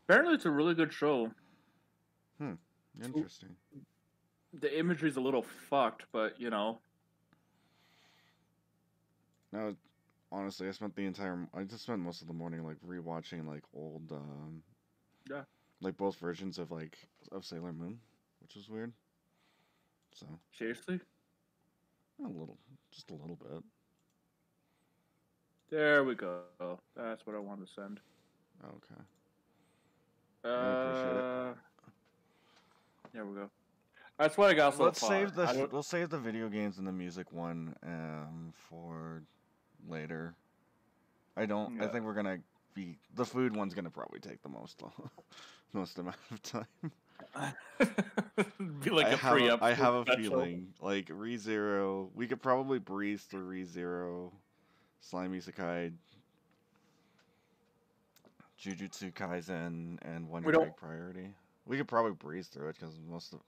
Apparently, it's a really good show. Interesting. The imagery's a little fucked, but Now, honestly, I just spent most of the morning like rewatching like old, yeah. like both versions of of Sailor Moon, which was weird. So Seriously, a little, just a little bit. there we go. That's what I wanted to send. Okay, I appreciate it. Uh, there we go. That's what I got so far. I don't. We'll save the video games and the music one for later. I Yeah. think we're gonna be the food one's gonna probably take the most amount of time. Be like a pre-up I have a special. feeling like ReZero. We could probably breeze through ReZero, Slimy Sakai, Jujutsu Kaisen, and We Wonder don't. Egg Priority. We could probably breeze through it because most of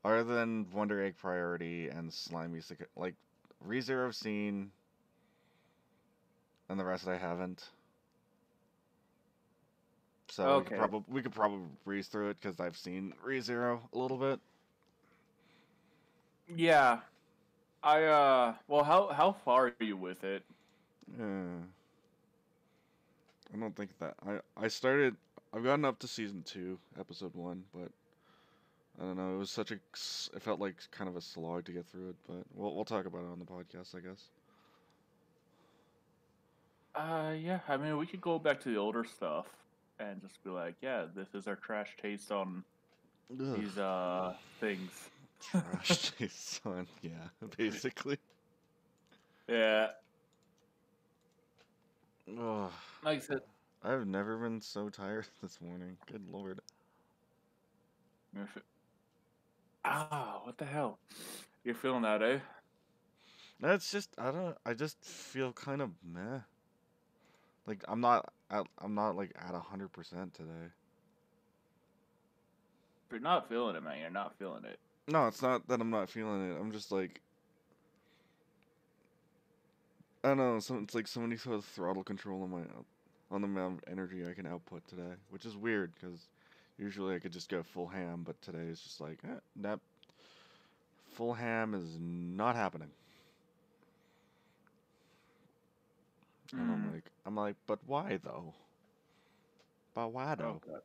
other than Wonder Egg Priority and Slimy Sakai, like ReZero I've seen, and the rest I haven't. So Okay. we could probably breeze through it because I've seen ReZero a little bit. Yeah. Well, how far are you with it? Yeah. I don't think that I started. I've gotten up to season 2, episode 1, but I don't know. It was such a. It felt like kind of a slog to get through it, but we'll talk about it on the podcast, I guess. Yeah. I mean, we could go back to the older stuff and just be like, yeah, this is our trash taste on Ugh. these things. Trash taste, son. Yeah, basically. Yeah. Ugh. Like I said, I've never been so tired this morning. Good lord. what the hell? You're feeling that, eh? That's just I don't. I just feel kind of meh. Like I'm not like at 100% today. If you're not feeling it, man, you're not feeling it. No, it's not that I'm not feeling it. I'm just like I don't know. It's like somebody sort of throttle control on the amount of energy I can output today, which is weird because usually I could just go full ham, but today is just like that full ham is not happening. And Mm. I'm like, but why though? But why Oh though? god.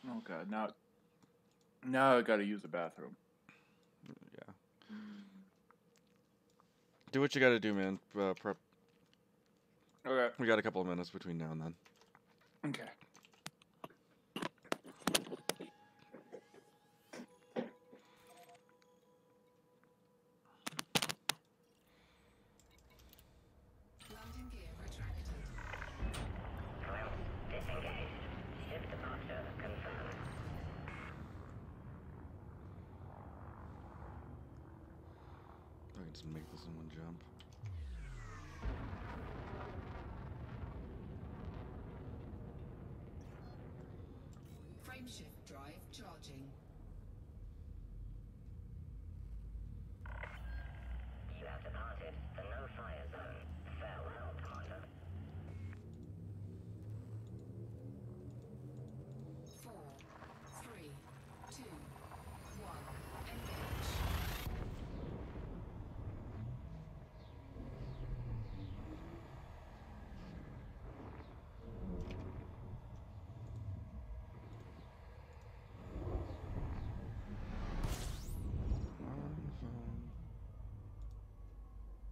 Oh god. Now I gotta use the bathroom. Yeah. Mm. Do what you gotta do, man. Prep. Okay. We got a couple of minutes between now and then. Okay. Landing gear retracted. Well, disengaged. Ship departure confirmed. I can just make this in one jump. Frameshift drive charging. You have departed the no-fire zone. Farewell, Commander. 4, 3, 2, 1. Engage.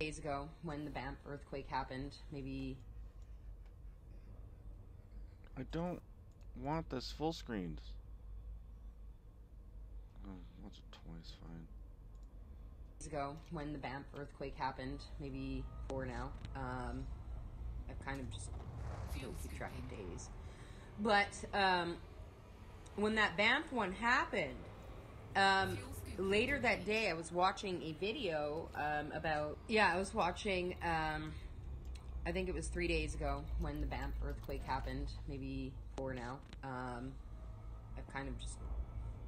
Days ago when the Banff earthquake happened, maybe I don't want this full screened. Oh, once or twice, fine. days ago when the Banff earthquake happened, maybe 4 now. I've kind of just don't keep track of days. But when that Banff one happened, later that day I was watching a video I was watching I think it was 3 days ago when the Banff earthquake happened, maybe 4 now. I kind of just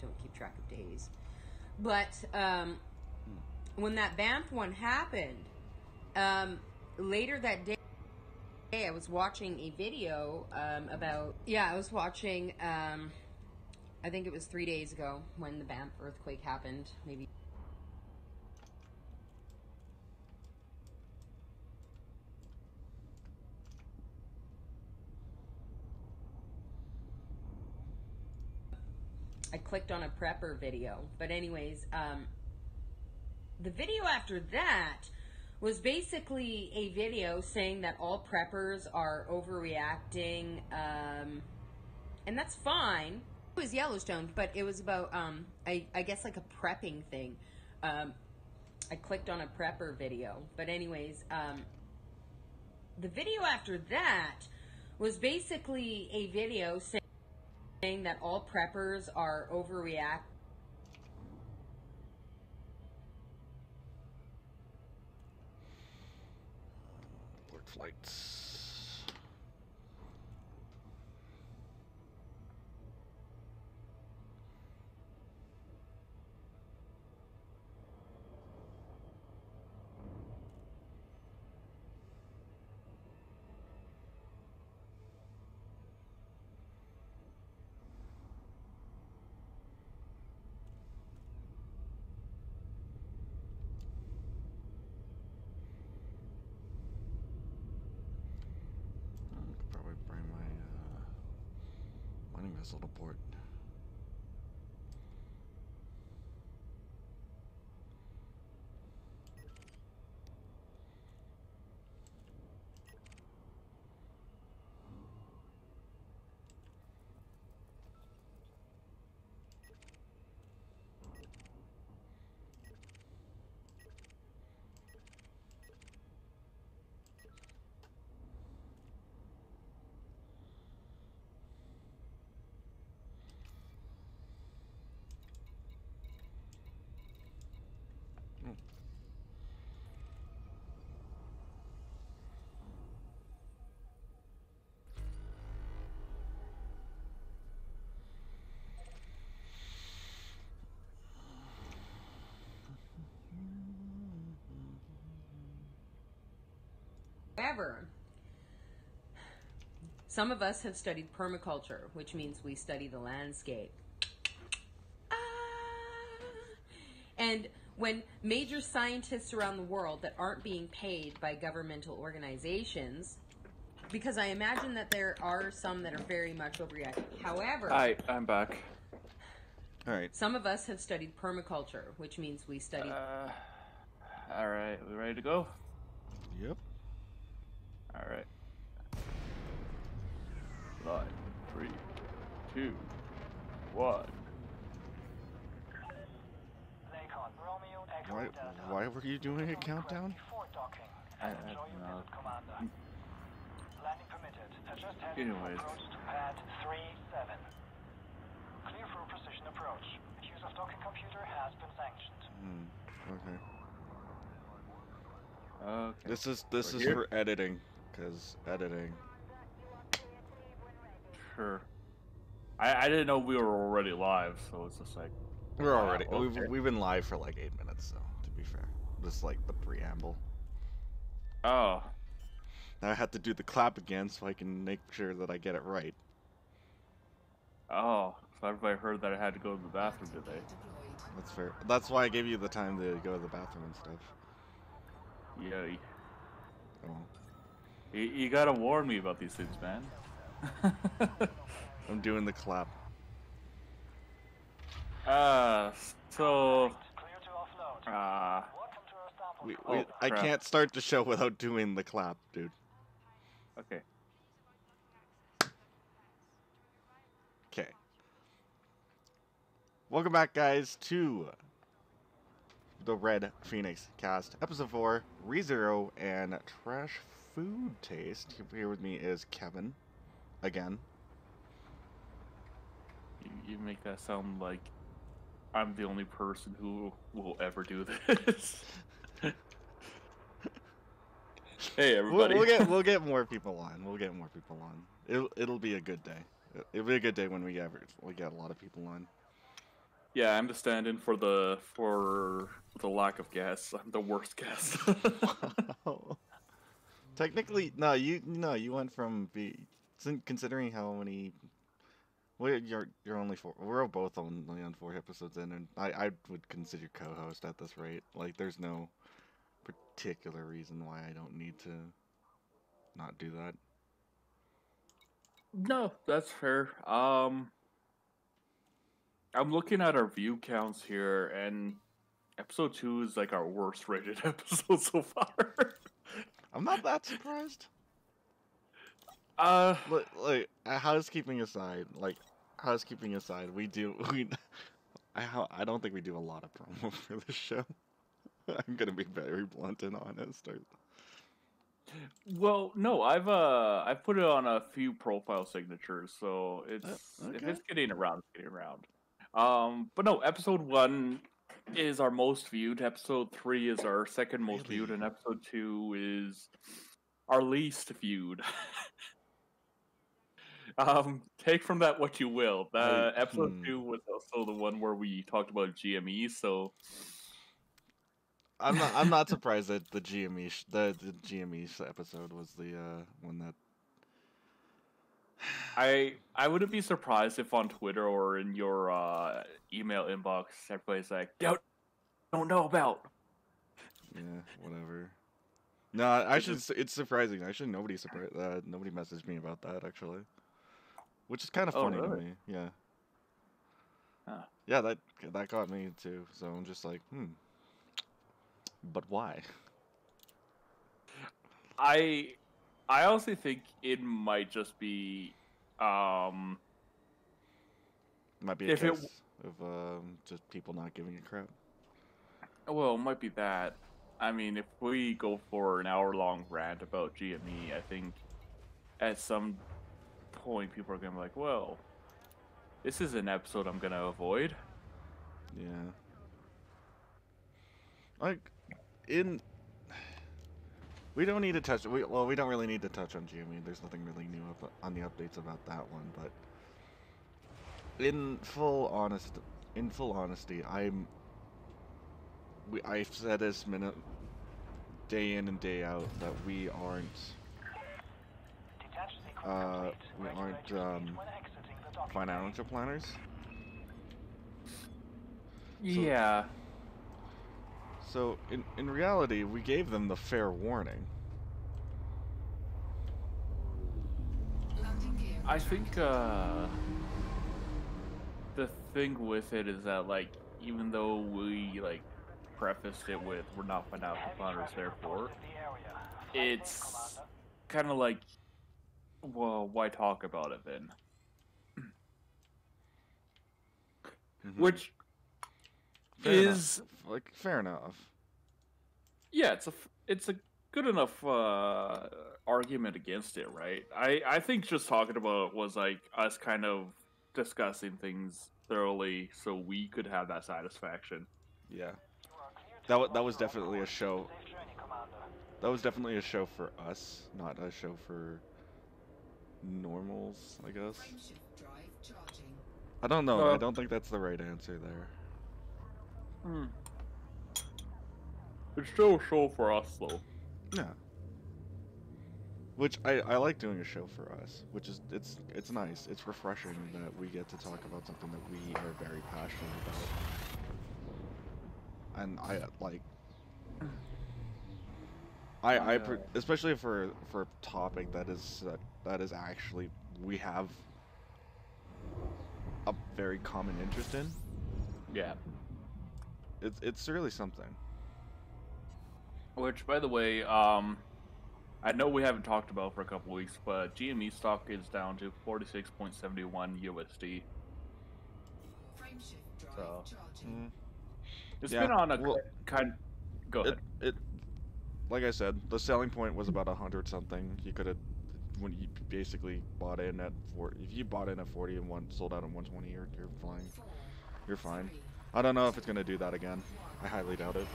don't keep track of days. But when that Banff one happened, later that day Hey, I was watching a video about. Yeah, I was watching. I think it was 3 days ago when the Banff earthquake happened. Maybe. I clicked on a prepper video, but anyways, the video after that was basically a video saying that all preppers are overreacting, and that's fine. It was Yellowstone, but it was about, I guess like a prepping thing. I clicked on a prepper video, but anyways, the video after that was basically a video saying that all preppers are overreacting. Board flights. I could probably bring my mining vessel to port. However, some of us have studied permaculture, which means we study the landscape. And when major scientists around the world that aren't being paid by governmental organizations, because I imagine that there are some that are very much overreacting. However, I'm back. All right. some of us have studied permaculture, which means we study. All right, we ready to go? Yep. All right. 5, 3, 2, 1. Why were you doing a countdown? I don't know. Anyways. Clear for precision approach. Use of docking computer has been sanctioned. Okay. Okay. This is We're here? for editing, cause editing. Sure. I didn't know we were already live, so it's just like. We're already okay. we've been live for like 8 minutes, so to be fair, just like the preamble. Oh. Now I had to do the clap again so I can make sure that I get it right. Oh. So everybody heard that I had to go to the bathroom today. Deployed. That's fair. That's why I gave you the time to go to the bathroom and stuff. Yay. Oh. You gotta warn me about these things, man. I'm doing the clap. So. Clear to offload. Welcome to our sample. We, Oh, I crap. can't start the show without doing the clap, dude. Okay. Okay. Welcome back, guys, to the Red Phoenix cast, episode 4, ReZero, and Trash Food Taste. Here with me is Kevin, again. You make that sound like I'm the only person who will ever do this. Hey, everybody. We'll get more people on. We'll get more people on. It'll be a good day. It'll be a good day when we get a lot of people on. Yeah, I'm the stand-in for the lack of guests. I'm the worst guest. Technically, you went from considering how many. Well, you're only four. We're both only on 4 episodes in, and I would consider you co-host at this rate. Like, there's no particular reason why I don't need to not do that. No, that's fair. I'm looking at our view counts here, and episode 2 is like our worst rated episode so far. I'm not that surprised. Uh, Housekeeping aside, I don't think we do a lot of promo for this show. I'm gonna be very blunt and honest. well, no, I've put it on a few profile signatures, so if okay. it's getting around, it's getting around. But no, episode 1 is our most viewed. Episode 3 is our second most viewed, and episode 2 is our least viewed. Take from that what you will. Episode 2 was also the one where we talked about GME, so I'm not surprised that the GME the GME episode was the one that I wouldn't be surprised if on Twitter or in your email inbox everybody's like, don't know about. Yeah, whatever. No, it's surprising. Actually, nobody messaged me about that actually, which is kind of funny to me. Yeah. Huh. Yeah, that got me too. So I'm just like, but why? I honestly think it might just be Might be a if it- case of just people not giving a crap. well, it might be that. I mean, if we go for an hour-long rant about GME, I think at some point people are gonna be like, well, this is an episode I'm gonna avoid. Yeah. Like, we don't need to touch. We don't really need to touch on GME. There's nothing really new on the updates about that one. But in full honesty, I've said this day in and day out that we aren't financial planners. Yeah. So in reality, we gave them the fair warning. Landing gear I think the thing with it is that, like, even though we like prefaced it with we're not financial planners, therefore it's kind of like, well, why talk about it then? Mhm. Which Fair is enough. Like, fair enough. yeah, it's a good enough argument against it, right? I think just talking about it was like us kind of discussing things thoroughly so we could have that satisfaction. Yeah. That was definitely a show. That was definitely a show for us, not a show for normals, I guess. frameshift drive charging. I don't know. I Well- don't think that's the right answer there. It's still a show for us, though. Yeah. Which I like doing a show for us, which is it's nice. It's refreshing that we get to talk about something that we are very passionate about. And especially for a topic that is actually we have a very common interest in. Yeah. It's really something. Which, by the way, I know we haven't talked about for a couple weeks, but GME stock is down to 46.71 USD. Frameshift drive So, charging. It's Yeah, been on a well, kind. Go ahead. It like I said, the selling point was about 100 something. You could have, when you basically bought in at 40, if you bought in at 40 and sold out at 120, you're fine. 4, You're fine. 3, I don't know if it's gonna do that again. I highly doubt it.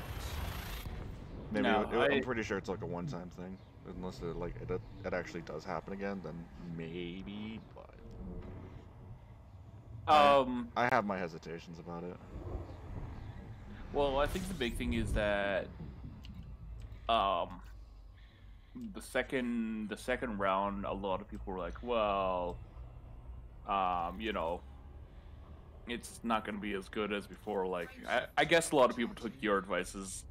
Maybe No, I'm pretty sure it's like a one-time thing, unless it actually does happen again. Then maybe, but I have my hesitations about it. Well, I think the big thing is that the second round, a lot of people were like, well, you know, it's not going to be as good as before. Like, I guess a lot of people took your advice as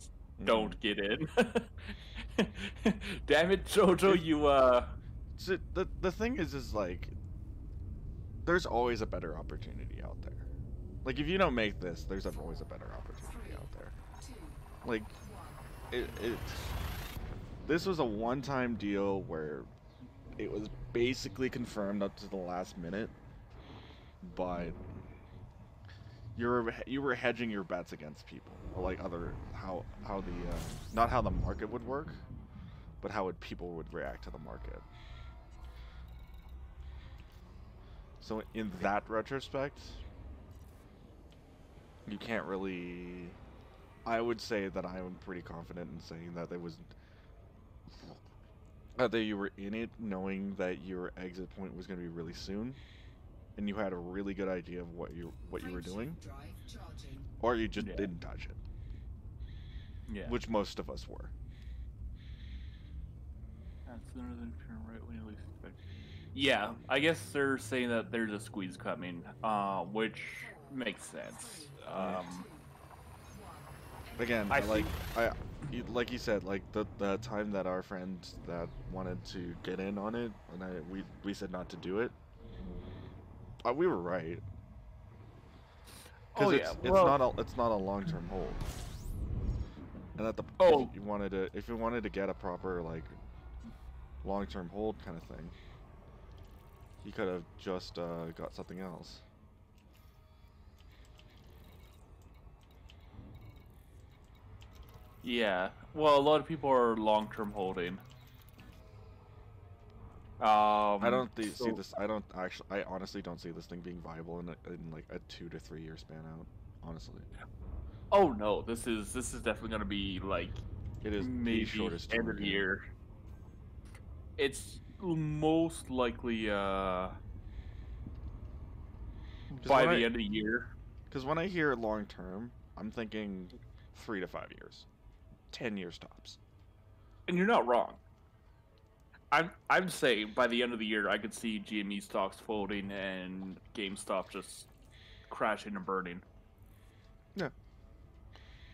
don't get in. Damn it, Jojo, you So the thing is like, there's always a better opportunity out there. Like, if you don't make this, there's always a better opportunity out there. Like, this was a one-time deal where it was basically confirmed up to the last minute, but you were hedging your bets against people, or like how the not how the market would work, but how people would react to the market. So in that retrospect, you can't really. I would say that I am pretty confident in saying that there was that you were in it, knowing that your exit point was going to be really soon, and you had a really good idea of what you were doing, or you just didn't touch it. yeah. Which most of us were. That's sooner than turn right when you least expect. Yeah, I guess they're saying that there's a squeeze coming, which makes sense. Again, I like you said, like the time that our friend that wanted to get in on it, and we said not to do it. We were right. Because it's not a long-term hold. And that if you wanted to get a proper like long-term hold kind of thing, he could have just got something else. Yeah, well, a lot of people are long-term holding. I don't see this. I honestly don't see this thing being viable in like a 2 to 3 year span out. Honestly. Oh no, this is definitely gonna be like It is maybe the shortest end tour of the game. year. It's most likely by when the end of the year. Because when I hear long term, I'm thinking 3 to 5 years, 10 years tops. And you're not wrong. I'm saying by the end of the year, I could see GME stocks folding and GameStop just crashing and burning. Yeah.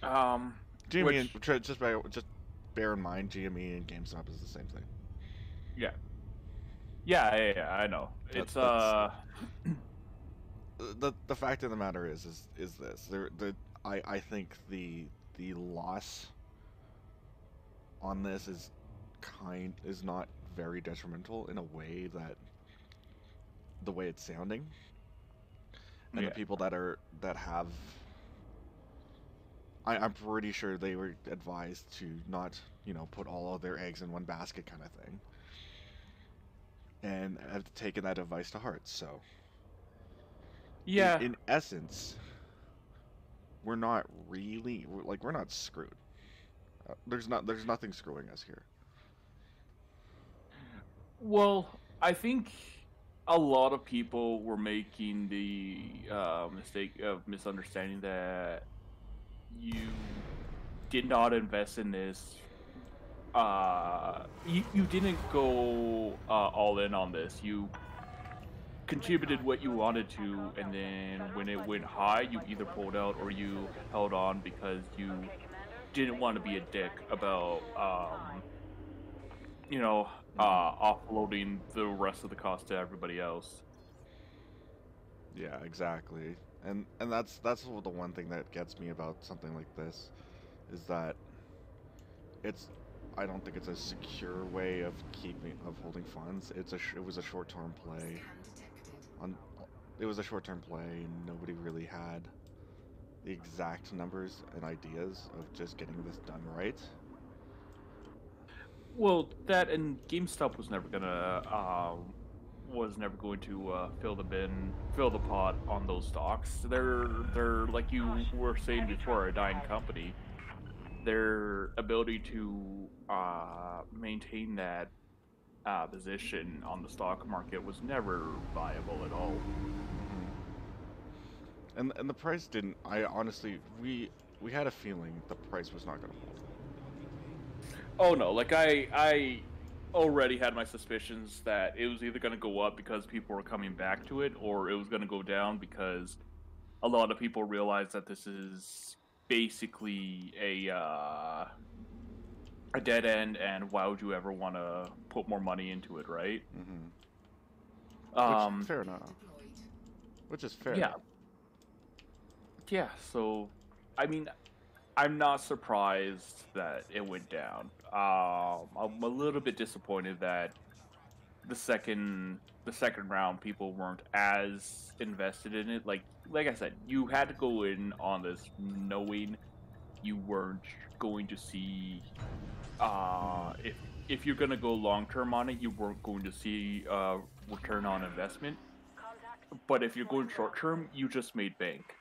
GME just bear in mind, GME and GameStop is the same thing. Yeah. Yeah, I know. It's the fact of the matter is this. I think the loss on this is not very detrimental in a way that the way it's sounding, and the people that have, I'm pretty sure they were advised to not put all of their eggs in one basket kind of thing, and have taken that advice to heart. So yeah, in essence, we're not screwed. There's nothing screwing us here. Well, I think a lot of people were making the mistake of misunderstanding that you did not invest in this. You didn't go all in on this. You contributed what you wanted to, and then when it went high, you either pulled out or you held on because you didn't want to be a dick about offloading the rest of the cost to everybody else. Yeah, exactly. And that's the one thing that gets me about something like this, is that I don't think it's a secure way of holding funds. It was a short-term play. It was a short-term play, and nobody really had the exact numbers and ideas of just getting this done right. Well, that and GameStop was never going to fill the pot on those stocks. They're like you were saying before, a dying company. Their ability to maintain that position on the stock market was never viable at all. And the price didn't. I honestly, we had a feeling the price was not going to hold. Oh no! Like I already had my suspicions that it was either going to go up because people were coming back to it, or it was going to go down because a lot of people realize that this is basically a dead end, and why would you ever want to put more money into it, right? Which, fair enough. Deployed. Which is fair. Yeah. Yeah, so I mean, I'm not surprised that it went down. I'm a little bit disappointed that the second round people weren't as invested in it. Like I said, you had to go in on this knowing you weren't going to see if you're gonna go long term on it, you weren't going to see return on investment. But if you're going short term, you just made bank.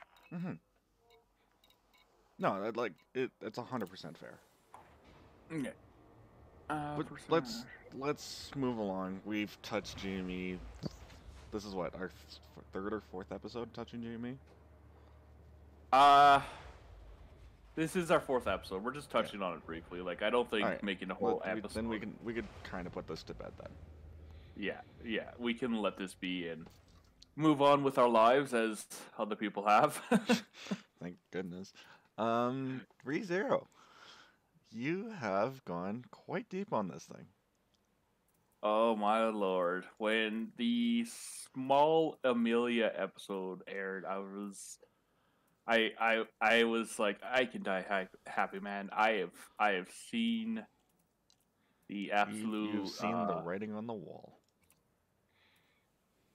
No, it's 100% fair. Okay. But let's move along. We've touched GME. This is what, our third or fourth episode touching GME? This is our fourth episode. We're just touching on it briefly. Like, I don't think Alright, making a whole episode. Then we could kind of put this to bed then. Yeah, we can let this be and move on with our lives as other people have. Thank goodness. ReZero, you have gone quite deep on this thing. Oh my lord! When the small Amelia episode aired, I was like, I can die happy, man. I have seen the absolute. You've seen the writing on the wall.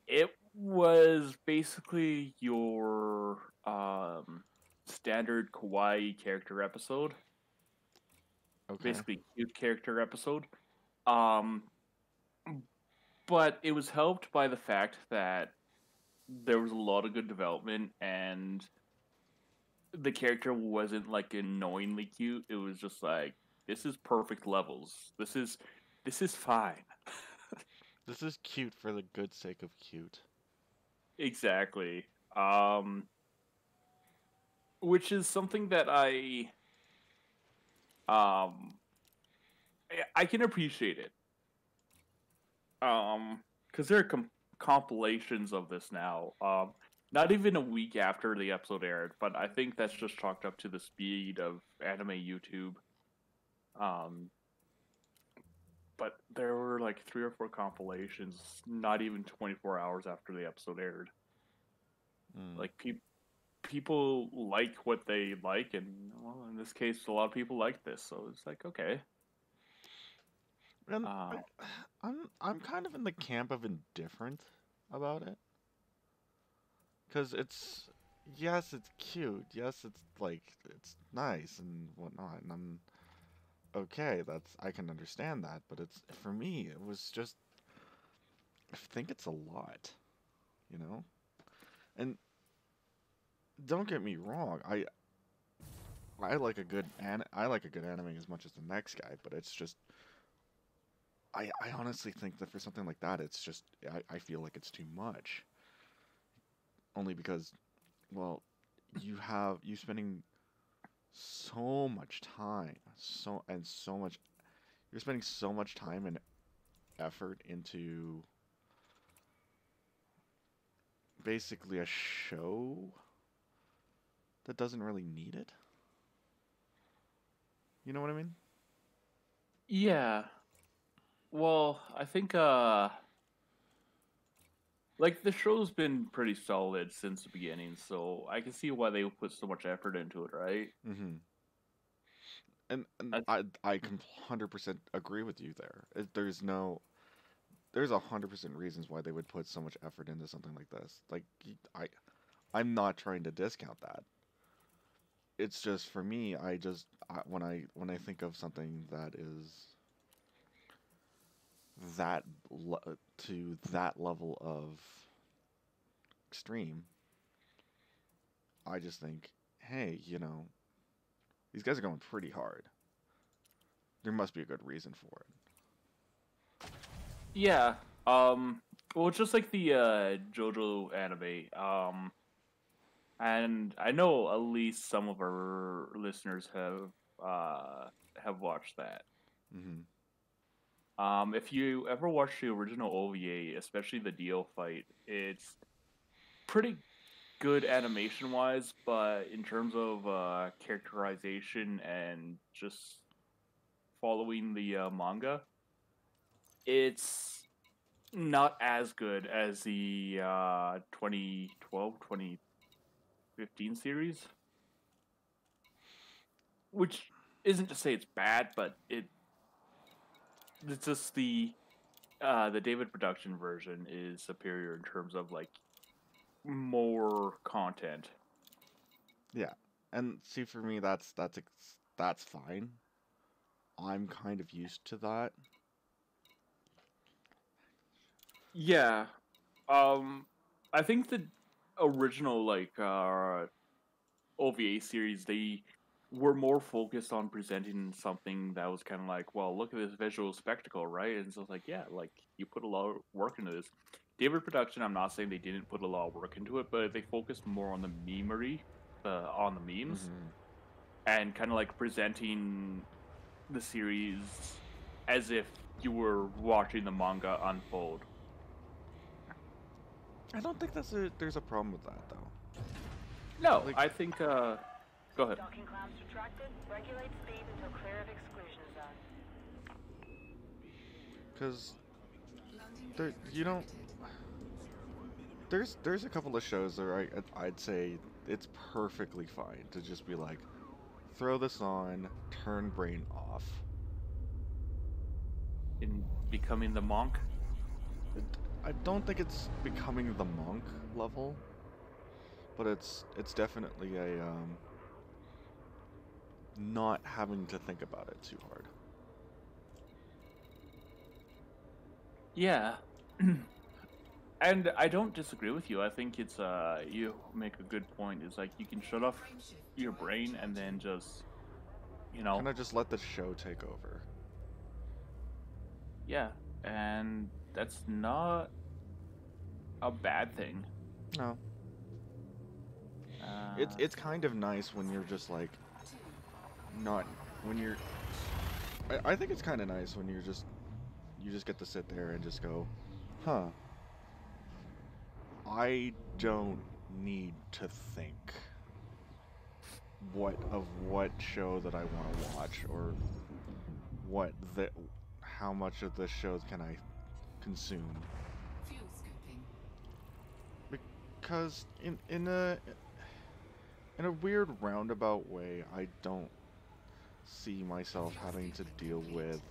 It was basically your standard kawaii character episode. Okay. Basically cute character episode. But it was helped by the fact that there was a lot of good development, and the character wasn't like annoyingly cute. It was just like, this is perfect levels. This is fine. This is cute for the good sake of cute. Exactly. Which is something that I can appreciate it. Because there are compilations of this now. Not even a week after the episode aired, but I think that's just chalked up to the speed of anime YouTube. But there were like 3 or 4 compilations, not even 24 hours after the episode aired. Like, people like what they like, and well, in this case, a lot of people like this, so it's like, okay. And I'm kind of in the camp of indifferent about it, because it's cute, yes, it's nice and whatnot, and I'm okay. I can understand that, but it's, for me, it was just, I think it's a lot, you know. And don't get me wrong, I like a good anime as much as the next guy, but it's just, I honestly think that for something like that, it's just, I feel like it's too much. Only because, well, you spending so much time, you're spending so much time and effort into basically a show that doesn't really need it. You know what I mean? Yeah. Well, I think like, the show's been pretty solid since the beginning, so I can see why they put so much effort into it, right? Mm-hmm. And That's- I can 100% agree with you there. There's 100% reasons why they would put so much effort into something like this. Like, I'm not trying to discount that. It's just, for me, when I think of something that is to that level of extreme, I just think, hey, these guys are going pretty hard. There must be a good reason for it. Yeah. Well, just like the JoJo anime. And I know at least some of our listeners have watched that. Mm-hmm. If you ever watch the original OVA, especially the Dio fight, it's pretty good animation wise, but in terms of characterization and just following the manga, it's not as good as the 2012 series, which isn't to say it's bad, but it's just the David production version is superior in terms of like more content. Yeah, and see, for me, that's fine. I'm kind of used to that. Yeah. I think the original OVA series, they were more focused on presenting something that was kind of like, well, look at this visual spectacle, right? And so it's like, yeah, like you put a lot of work into this. David production, I'm not saying they didn't put a lot of work into it, but they focused more on the memery, on the memes, Mhm. and kind of like presenting the series as if you were watching the manga unfold. I don't think there's a problem with that though. No, Like- I think. Go ahead. Docking clamps retracted. Regulate speed until clear of exclusion zone. Because Landing there, gear you don't. retracted. There's a couple of shows that I'd say it's perfectly fine to just be like, throw this on, turn brain off. In becoming the monk. I don't think it's becoming the monk level, but it's definitely a not having to think about it too hard. Yeah. And I don't disagree with you. I think it's you make a good point. It's like you can shut off Frame shift your drive brain and then charging. just you know, Kind of just let the show take over. yeah. And that's not a bad thing. No, Uh, it's kind of nice when you're just like not when you're. I think it's kind of nice when you just get to sit there and just go, huh. I don't need to think what show that I want to watch or how much of this show can I consume, Fuel scooping. because in a weird roundabout way, I don't see myself having to deal with.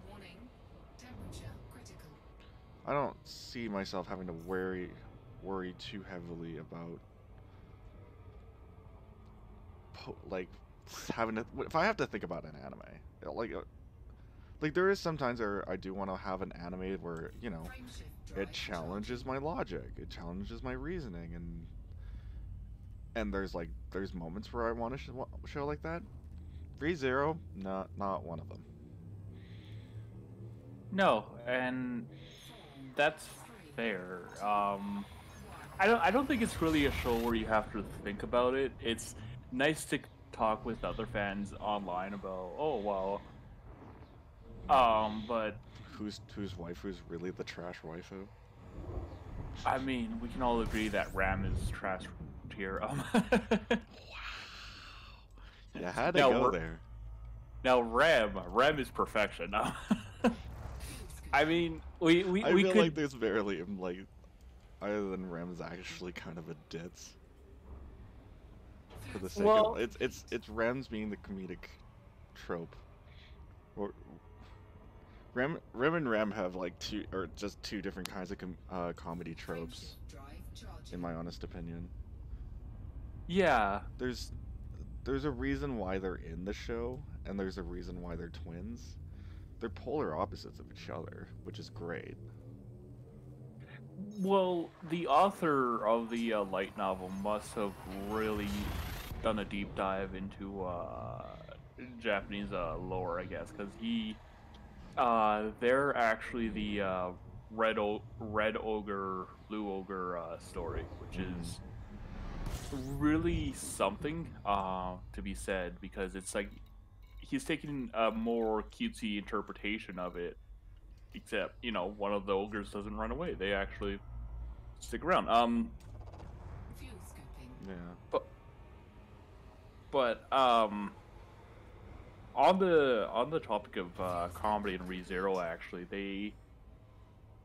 Warning. Temperature critical. I don't see myself having to worry too heavily about like having to if I have to think about an anime. Like there is sometimes where I do want to have an anime where, you know, Frame shift it drive challenges my logic, it challenges my reasoning, and there's moments where I want to show like that. ReZero, not one of them. no, and that's fair. I don't think it's really a show where you have to think about it. It's nice to talk with other fans online about, oh well. But Whose waifu's really the trash waifu? I mean, we can all agree that Ram is trash tier. You had to Now, go there. Now Ram is perfection. I mean, we I we feel could like there's barely like, other than Rem's actually kind of a ditz. For the sake Well- of it's Rem's being the comedic trope. Or Rem and Rem have like two different kinds of comedy Frame tropes, shift drive charging. in my honest opinion. yeah. There's a reason why they're in the show, and there's a reason why they're twins. They're polar opposites of each other, which is great. Well, the author of the light novel must have really done a deep dive into Japanese lore, I guess, because they're actually the red ogre, blue ogre story, which is really something to be said, because it's like he's taking a more cutesy interpretation of it except one of the ogres doesn't run away. They actually stick around. Fuel scooping. Yeah. But but on the topic of comedy in ReZero, actually,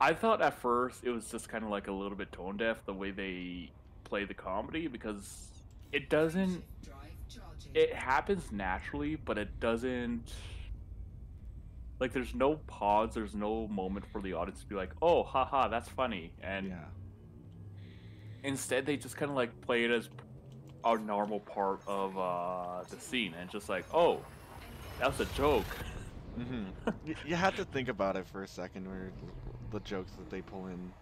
I thought at first it was just kind of like a little bit tone deaf the way they play the comedy, because it doesn't. Drive charging. It happens naturally, but it doesn't. Like, there's no pause. There's no moment for the audience to be like, "Oh, haha, that's funny," and Yeah. instead they just kind of like play it as a normal part of the scene, and just like, "Oh, that's a joke." You had to think about it for a second, where the jokes that they pull in,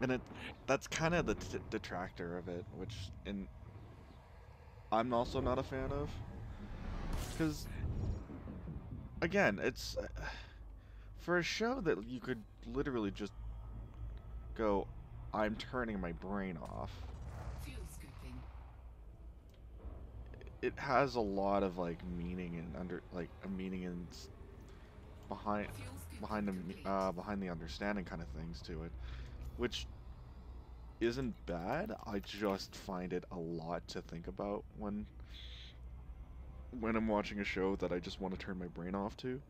and that's kind of the detractor of it, which I'm also not a fan of, because again, it's for a show that you could literally just go, I'm turning my brain off. Fuel scooping. It has a lot of like meaning and a meaning and behind Fuel scooping behind complete. behind the understanding kind of things to it, which isn't bad. I just find it a lot to think about when I'm watching a show that I just want to turn my brain off to.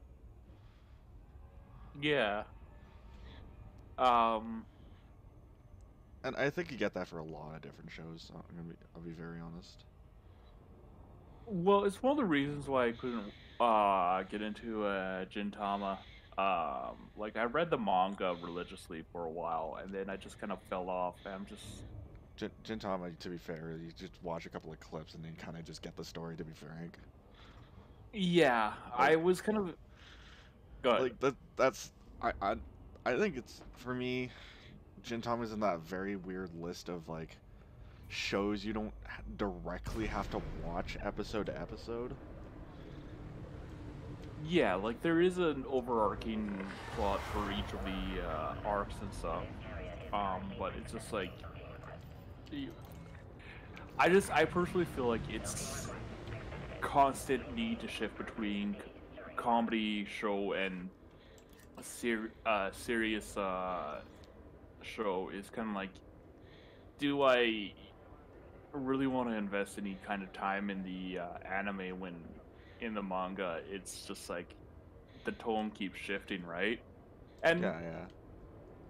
Yeah. Um. And I think you get that for a lot of different shows. I'll be very honest. Well, it's one of the reasons why I couldn't get into Gintama. Like, I read the manga religiously for a while, and then I just kind of fell off. And I'm just Gintama, to be fair, you just watch a couple of clips and then kind of just get the story. To be frank, yeah. I was kind of good. like that's I think it's, for me, Gintama's in that very weird list of like shows you don't directly have to watch episode to episode. Yeah, like there is an overarching plot for each of the arcs and stuff. But it's just like you- I personally feel like it's constant need to shift between comedy show and a serious show is kind of like, do I really want to invest any kind of time in the anime when in the manga it's just like the tone keeps shifting, right? And Yeah.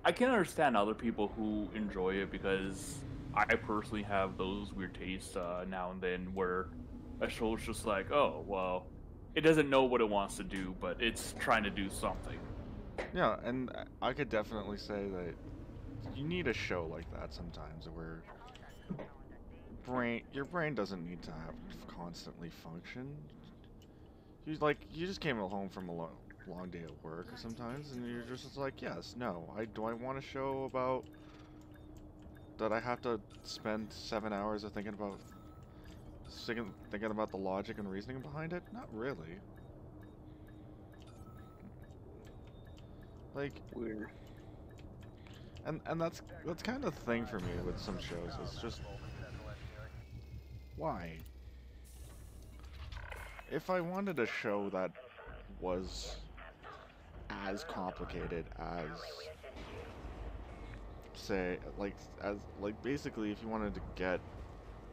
I can understand other people who enjoy it, because I personally have those weird tastes now and then where a show's just like, oh, well, it doesn't know what it wants to do, but it's trying to do something. Yeah, and I could definitely say that you need a show like that sometimes, where your brain doesn't need to have constantly function. You just came home from a long day at work sometimes, and you're just like, yes, no, I want a show about that I have to spend 7 hours of thinking about the logic and reasoning behind it? Not really. Like, Weird. and that's kind of the thing for me with some shows. It's just, why? If I wanted a show that was as complicated as, say, basically, if you wanted to get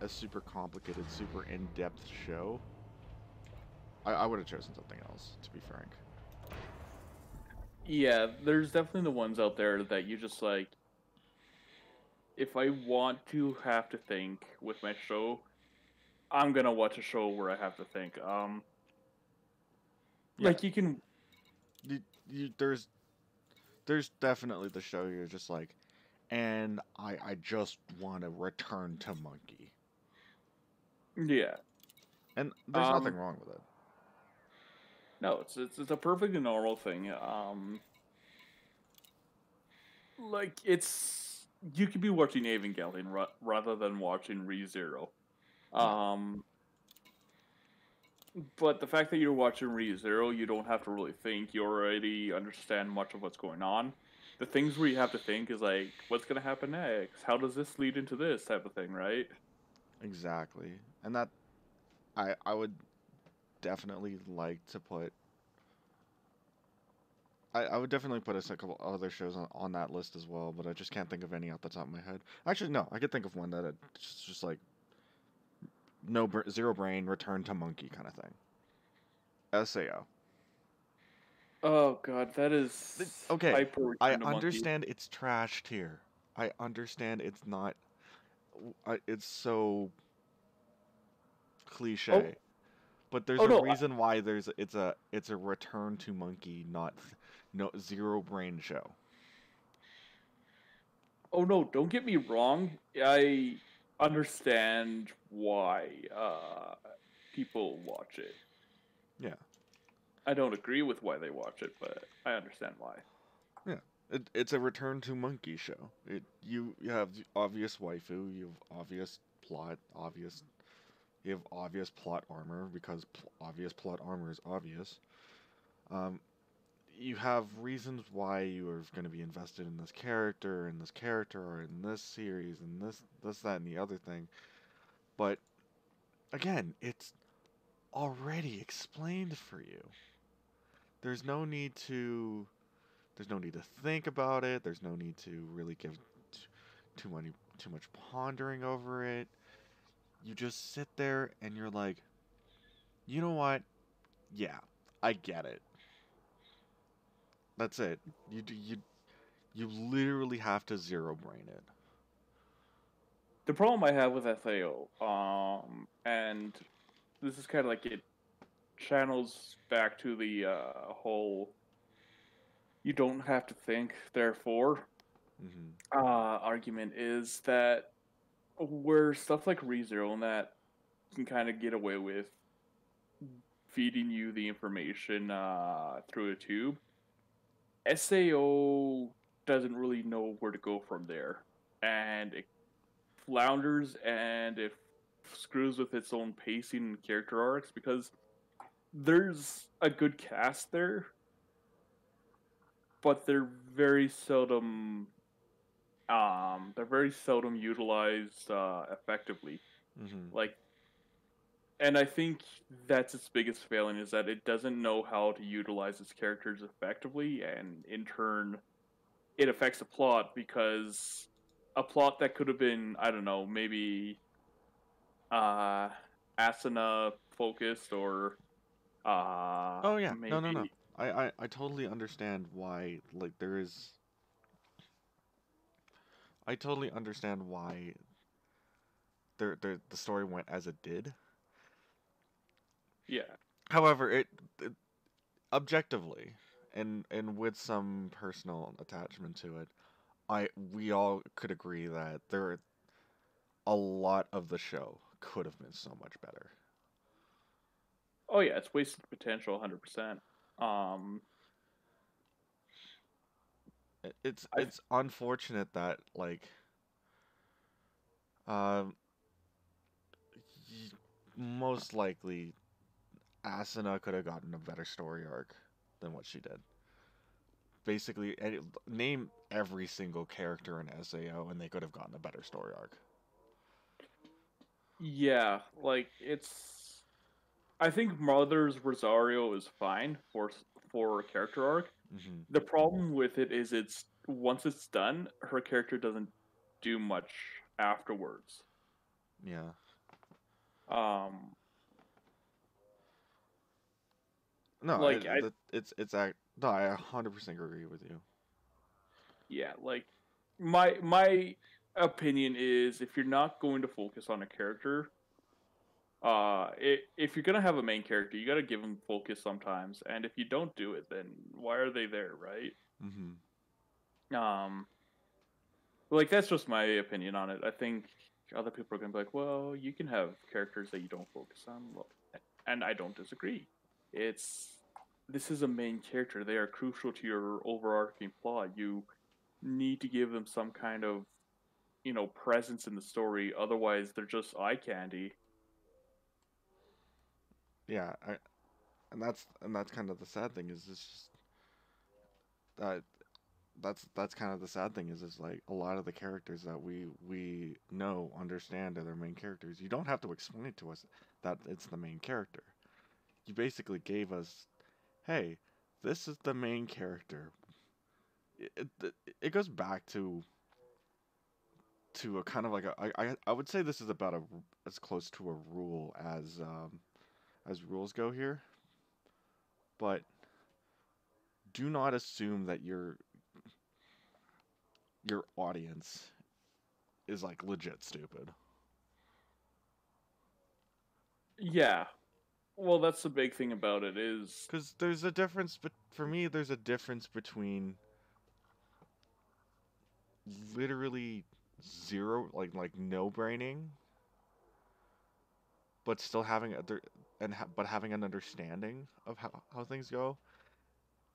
a super complicated, super in-depth show, I would have chosen something else, to be frank. Yeah, there's definitely the ones out there that you just like, if I want to have to think with my show, I'm gonna watch a show where I have to think. Like you can. There's definitely the show you're just like, and I just want to return to Monkey. Yeah. And there's nothing wrong with it. No, it's a perfectly normal thing. Like you could be watching Evangelion rather than watching ReZero. But the fact that you're watching ReZero, you don't have to really think. You already understand much of what's going on. The things where you have to think is like, what's gonna happen next? How does this lead into this type of thing, right? Exactly. And that I would definitely like to put I would definitely put a couple other shows on that list as well, but I just can't think of any off the top of my head. Actually, no, I could think of one that just like zero brain, return to monkey kind of thing. SAO. Oh god, that is Okay, hyper I return to monkey. understand it's trash tier. I understand it's not. It's so cliche. But there's Oh, a no, reason why it's a return to monkey, not no zero brain show. Oh no, don't get me wrong. I understand why people watch it. Yeah, I don't agree with why they watch it, but I understand why. yeah. It's a return to monkey show. You have the obvious waifu, you have obvious plot, you have obvious plot armor because obvious plot armor is obvious. Um, you have reasons why you are going to be invested in this character or in this series and this that and the other thing. But again, it's already explained for you. There's no need to think about it. There's no need to really give too much pondering over it. You just sit there and you're like, "You know what? Yeah, I get it." That's it. You literally have to zero brain it. The problem I have with FAO, and this is kind of like it channels back to the whole "you don't have to think, therefore" argument, is that where stuff like ReZero and that can kind of get away with feeding you the information through a tube, SAO doesn't really know where to go from there, and it flounders and it screws with its own pacing and character arcs because there's a good cast there, but they're very seldom utilized effectively. Like, and I think that's its biggest failing, is that it doesn't know how to utilize its characters effectively, and in turn, it affects the plot, because a plot that could have been, I don't know, maybe Asuna focused, or Oh yeah, no, no, no. maybe I totally understand why. Like there is. I totally understand why. The story went as it did. yeah. However, it objectively, and with some personal attachment to it, we all could agree that a lot of the show could have been so much better. Oh yeah, it's wasted potential 100%. Um It's unfortunate that like um most likely Asuna could have gotten a better story arc than what she did. Basically, name every single character in SAO, and they could have gotten a better story arc. Yeah, like it's. I think Mother's Rosario is fine for a character arc. The problem with it is it's once it's done, her character doesn't do much afterwards. Yeah. Um, No, like no, I 100% agree with you. yeah, like my opinion is, if you're not going to focus on a character, if you're gonna have a main character, you gotta give them focus sometimes, and if you don't do it, then why are they there, right? Um, like that's just my opinion on it. I think other people are gonna be like, well, you can have characters that you don't focus on, well, and I don't disagree. This is a main character; they are crucial to your overarching plot. You need to give them some kind of, presence in the story. Otherwise, they're just eye candy. Yeah, and that's kind of the sad thing is it's just that that's kind of the sad thing is like a lot of the characters that we know understand are their main characters. You don't have to explain to us that it's the main character. You basically gave us, hey, this is the main character. It goes back to a kind of like I would say this is about as close to a rule as rules go here, but do not assume that your audience is like legit stupid. Yeah. Well, that's the big thing about it is Because there's a difference, but for me, there's a difference between literally zero, like no braining, but still having but having an understanding of how things go,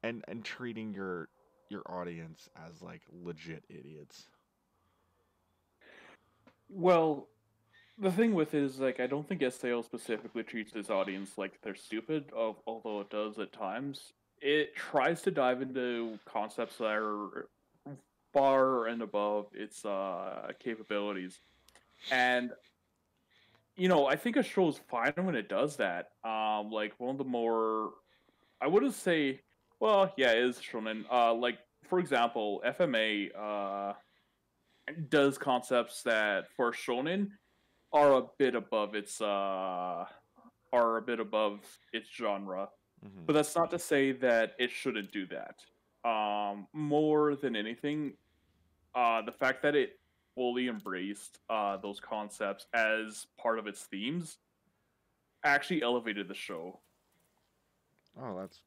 and treating your audience as like legit idiots. well, the thing with it is like I don't think SAO specifically treats its audience like they're stupid, although it does at times. It tries to dive into concepts that are far and above its capabilities, and I think a show is fine when it does that. Like one of the more, I wouldn't say, well, yeah, it is shonen. Like for example, FMA does concepts that for shonen are a bit above its genre. Hmm. But that's not to say that it shouldn't do that. More than anything, the fact that it fully embraced those concepts as part of its themes actually elevated the show. Oh, that's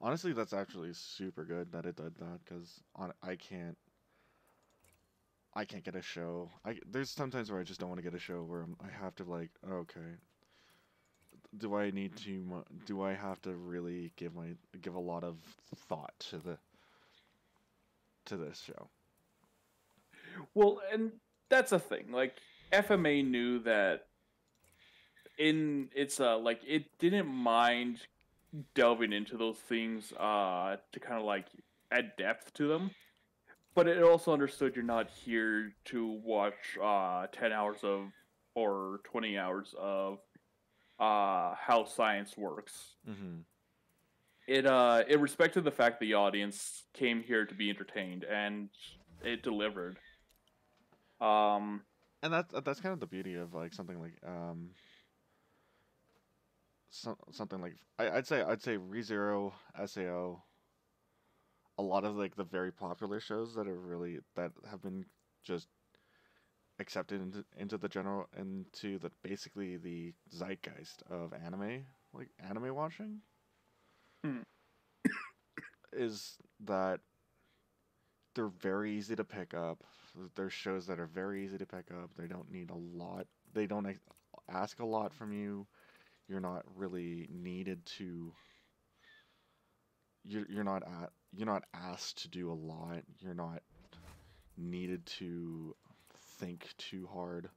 honestly that's actually super good that it did that because I can't get a show. There's sometimes where I just don't want to get a show where I have to like, okay, do I have to really give a lot of thought to this show? Well, and that's a thing. Like FMA knew that in its like it didn't mind delving into those things to kind of like add depth to them. But it also understood you're not here to watch 10 hours of or 20 hours of how science works. Hmm. It respected the fact the audience came here to be entertained, and it delivered. Um, And that's kind of the beauty of like something like something like I'd say ReZero, SAO, a lot of like the very popular shows that have been just accepted into the general into the basically the zeitgeist of anime watching Hmm. is that they're very easy to pick up. There's shows that are very easy to pick up. They don't need a lot. They don't ask a lot from you. You're not really needed to. You're not asked to do a lot. You're not needed to think too hard.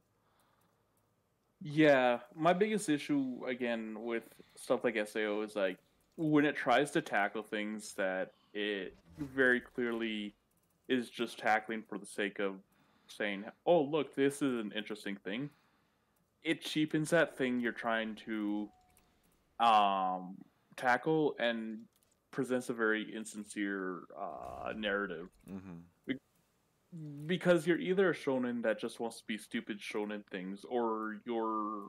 Yeah, my biggest issue again with stuff like SAO is like when it tries to tackle things that it very clearly is just tackling for the sake of saying, "Oh, look, this is an interesting thing." It cheapens that thing you're trying to um tackle and presents a very insincere narrative. Hmm. Because you're either a shonen that just wants to be stupid shonen things, or you're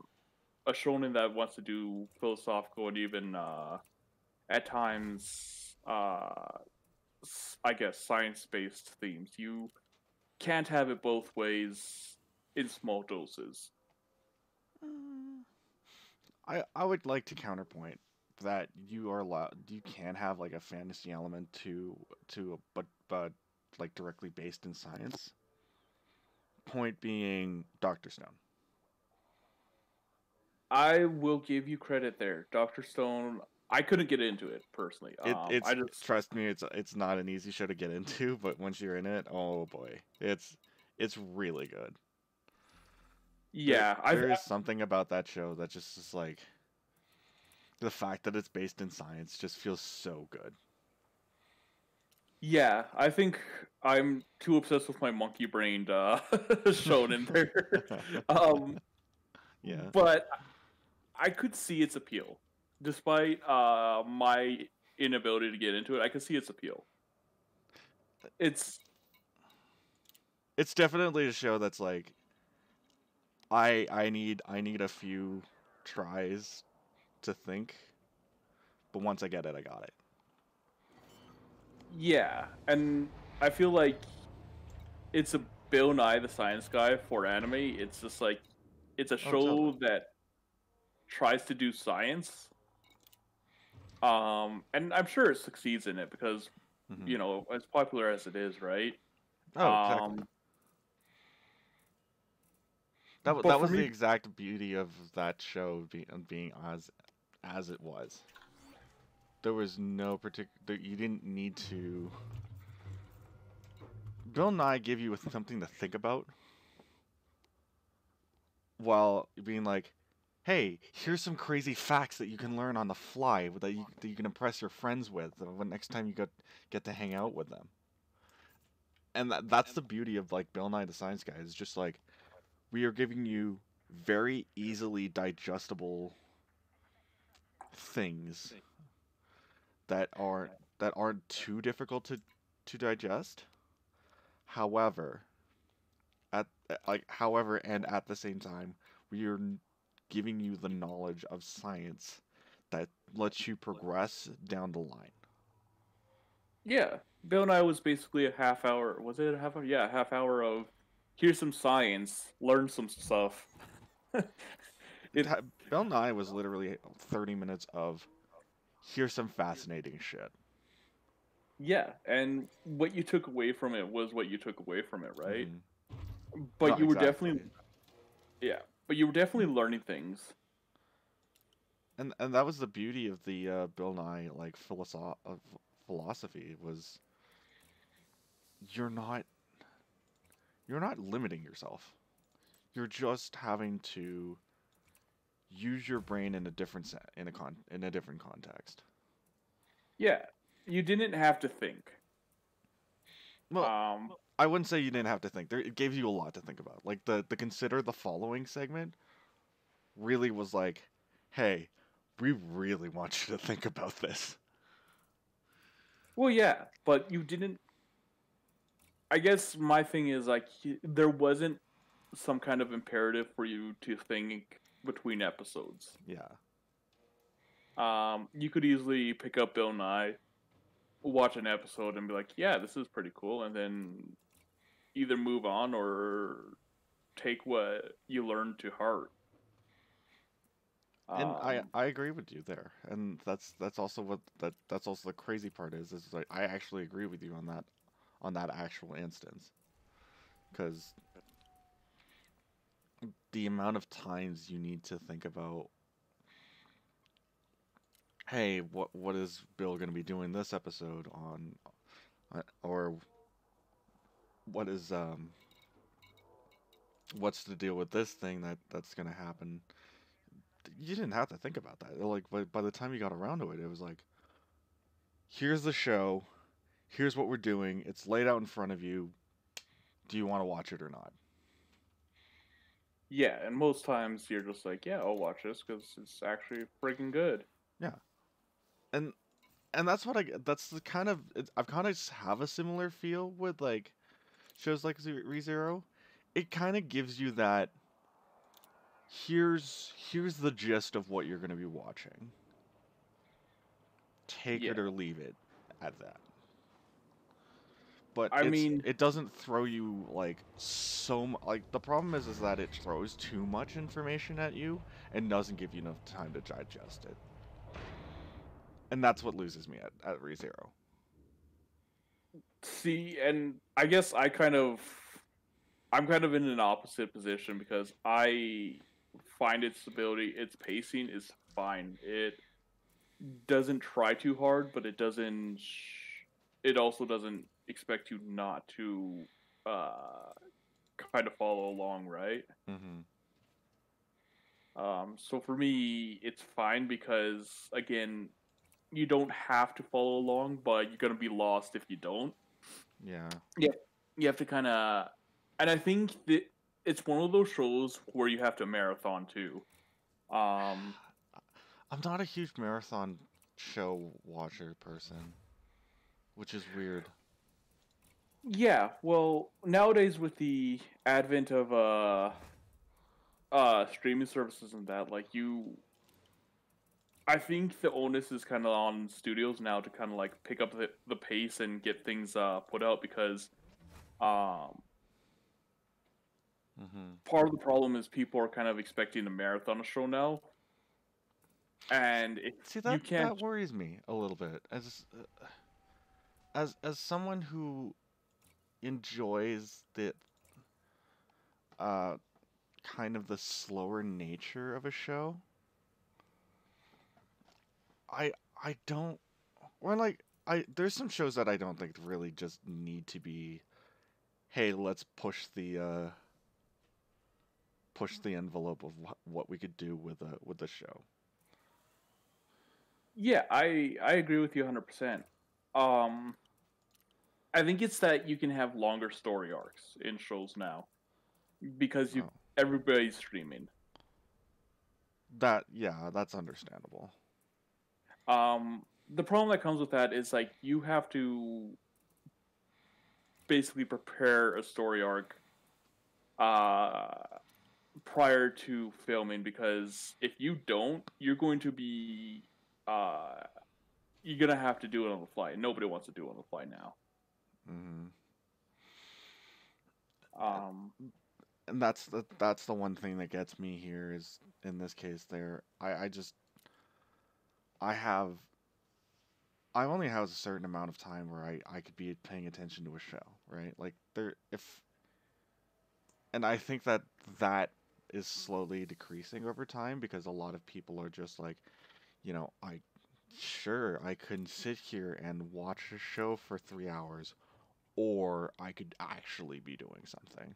a shonen that wants to do philosophical and even at times I guess science-based themes. You can't have it both ways in small doses. I would like to counterpoint that you can have like a fantasy element but like directly based in science. Point being Doctor Stone. I will give you credit there. Dr. Stone, I couldn't get into it personally. It's I just trust me, it's not an easy show to get into, but once you're in it, oh boy, it's really good. yeah, There is something about that show that just is like the fact that it's based in science just feels so good. Yeah, I think I'm too obsessed with my monkey brained shonen there. um, Yeah. but I could see its appeal, despite my inability to get into it, I can see its appeal. It's definitely a show that's like I need a few tries to think, but once I get it, I got it. yeah, and I feel like it's a Bill Nye the Science Guy for anime. It's just like it's a show totally. that tries to do science. And I'm sure it succeeds in it because Mhm. you know, as popular as it is, right? Oh, exactly. That But for was the me, exact beauty of that show being as it was. There was no particular. You didn't need to. Bill Nye give you something to think about while being like, "Hey, here's some crazy facts that you can learn on the fly that you can impress your friends with when next time you get to hang out with them." And that's the beauty of like Bill Nye the Science Guy is just like we are giving you very easily digestible things that aren't too difficult to digest. However, and at the same time, we are giving you the knowledge of science that lets you progress down the line. yeah, Bill Nye was basically a half hour. Was it a half hour? Yeah, a half hour of here's some science, learn some stuff. it Bill Nye was literally 30 minutes of here's some fascinating shit. Yeah, and what you took away from it was what you took away from it, right? But No, you were exactly. definitely yeah, but you were definitely learning things. And that was the beauty of the Bill Nye like philosophy was you're not limiting yourself. You're just having to use your brain in a different in a different context. Yeah, you didn't have to think. Well, Um, I wouldn't say you didn't have to think. It gave you a lot to think about. Like the consider the following segment really was like, hey, we really want you to think about this. well, yeah, but you didn't. I guess my thing is like there wasn't some kind of imperative for you to think between episodes. Yeah. You could easily pick up Bill Nye, watch an episode, and be like, "Yeah, this is pretty cool," and then either move on or take what you learned to heart. And Um, I agree with you there. And that's also that's also the crazy part is like I actually agree with you on that actual instance. Cuz the amount of times you need to think about hey, what is Bill going to be doing this episode on or what is what's the deal with this thing that's going to happen? You didn't have to think about that. Like by the time you got around to it, it was like here's the show, here's what we're doing. It's laid out in front of you. Do you want to watch it or not? yeah, and most times you're just like, "Yeah, I'll watch this because it's actually freaking good." Yeah. And that's what that's the kind of I've kind of have a similar feel with like shows like ReZero. It kind of gives you that here's the gist of what you're going to be watching. Take Yeah, it or leave it at that. But I mean, it doesn't throw you like like the problem is that it throws too much information at you and doesn't give you enough time to digest it. And that's what loses me at ReZero. see, and I guess I'm kind of in an opposite position because I find its ability, its pacing is fine. It doesn't try too hard, but it doesn't. It also doesn't expect you not to uh, kind of follow along, right? Mm-hmm. So for me, it's fine because again, you don't have to follow along, but you're gonna be lost if you don't. Yeah. Yeah, you have to kind of, and I think that it's one of those shows where you have to marathon too. Um, I'm not a huge marathon show watcher person, which is weird. Yeah, well, nowadays with the advent of streaming services and that, like I think the onus is kind of on studios now to kind of like pick up the pace and get things put out because um Hmm. part of the problem is people are kind of expecting a marathon show now, and if See, you that can't. that worries me a little bit as someone who enjoys the uh kind of the slower nature of a show. I don't or like I there's some shows that I don't think really just need to be, hey, let's push the envelope of what we could do with the show. Yeah, I agree with you 100%. Um, I think it's that you can have longer story arcs in shows now because you Oh, everybody's streaming. that yeah, that's understandable. The problem that comes with that is like you have to basically prepare a story arc uh prior to filming because if you don't, you're going to be uh you're gonna have to do it on the fly. Nobody wants to do it on the fly now. Hmm. Um, And that's the one thing that gets me here is in this case there I just I have I only have a certain amount of time where I could be paying attention to a show, right? Like there if and I think that that is slowly decreasing over time because a lot of people are just like, I sure I couldn't sit here and watch a show for 3 hours, or I could actually be doing something.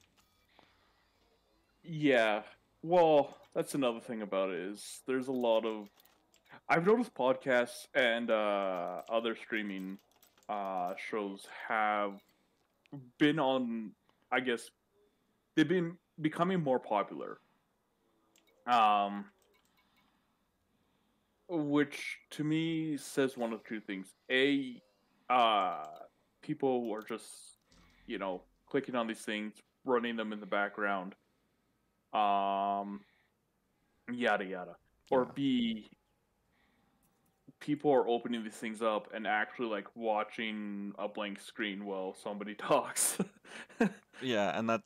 yeah. Well, that's another thing about it is there's a lot of I've noticed podcasts and other streaming shows have been on. I guess they've been becoming more popular. Um, which to me says one of two things. A, uh, people are just clicking on these things, running them in the background. Um, yada yada. Or Yeah. B, people are opening these things up and actually like watching a blank screen while somebody talks. Yeah, and that's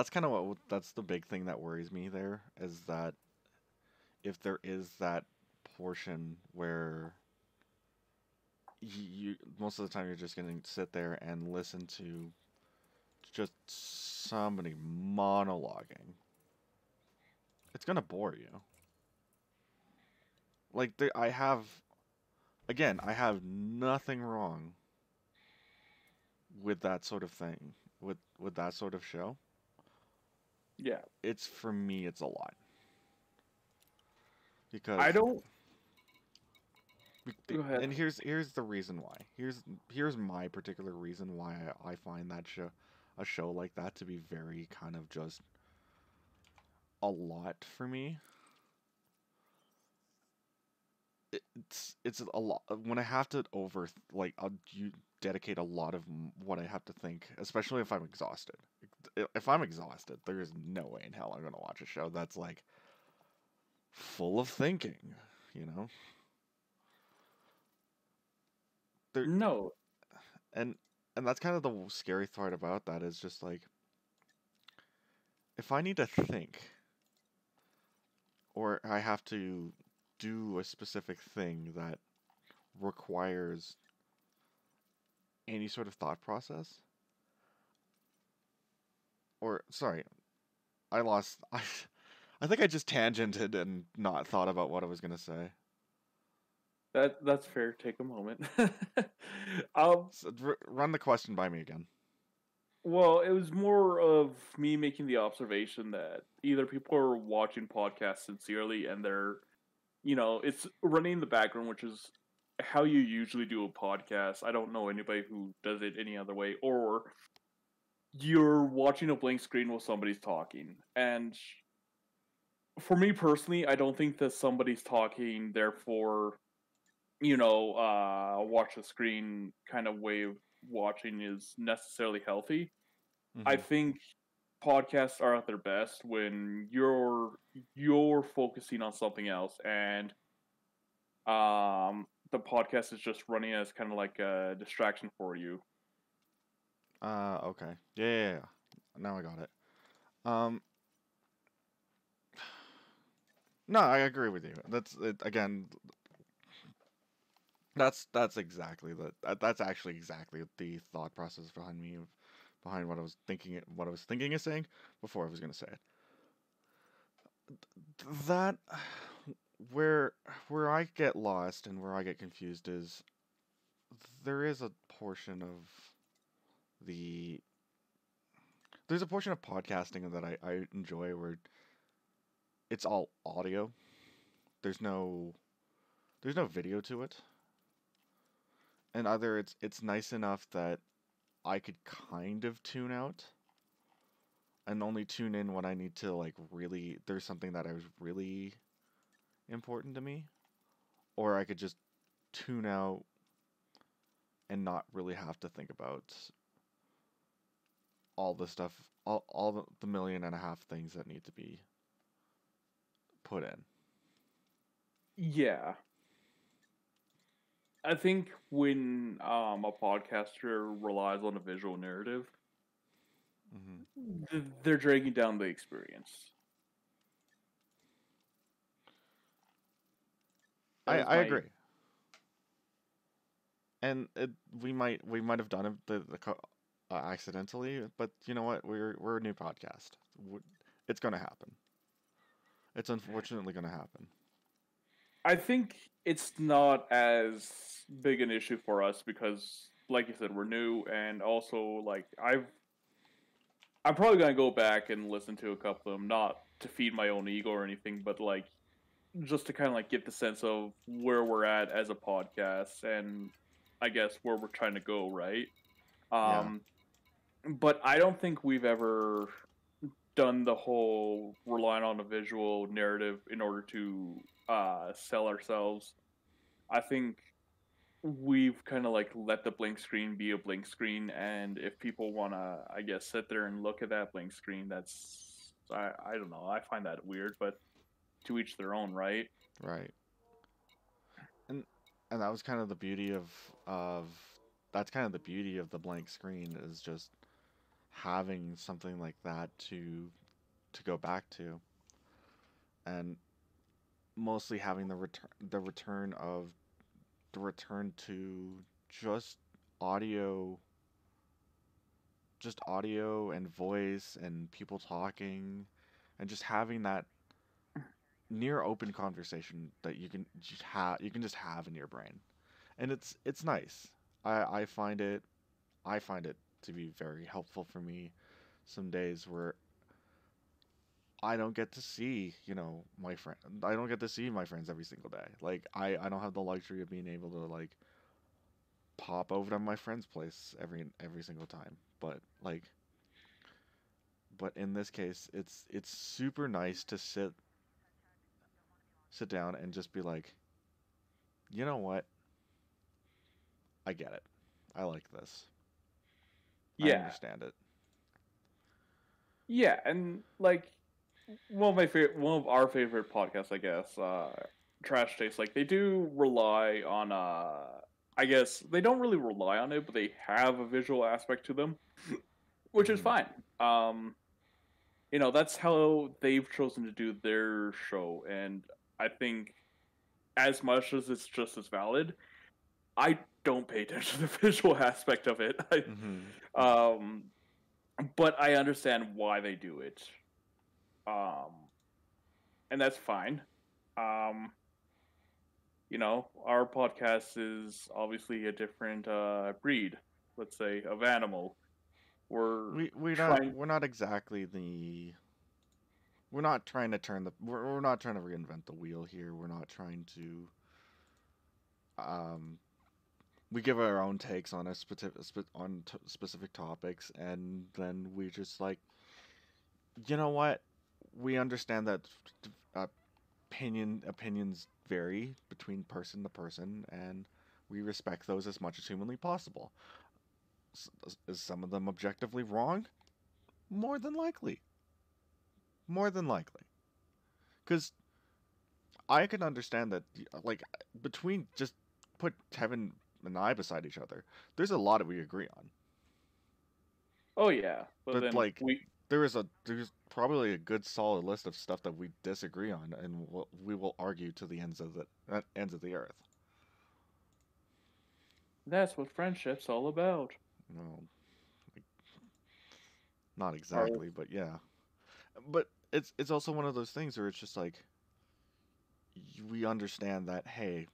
kind of that's the big thing that worries me there is that if there is that portion where you most of the time you're just going to sit there and listen to just somebody monologuing, it's going to bore you. Like I have nothing wrong with that sort of thing, with that sort of show. Yeah, It's for me, it's a lot I because don't. Go ahead. and here's the reason why. Here's my particular reason why I find that a show like that to be very kind of just a lot for me. It's a lot when I have to you dedicate a lot of what I have to think, especially if I'm exhausted. If I'm exhausted, there is no way in hell I'm gonna watch a show that's like full of thinking. You know, there No. and and that's kind of the scary part about that is just like if I need to think or I have to do a specific thing that requires any sort of thought process, or sorry, I lost. I think I just tangented and not thought about what I was gonna say. That's fair. Take a moment. um, So, run the question by me again. well, it was more of me making the observation that either people are watching podcasts sincerely and they're, it's running in the background, which is how you usually do a podcast. I don't know anybody who does it any other way, or you're watching a blank screen while somebody's talking. And for me personally, I don't think that somebody's talking, therefore watch the screen kind of way of watching is necessarily healthy. I Hmm. think podcasts are at their best when you're focusing on something else, and the podcast is just running as kind of like a distraction for you. Okay. Yeah. Now I got it. Um, no, I agree with you. That's it, again. That's exactly that's actually exactly the thought process behind what I was thinking of saying before I was gonna say it. That where where I get lost and where I get confused is there is a portion of the there's a portion of podcasting that I enjoy where it's all audio. There's no there's no video to it. And either it's nice enough that I could kind of tune out and only tune in when I need to like really there's something that is really important to me, or I could just tune out and not really have to think about all the stuff, all the million and a half things that need to be put in. Yeah, I think when a podcaster relies on a visual narrative, they're dragging down the experience. That is I my agree, and we might have done it accidentally, but you know what? We're a new podcast. It's gonna happen. It's unfortunately gonna happen. I think it's not as big an issue for us because, like you said, we're new, and also like I'm probably gonna go back and listen to a couple of them, not to feed my own ego or anything, but like just to kind of like get the sense of where we're at as a podcast, and I guess where we're trying to go, right? Yeah. Um, but I don't think we've ever done the whole relying on a visual narrative in order to sell ourselves. I think we've kind of like let the blank screen be a blank screen, and if people want to, I guess, sit there and look at that blank screen, I don't know. I find that weird, but to each their own, right? Right. And and that was kind of the beauty of that's kind of the beauty of the blank screen is just having something like that to go back to, and mostly having the return to just audio audio and voice and people talking and just having that near open conversation that you can just have in your brain, and it's nice. I find it to be very helpful for me some days where I don't get to see, my friend. I don't get to see my friends every single day. Like I don't have the luxury of being able to like pop over to my friend's place every single time. But in this case, it's super nice to sit down and just be like, you know what? I get it. I like this. I Yeah, understand it. yeah, and like one of our favorite podcasts, I guess, Trash Taste. Like they do rely on I guess they don't really rely on it, but they have a visual aspect to them, which is Hmm. fine. Um, that's how they've chosen to do their show, and I think as much as it's just as valid, I don't pay attention to the visual aspect of it. Hmm. Um, but I understand why they do it. Um, and that's fine. Um, our podcast is obviously a different breed, let's say, of animal. We're trying. We're not exactly we're not trying to we're not trying to reinvent the wheel here. We're not trying to um we give our own takes on specific topics, and then we just like, you know what? We understand that uh, opinions vary between person to person, and we respect those as much as humanly possible. Is some of them objectively wrong? More than likely. More than likely. Because I can understand that, like, between just put Kevin and I beside each other, there's a lot that we agree on. Oh yeah, but But then like, we there's probably a good solid list of stuff that we disagree on, and we will argue to the ends of the earth. that's what friendship's all about. No, not Or exactly, but yeah. But it's also one of those things where it's just like we understand that, hey,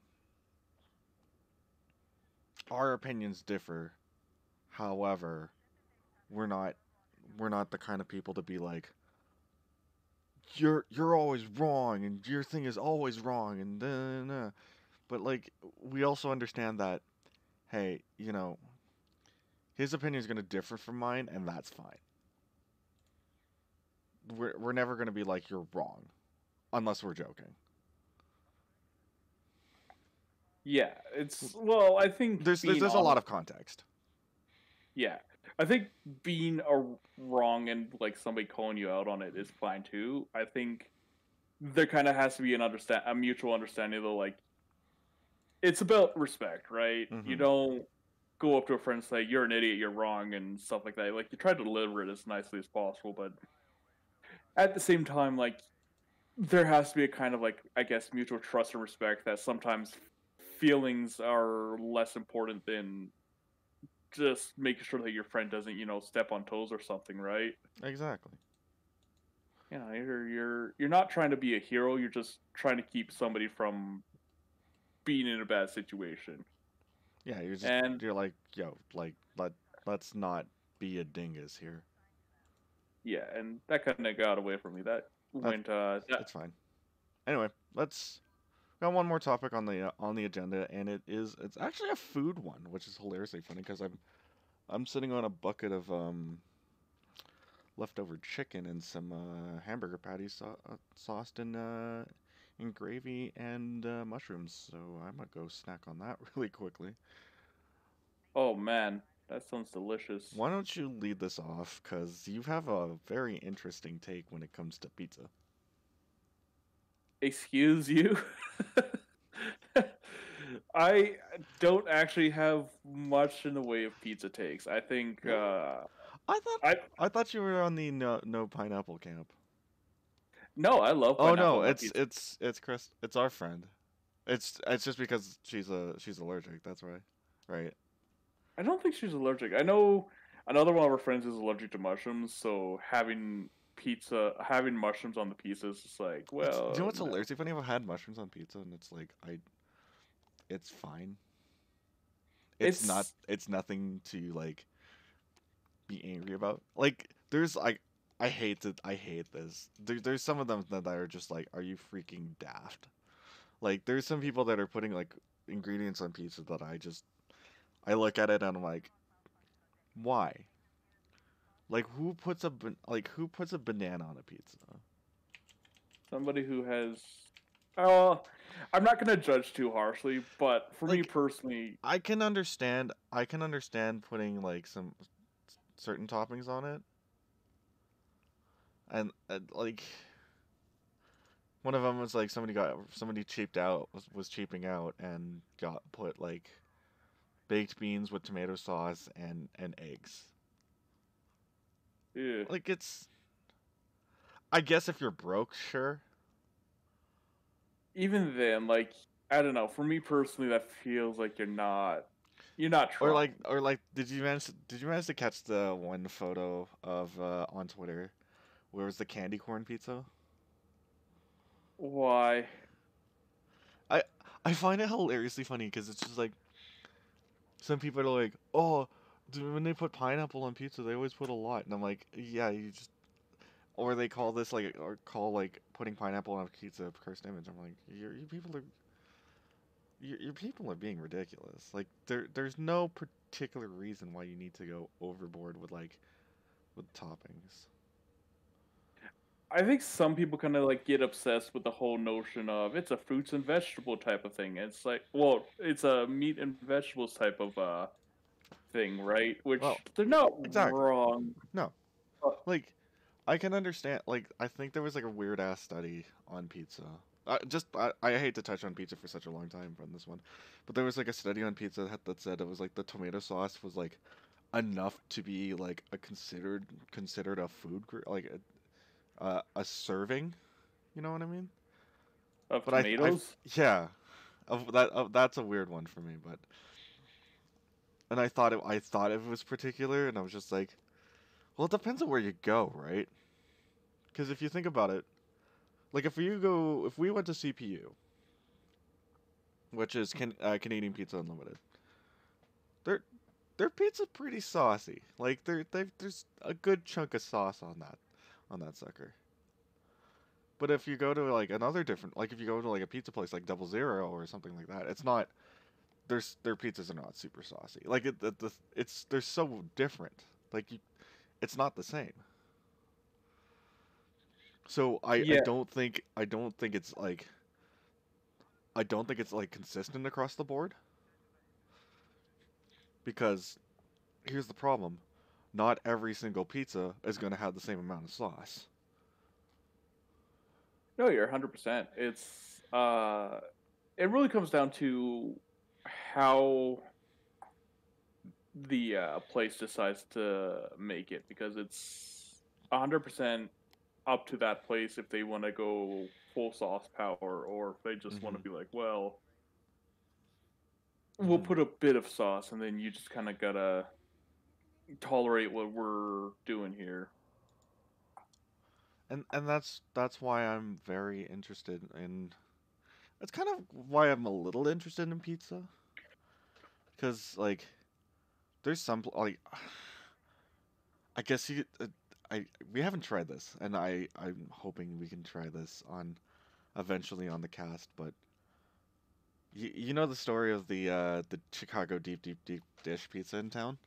our opinions differ. However, we're not we're not the kind of people to be like, you're always wrong and your thing is always wrong and but like we also understand that, hey, his opinion is going to differ from mine, and that's fine. We're never going to be like, you're wrong, unless we're joking. yeah, it's well, I think There's being a lot honest, of context. yeah, I think being a wrong and like somebody calling you out on it is fine too. I think there kind of has to be a mutual understanding though, like it's about respect, right? You Hmm. don't go up to a friend and say you're an idiot, you're wrong, and stuff like that. Like you try to deliver it as nicely as possible, but at the same time, like there has to be a kind of like I guess mutual trust and respect that sometimes feelings are less important than just making sure that your friend doesn't step on toes or something, right? Exactly. You're not trying to be a hero, you're just trying to keep somebody from being in a bad situation. Yeah, And you're like, yo, like let's not be a dingus here. yeah, and that kind of got away from me. That That's went it's fine. Anyway, let's got one more topic on the agenda, and it's actually a food one, which is hilariously funny because I'm sitting on a bucket of leftover chicken and some hamburger patties sauced in gravy and mushrooms. So I'm gonna go snack on that really quickly. oh man, that sounds delicious. Why don't you lead this off? Because you have a very interesting take when it comes to pizza. Excuse you. I don't actually have much in the way of pizza takes. I think Really? I thought I I thought you were on the no pineapple camp. no, I love Oh pineapple no, on my pizza. it's Chris. It's our friend. It's just because she's allergic. That's right. Right. I don't think she's allergic. I know another one of our friends is allergic to mushrooms, so having mushrooms on the pizza is just like, Do you know well, what's no. hilarious? Funny, I've had mushrooms on pizza, and it's like it's fine. It's It's nothing to like be angry about. Like there's like I hate this. There's some of them that are just like, are you freaking daft? Like there's some people that are putting like ingredients on pizza that I look at it and I'm like, why? Like who puts a banana on a pizza? somebody who has. Oh, I'm not gonna judge too harshly, but for me Like personally, I can understand putting like some certain toppings on it, and like one of them was like somebody cheaped out was cheaping out and got put like baked beans with tomato sauce and eggs. eh, Like it's I guess if you're broke, sure. even then, like I don't know. For me personally, that feels like you're not trying. Or like did you manage to catch the one photo of on Twitter where it was the candy corn pizza? Why? I I find it hilariously funny because it's just like some people are like, "Oh, when they put pineapple on pizza, they always put a lot." And I'm like, "Yeah, you just or they call this like or call like putting pineapple on a pizza a cursed image." I'm like, you people are your people are being ridiculous. Like there's no particular reason why you need to go overboard with like with toppings. I think some people kind of like get obsessed with the whole notion of it's a fruits and vegetable type of thing. It's like, well, it's a meat and vegetables type of thing, right? Which Well, they're not exactly. wrong. No, Uh, like I can understand. Like I think there was like a weird ass study on pizza. I hate to touch on pizza for such a long time from this one, but there was like a study on pizza that said it was like the tomato sauce was like enough to be like a considered a food like a serving. You know what I mean? of But I tomatoes. yeah, that's a weird one for me. But and I thought it was particular, and I was just like, well, it depends on where you go, right? Because if you think about it, like if we went to CPU, which is Canadian Pizza Unlimited, their their pizza's pretty saucy. Like there's a good chunk of sauce on that sucker. But if you go to like another different, like if you go to like a pizza place like Double Zero or something like that, it's not. Their pizzas are not super saucy. Like it's they're so different. Like it's not the same. So Yeah, I don't think it's like I don't think it's like consistent across the board because here's the problem. Not every single pizza is going to have the same amount of sauce. no, you're 100%. It really comes down to how the place decides to make it because it's 100% up to that place if they want to go full sauce power or if they just want to Mhm. be like, well, we'll Mhm. put a bit of sauce and then you just kind of gotta tolerate what we're doing here. And that's why I'm very interested in that's kind of why I'm a little interested in pizza cuz like there's some like I guess you I we haven't tried this and I'm hoping we can try this on eventually on the cast, but you know the story of the Chicago deep dish pizza in town?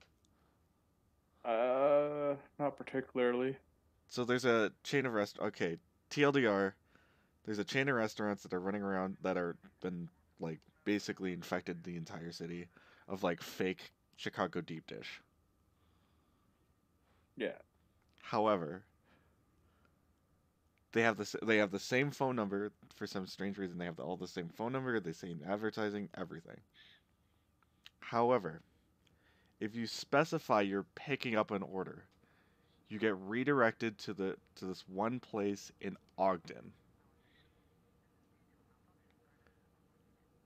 Not particularly. So there's a chain of okay, TLDR, there's a chain of restaurants that are running around that are been like basically infected the entire city of like fake Chicago deep dish. Yeah. However, they have the same phone number for some strange reason. They have all the same phone number, the same advertising, everything. However, if you specify you're picking up an order, you get redirected to this one place in Ogden,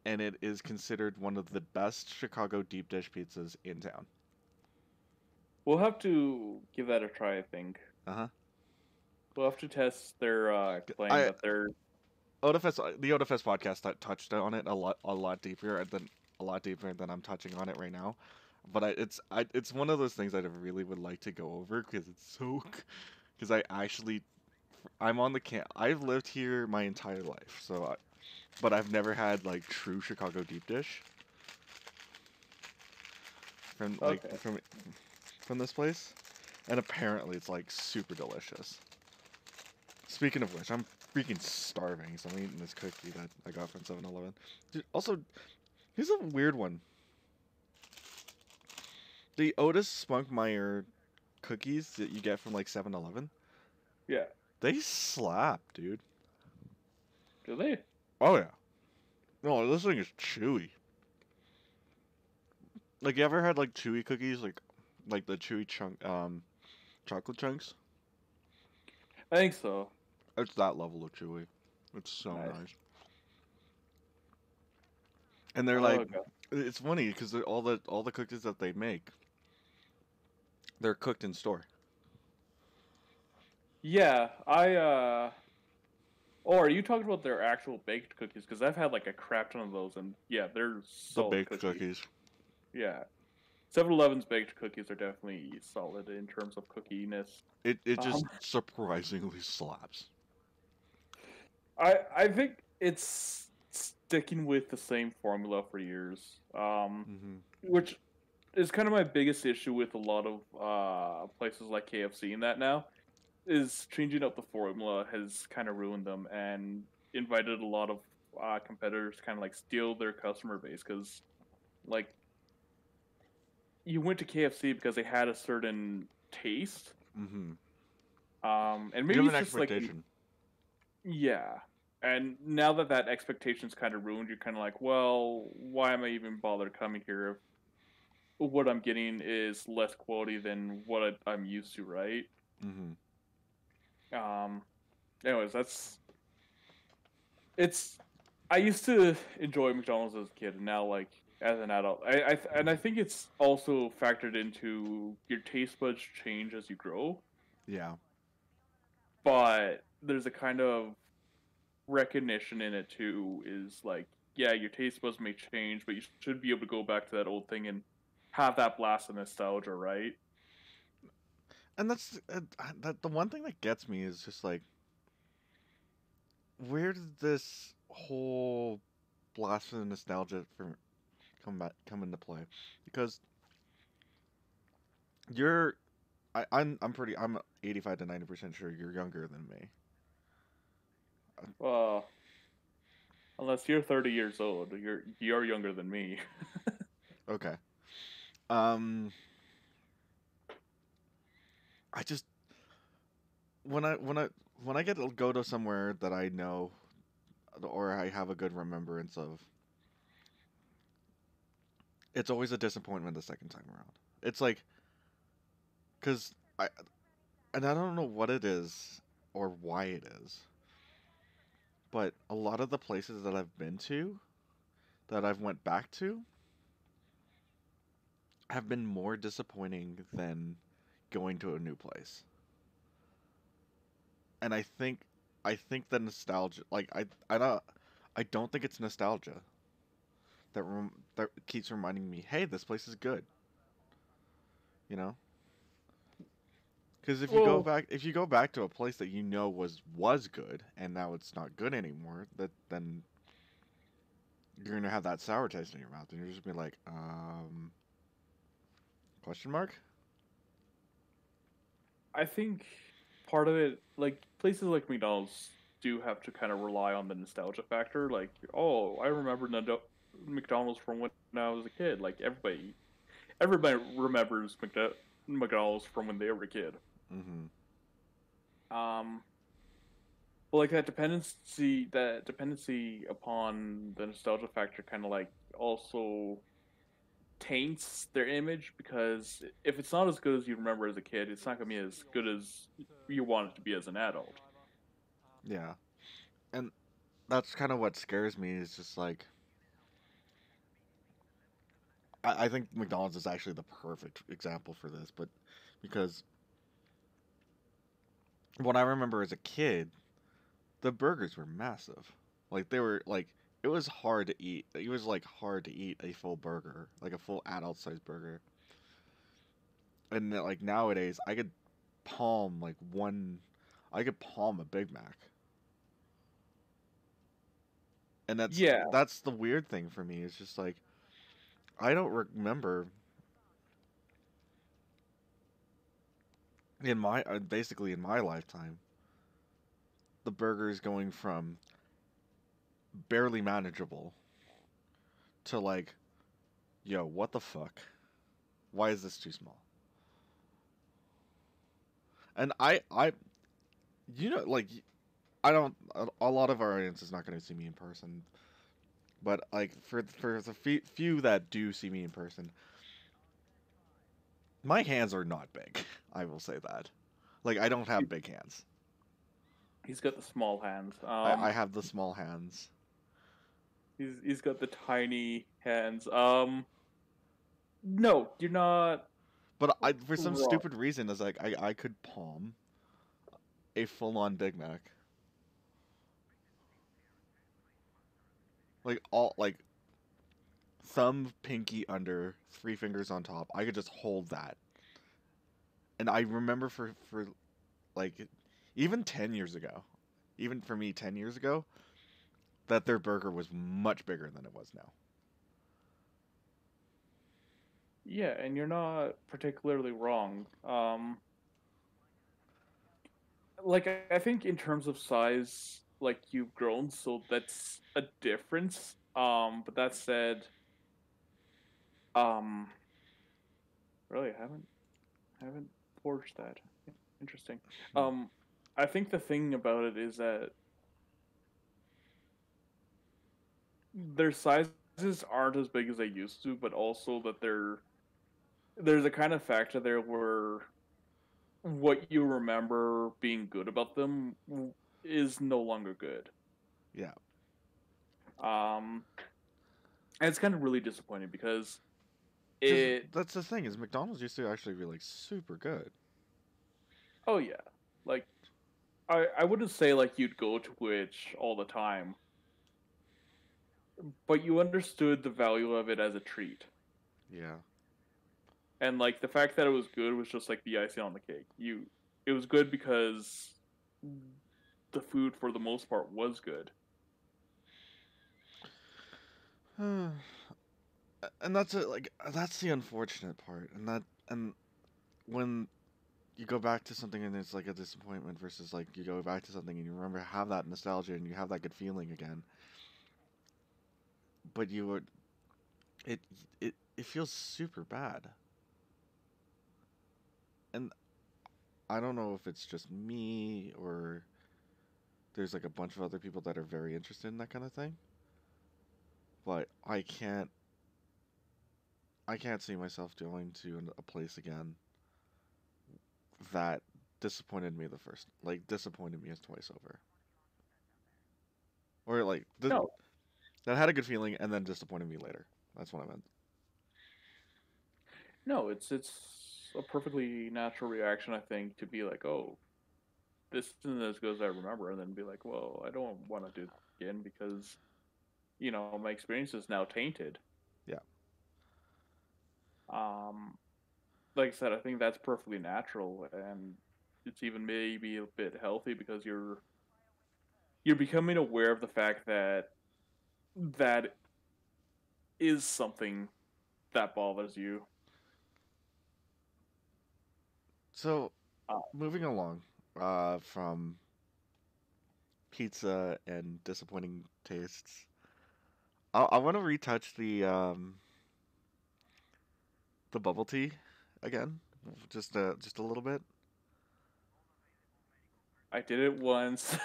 and it is considered one of the best Chicago deep dish pizzas in town. We'll have to give that a try, I think. Uh huh. We'll have to test their claim I that they're the Odafest podcast touched on it a lot deeper than I'm touching on it right now. But it's one of those things that I really would like to go over because it's so because I'm on the camp. I've lived here my entire life, but I've never had like true Chicago deep dish from okay. from this place, and apparently it's like super delicious. Speaking of which, I'm freaking starving, so I'm eating this cookie that I got from 7-Eleven. Dude, also, here's a weird one. The Otis Spunkmeyer cookies that you get from like 7-Eleven, Yeah. they slap, dude. Do they? Oh yeah. No, this thing is chewy. Like you ever had like chewy cookies, like the chewy chocolate chunks? I think so. It's that level of chewy. It's so Nice. nice. And they're Oh, like, okay. it's funny because all the cookies that they make, they're cooked in store. Yeah, Oh, are you talking about their actual baked cookies? Because I've had like a crap ton of those, and yeah, they're The solid baked cookies. cookies. Yeah, 7-Eleven's baked cookies are definitely solid in terms of cookiness. It just Um, surprisingly slaps. I think it's sticking with the same formula for years. Hmm. Which is kind of my biggest issue with a lot of places like KFC and that now is changing up the formula has kind of ruined them and invited a lot of competitors to kind of like steal their customer base because like you went to KFC because they had a certain taste, Mm-hmm. and You maybe have it's an just like expectation. yeah. And now that that expectation's kind of ruined, you're kind of like, well, why am I even bothered coming here if what I'm getting is less quality than what I'm used to, right? Mm-hmm. Um, anyways, that's it's. I used to enjoy McDonald's as a kid, and now like as an adult, and I think it's also factored into your taste buds change as you grow, Yeah. but there's a kind of recognition in it too. Is like, yeah, your taste buds may change, but you should be able to go back to that old thing and have that blast of nostalgia, right? And that's that. The one thing that gets me is just like, where did this whole blast of nostalgia come into play? Because you're, I'm 85 to 90% sure you're younger than me. Uh, unless you're 30 years old, you're younger than me. Okay. Um, I just when I get to go to somewhere that I know or I have a good remembrance of, it's always a disappointment the second time around. It's like, cause I and I don't know what it is or why it is, but a lot of the places that I've been to, that I've went back to, have been more disappointing than going to a new place. And I think the nostalgia, like I don't think it's nostalgia that keeps reminding me, hey, this place is good. You know, because Well, if you go back to a place that you know was good and now it's not good anymore, that then you're gonna have that sour taste in your mouth, and you're just be like, question mark? I think part of it, like places like McDonald's, do have to kind of rely on the nostalgia factor. Like, oh, I remember McDonald's from when I was a kid. Like everybody remembers McDonald's from when they were a kid. Mm-hmm. Um, but like that dependency upon the nostalgia factor, kind of like also taints their image because if it's not as good as you remember as a kid, it's not gonna be as good as you want it to be as an adult. Yeah, and that's kind of what scares me. Is just like I think McDonald's is actually the perfect example for this, but because what I remember as a kid, the burgers were massive. Like they were like it was hard to eat. It was like hard to eat a full burger, like a full adult sized burger. And like nowadays, palm like one, I could palm a Big Mac, and Yeah, that's the weird thing for me. It's just like I don't remember in my basically in my lifetime the burgers going from barely manageable to like, yo, what the fuck? Why is this too small? And you know, like, I don't. A lot of our audience is not going to see me in person, but like for the few that do see me in person, my hands are not big. I will say that. Like, I don't have big hands. he's got the small hands. I have the small hands. He's got the tiny hands. No, you're not But for some wrong. stupid reason, is like I could palm a full on Big Mac. Like all like thumb, pinky under, three fingers on top. I could just hold that. And I remember for like even 10 years ago, even for me 10 years ago, that their burger was much bigger than it was now. Yeah, and you're not particularly wrong. like I think in terms of size, like you've grown, so that's a difference. But that said, um, really, I haven't forged that. Interesting. Hmm. Um, I think the thing about it is that their sizes aren't as big as they used to, but also that there's a kind of factor there where what you remember being good about them is no longer good. Yeah. Um, and it's kind of really disappointing because Because it. that's the thing is McDonald's used to actually be like super good. Oh yeah, like I wouldn't say like you'd go to Twitch all the time, but you understood the value of it as a treat. Yeah. And like the fact that it was good was just like the icing on the cake. It was good because the food for the most part was good. And that's it. Like that's the unfortunate part, and when you go back to something and it's like a disappointment versus like you go back to something and you remember have that nostalgia and you have that good feeling again, but you would it it feels super bad, and I don't know if it's just me or there's like a bunch of other people that are very interested in that kind of thing, but I can't see myself going to a place again that disappointed me the first, like disappointed me as twice over, or like No, that had a good feeling and then disappointed me later. That's what I meant. no, it's a perfectly natural reaction, I think, to be like, oh, this isn't as good as I remember, and then be like, well, I don't want to do this again because my experience is now tainted. Yeah. Um, like I said, I think that's perfectly natural, and it's even maybe a bit healthy because you're becoming aware of the fact that that is something that bothers you. So Uh, moving along from pizza and disappointing tastes, I want to retouch the bubble tea again, just a little bit. I did it once.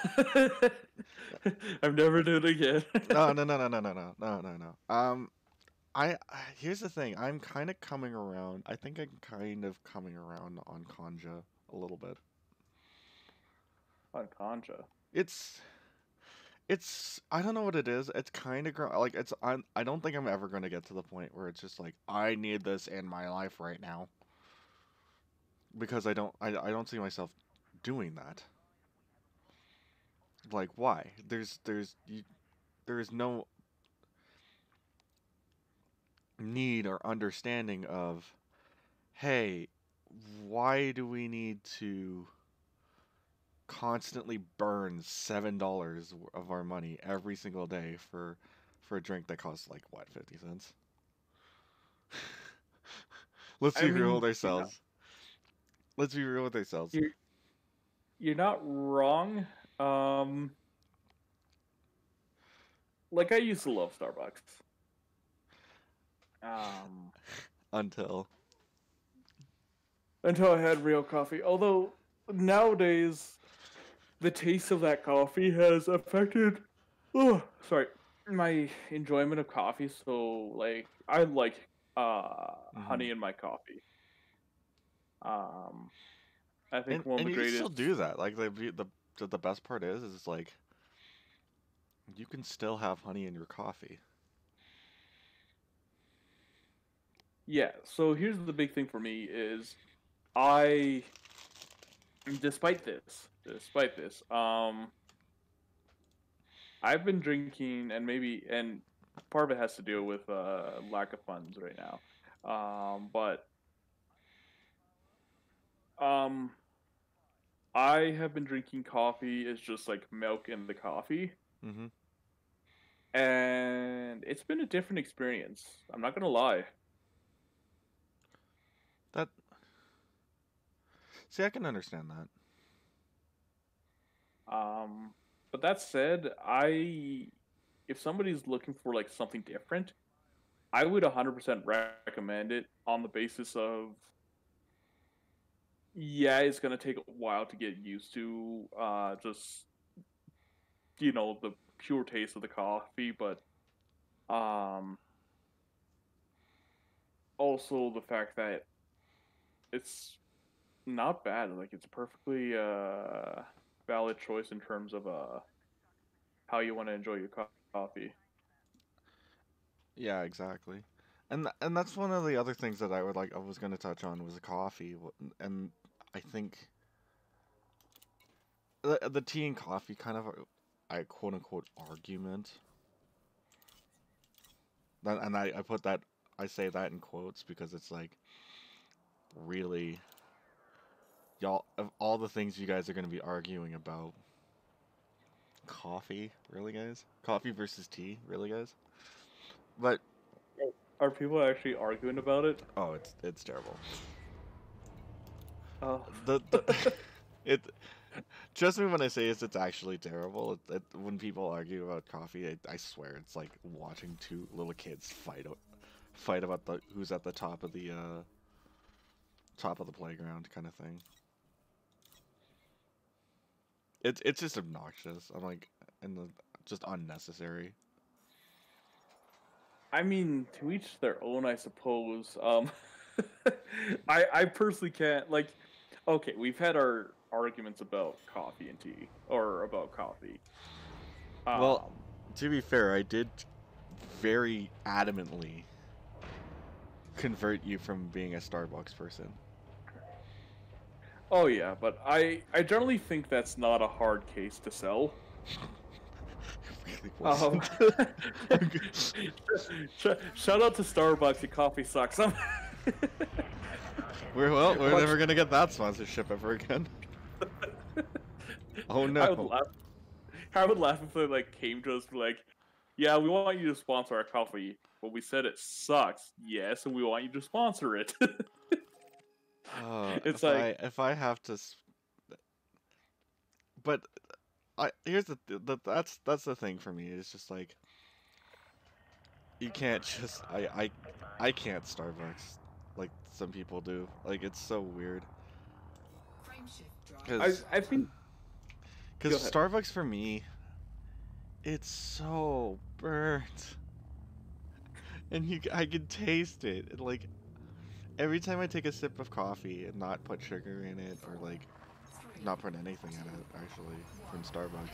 I've never done it again. No, no, no, no, no, no, no, no, no, no. Here's the thing. I'm kind of coming around. I think I'm kind of coming around on Kanja a little bit. On Concha. It's I don't know what it is. It's kind of like I don't think I'm ever going to get to the point where it's just like I need this in my life right now because I don't see myself doing that. Like why? There is no need or understanding of hey, why do we need to constantly burn $7 of our money every single day for a drink that costs like what 50 cents? Let's I be real mean, with ourselves. Let's be real with ourselves. you're you're not wrong. Um, like I used to love Starbucks. Um, Until until I had real coffee. Although nowadays the taste of that coffee has affected. Oh, sorry, my enjoyment of coffee. So like, I like hmm honey in my coffee. Um, I think one of and the you can still greatest. do that. Like the best part is like you can still have honey in your coffee. Yeah. So here's the big thing for me is I, despite this, I've been drinking, and part of it has to do with lack of funds right now. But um, I have been drinking coffee. It's just like milk in the coffee, hmm and it's been a different experience. I'm not gonna lie. That see, I can understand that. But that said, if somebody's looking for like something different, I would 100% recommend it on the basis of, yeah, it's gonna take a while to get used to just the pure taste of the coffee, but um also the fact that it's not bad. Like it's a perfectly valid choice in terms of how you want to enjoy your coffee. Yeah, exactly. And that's one of the other things that I was going to touch on was the coffee, and I think the tea and coffee kind of I quote unquote argument. And I put that, I say that in quotes because it's like, really, y'all, of all the things you guys are going to be arguing about, coffee, really, guys? Coffee versus tea, really, guys? But Are people actually arguing about it? oh, it's terrible. Oh. The it Trust me when I say it's actually terrible. When people argue about coffee, I swear it's like watching two little kids fight about who's at the top of the playground kind of thing. It's just obnoxious. I'm like, just unnecessary. I mean, to each their own, I suppose. I personally can't like. Okay, we've had our arguments about coffee and tea, or about coffee. Well, to be fair, I did very adamantly convert you from being a Starbucks person. Oh yeah, but I generally think that's not a hard case to sell. It really wasn't. Shout out to Starbucks. Your coffee sucks. We're never gonna get that sponsorship ever again. Oh no! I would laugh if they like came to us and like, yeah, we want you to sponsor our coffee, but we said it sucks. Yes, and we want you to sponsor it. It's like if I have to, but here's that's the thing for me. It's just like you can't just I can't Starbucks like some people do. Like it's so weird. Frame shift drive. I think Because Starbucks for me, it's so burnt, and I can taste it. And, like every time I take a sip of coffee and not put sugar in it, or like not put anything in it, actually from Starbucks,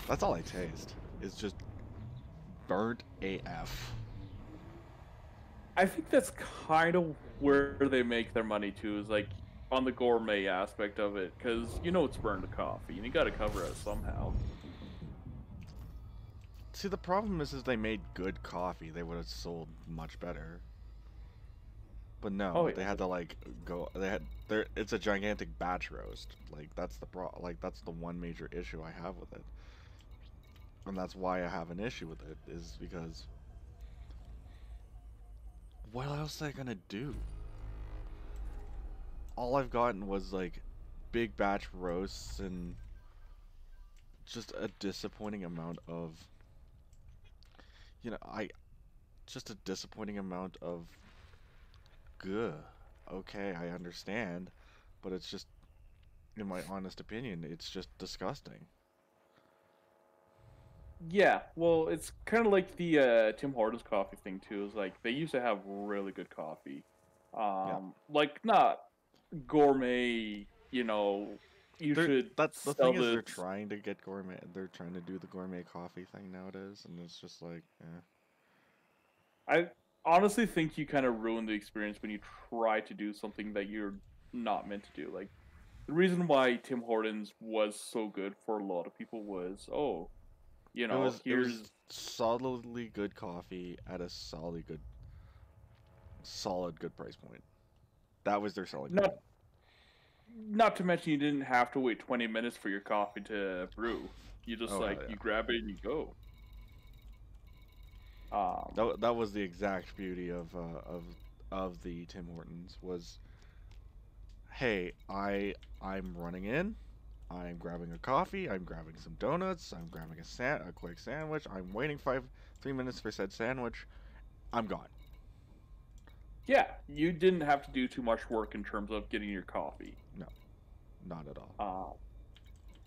that's all I taste. It's just burnt AF. I think that's kind of where they make their money too, is like on the gourmet aspect of it, because it's burned coffee, and you got to cover it somehow. See, the problem is they made good coffee, they would have sold much better. But no, Oh, yeah. they had to like go. It's a gigantic batch roast. Like that's that's the one major issue I have with it, and that's why I have an issue with it. Is because what else are they gonna do? All I've gotten was like big batch roasts and just a disappointing amount of just a disappointing amount of good. Okay, I understand, but it's just, in my honest opinion, it's just disgusting. Yeah, well, it's kind of like the Tim Hortons coffee thing too. Is like they used to have really good coffee, like not gourmet. That's the sell thing is they're this- trying to get gourmet. They're trying to do the gourmet coffee thing nowadays, and it's just like, I honestly think you kind of ruin the experience when you try to do something that you're not meant to do. Like the reason why Tim Hortons was so good for a lot of people was, it was solidly good coffee at a solid good price point. That was their selling point. Not to mention you didn't have to wait 20 minutes for your coffee to brew. You just Yeah. you grab it and you go. That was the exact beauty of the Tim Hortons was, hey, I'm running in, I'm grabbing a coffee, I'm grabbing some donuts, I'm grabbing a quick sandwich, I'm waiting 3 minutes for said sandwich, I'm gone. Yeah, you didn't have to do too much work in terms of getting your coffee. No, not at all.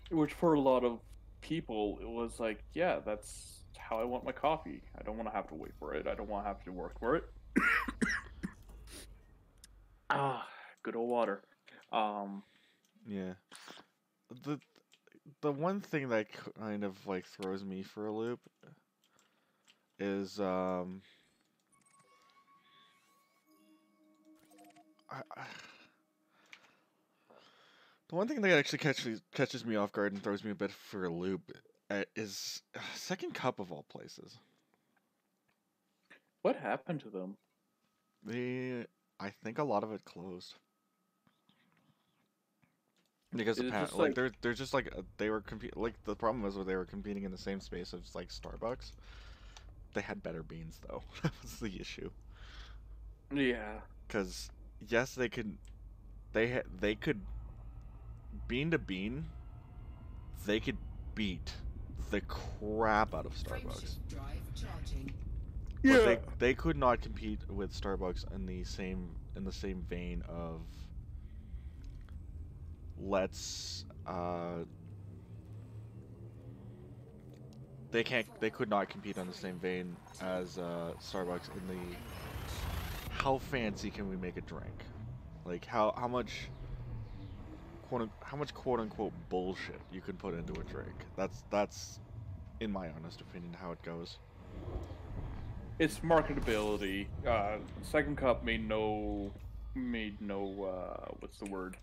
Which for a lot of people, it was like, yeah, that's how I want my coffee. I don't want to have to wait for it. I don't want to have to work for it. Good old water. Yeah. The one thing that kind of like throws me for a loop is the one thing that actually catches me off guard and throws me a bit for a loop is Second Cup of all places. What happened to them? I think a lot of it closed because Is it just like they're just like they were like the problem was they were competing in the same space as like Starbucks. They had better beans though. That was the issue. Yeah. Because yes, they could bean to bean, they could beat the crap out of Starbucks. Frameshift drive charging. But they could not compete with Starbucks in the same vein of they could not compete on the same vein as Starbucks in the how fancy can we make a drink? Like how much quote unquote bullshit you can put into a drink. That's in my honest opinion how it goes. It's marketability. Second Cup made no what's the word?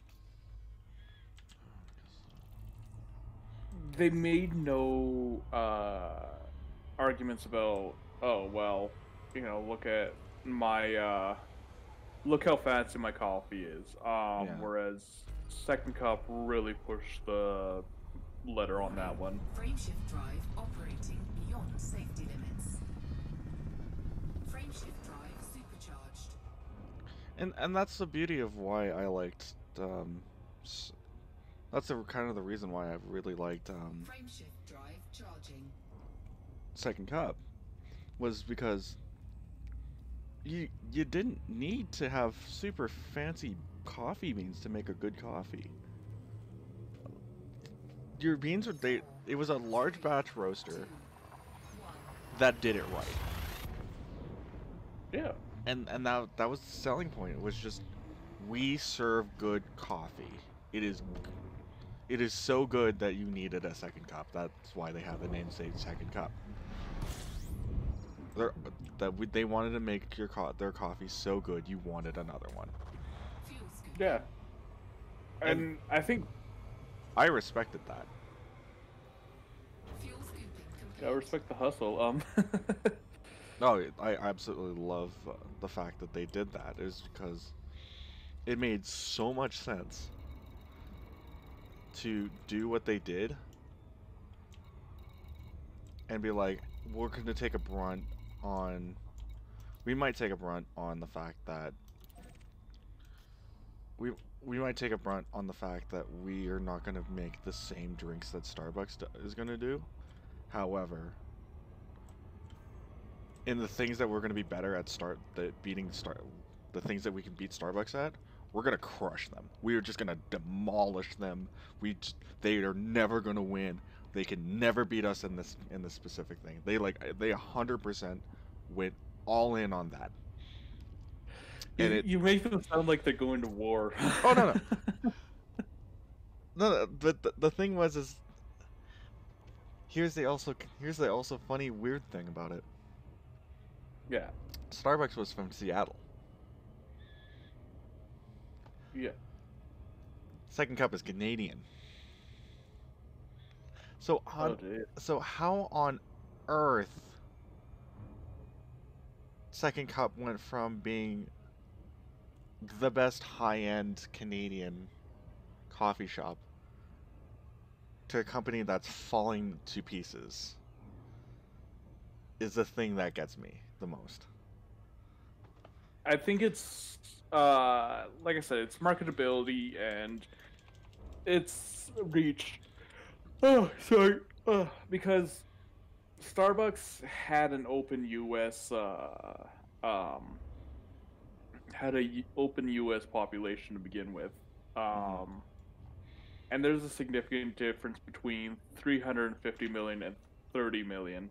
They made no arguments about, oh well, look at my look how fancy my coffee is. Whereas Second Cup really pushed the letter on that one. Frameshift drive operating beyond safety limits. Frameshift drive supercharged. And that's the beauty of why I liked that's kind of the reason why I really liked Frameshift drive charging. Second Cup was because you didn't need to have super fancy coffee beans to make a good coffee. Your beans it was a large batch roaster that did it right. Yeah. And that was the selling point. It was just we serve good coffee. It is so good that you needed a second cup. That's why they have the namesake Second Cup. They wanted to make their coffee so good you wanted another one. Yeah. And I think I respected that. I respect the hustle. No, I absolutely love the fact that they did that. Is because it made so much sense to do what they did and be like, we're going to take a brunt on. We might take a brunt on the fact that we might take a brunt on the fact that we are not going to make the same drinks that Starbucks is going to do. However, in the things that we're going to be better at the things that we can beat Starbucks at, we're going to crush them. We are just going to demolish them. They are never going to win. They can never beat us in this specific thing. They 100% went all in on that. And you make them sound like they're going to war. Oh no. No, but the thing is here's the also funny weird thing about it. Yeah. Starbucks was from Seattle. Yeah. Second Cup is Canadian. So how on earth Second Cup went from being the best high-end Canadian coffee shop to a company that's falling to pieces is the thing that gets me the most. I think it's like I said, it's marketability, and it's reached. Oh, sorry. Because Starbucks had an open U.S. Um, had a open U.S. population to begin with, um, and there's a significant difference between 350 million and 30 million.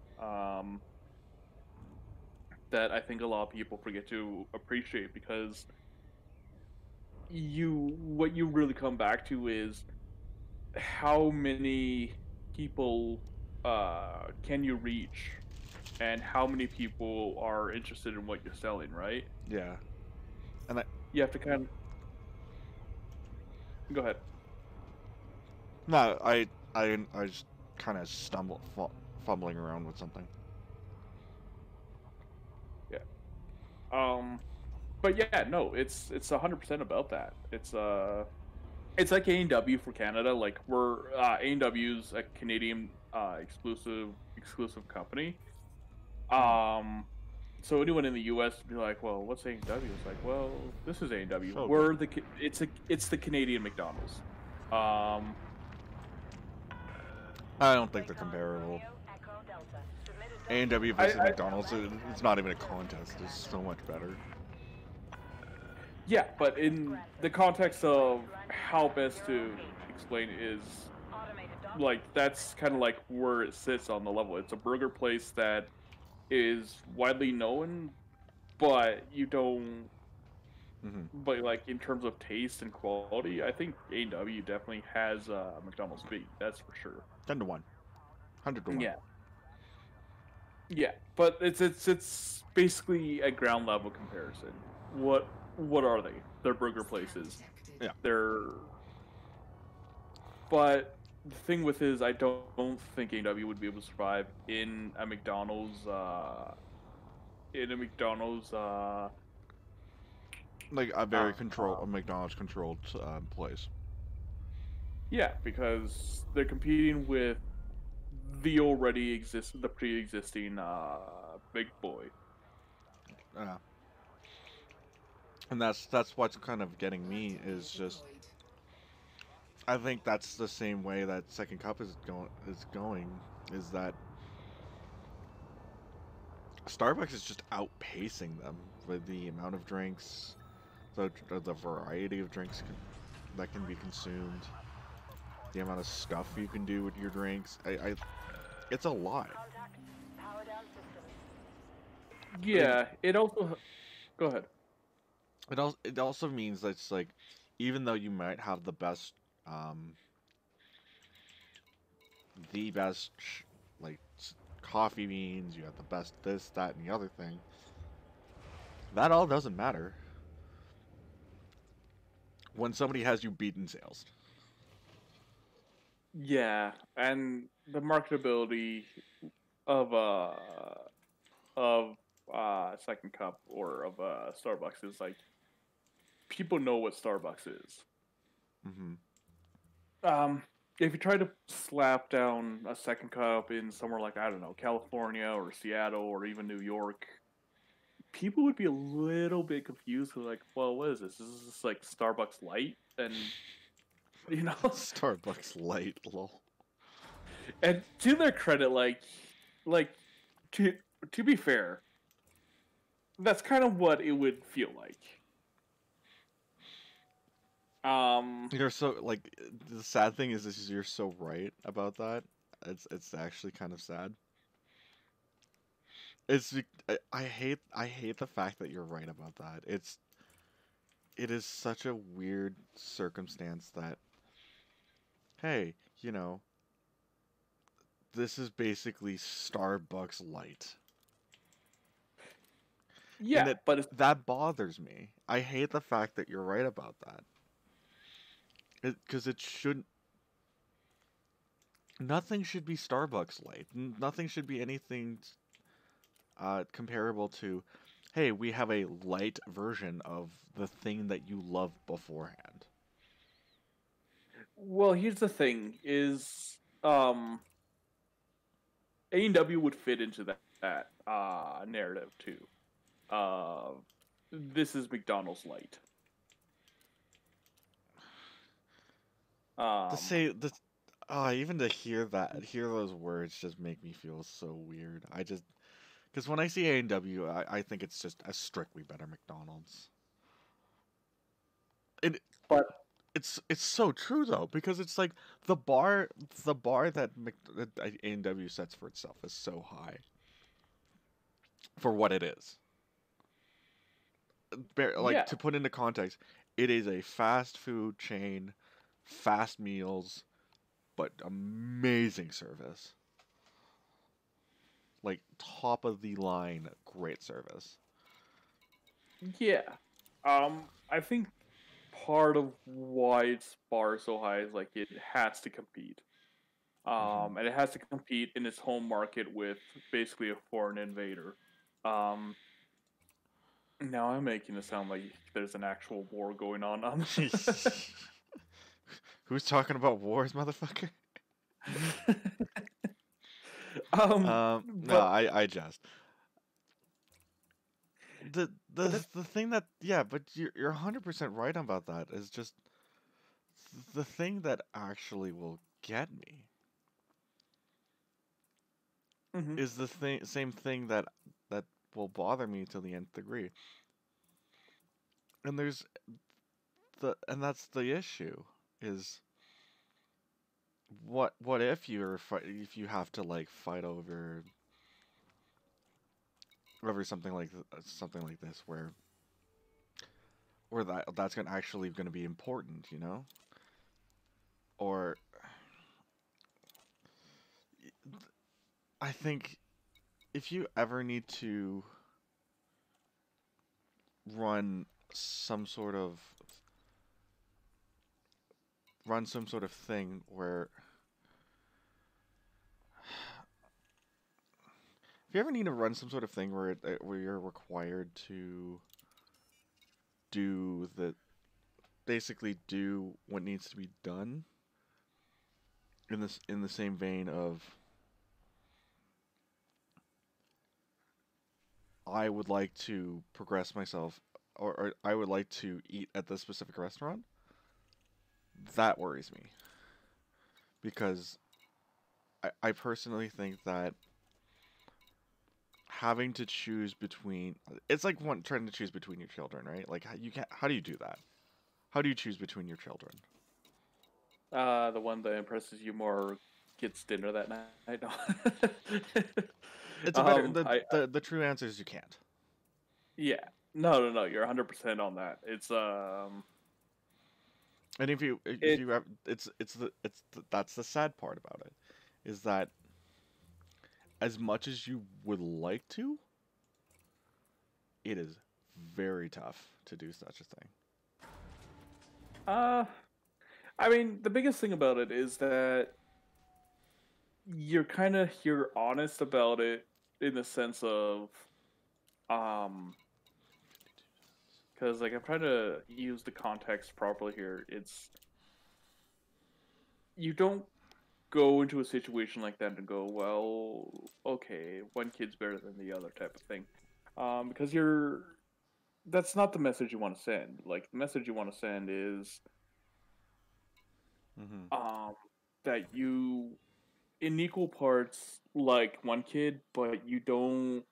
That I think a lot of people forget to appreciate because what you really come back to is how many people can you reach and how many people are interested in what you're selling, right? Yeah, and You have to kind of go ahead. no, I just kind of fumbling around with something. Yeah. But yeah, no, it's 100% about that. It's like A&W for Canada. Like we're A&W's a Canadian exclusive company. Um, so anyone in the U.S. would be like, "Well, what's A&W?" It's like, "Well, this is A&W. So We're the it's the Canadian McDonald's." Um, I don't think they're comparable. A&W versus I McDonald's, it's not even a contest. It's so much better. yeah, but in the context of how best to explain it is like that's kind of like where it sits on the level. It's a burger place that is widely known, but you don't. But like in terms of taste and quality, I think A&W definitely has McDonald's beat. That's for sure. 10-1, 100-1. Yeah, yeah, but it's basically a ground level comparison. What are they? They're burger places. Yeah. They're. But the thing with is, I don't think A&W would be able to survive in a McDonald's. In a McDonald's. Like a very a McDonald's controlled place. Yeah, because they're competing with the pre-existing big boy. And that's what's kind of getting me is just I think that's the same way that Second Cup is going is that Starbucks is just outpacing them with the amount of drinks, the variety of drinks that can be consumed, the amount of stuff you can do with your drinks. It's a lot. Yeah, it also. Go ahead. It also means that it's like, even though you might have um, the best like coffee beans, you have the best this, that, and the other thing. That all doesn't matter when somebody has you beat in sales. Yeah, and the marketability of Second Cup or of Starbucks is like people know what Starbucks is. If you try to slap down a Second Cup in somewhere like I don't know California or Seattle or even New York, people would be a little bit confused. Like, well, what is this? Is this like Starbucks Light? And you know, Starbucks Light, lol. And to their credit, like to be fair, that's kind of what it would feel like. You're so like the sad thing is you're so right about that. It's actually kind of sad. I hate the fact that you're right about that. It is such a weird circumstance that hey, this is basically Starbucks Light. Yeah, but that bothers me. I hate the fact that you're right about that. Because it shouldn't. Nothing should be Starbucks Light. Nothing should be anything comparable to, hey, we have a light version of the thing that you loved beforehand. Well, here's the thing: is A&W would fit into that narrative too. This is McDonald's Light. To Um, say the, even to hear those words just make me feel so weird. Because when I see A&W, I think it's just a strictly better McDonald's. And but it's so true though, because it's like the bar that A&W sets for itself is so high for what it is. Like yeah, to put into context, it is a fast food chain, fast meals, but amazing service. Like top of the line, great service. yeah. I think part of why its bar is so high is like it has to compete. Hmm. And it has to compete in its home market with basically a foreign invader. Um, Now I'm making it sound like there's an actual war going on. Who's talking about wars, motherfucker? um, No, but I just the but that's the thing that, yeah, but you're 100% right about that, is just the thing that actually will get me mhm. is the same thing that will bother me to the nth degree. And that's the issue, is what if if you have to like fight over something like this, where that's gonna actually gonna be important, you know? Or I think if you ever need to run some sort of some sort of thing where, if you ever need to run some sort of thing where you're required to do the basically do what needs to be done, in the same vein of, I would like to progress myself, or I would like to eat at this specific restaurant, that worries me, because I personally think that having to choose between, it's like one trying to choose between your children, right? Like how do you do that? How do you choose between your children? The one that impresses you more gets dinner that night. No. It's a better the true answer is you can't. Yeah, no. You're 100% on that. And if It you have, that's the sad part about it, is that as much as you would like to, it is very tough to do such a thing. uh, I mean, the biggest thing about it is that you're honest about it in the sense of um because like I'm trying to use the context properly here. It's you don't go into a situation like that and go, well, okay, one kid's better than the other type of thing, because that's not the message you want to send. Like the message you want to send is Hmm. um that you in equal parts like one kid, but you don't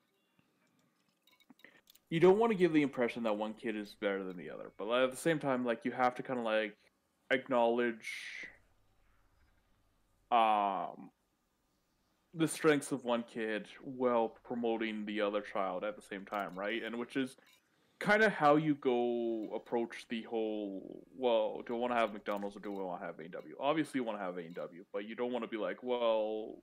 want to give the impression that one kid is better than the other. But at the same time, like you have to kind of like acknowledge um the strengths of one kid while promoting the other child at the same time, right? And which is kind of how you go approach the whole, well, do I want to have McDonald's or do I want to have A&W? Obviously you want to have A&W, but you don't want to be like, well,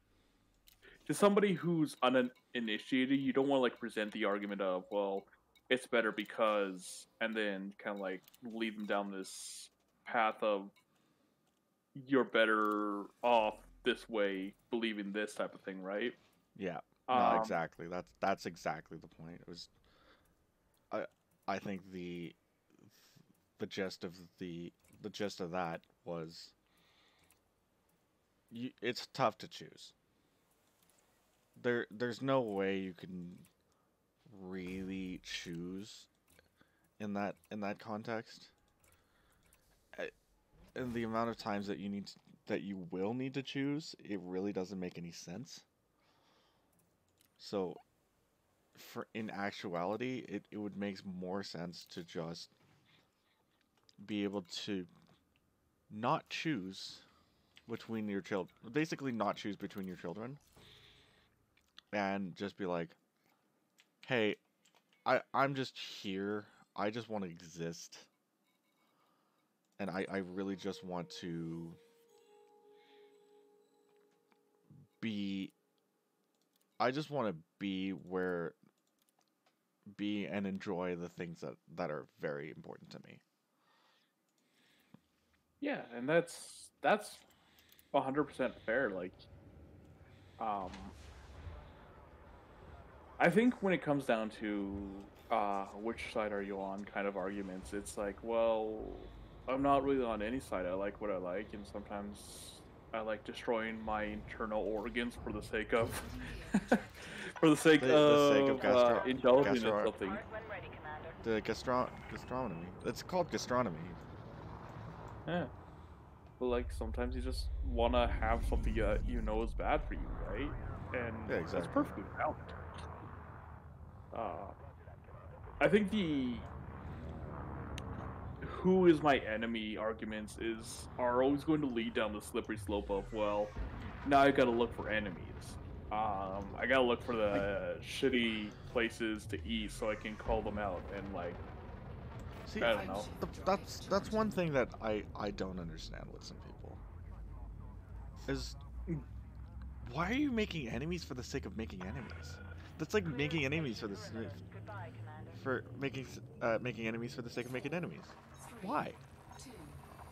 to somebody who's uninitiated, you don't want to like present the argument of, well, it's better because, and then kind of like lead them down this path of you're better off this way, believing this type of thing, right? Yeah. No, Um, exactly. That's exactly the point. It was, I I think the gist of the gist of that was, it's tough to choose. There's no way you can really choose in that context. I, and the amount of times that that you will need to choose, it really doesn't make any sense. So, in actuality, it would make more sense to just be able to not choose between your children, basically not choose between your children, and just be like, hey, I'm just here. I just want to exist. And I really just want to be... I just want to be and enjoy the things that are very important to me. Yeah, and that's 100% fair. Like, I think when it comes down to which side are you on kind of arguments, it's like, well, I'm not really on any side. I like what I like, and sometimes I like destroying my internal organs for the sake of for the sake of indulging in something. Alert when ready, Commander. The gastronomy. It's called gastronomy. Yeah. But like sometimes you just want to have something you know is bad for you, right? And Yeah, exactly. that's perfectly valid. I think the who is my enemy arguments are always going to lead down the slippery slope of, well, now I gotta look for enemies. I gotta look for the shitty places to eat so I can call them out and like, See, I don't know. that's one thing that I don't understand with some people. Is why are you making enemies for the sake of making enemies? That's like making enemies for the Goodbye, Commander. for making enemies for the sake of making enemies. Why?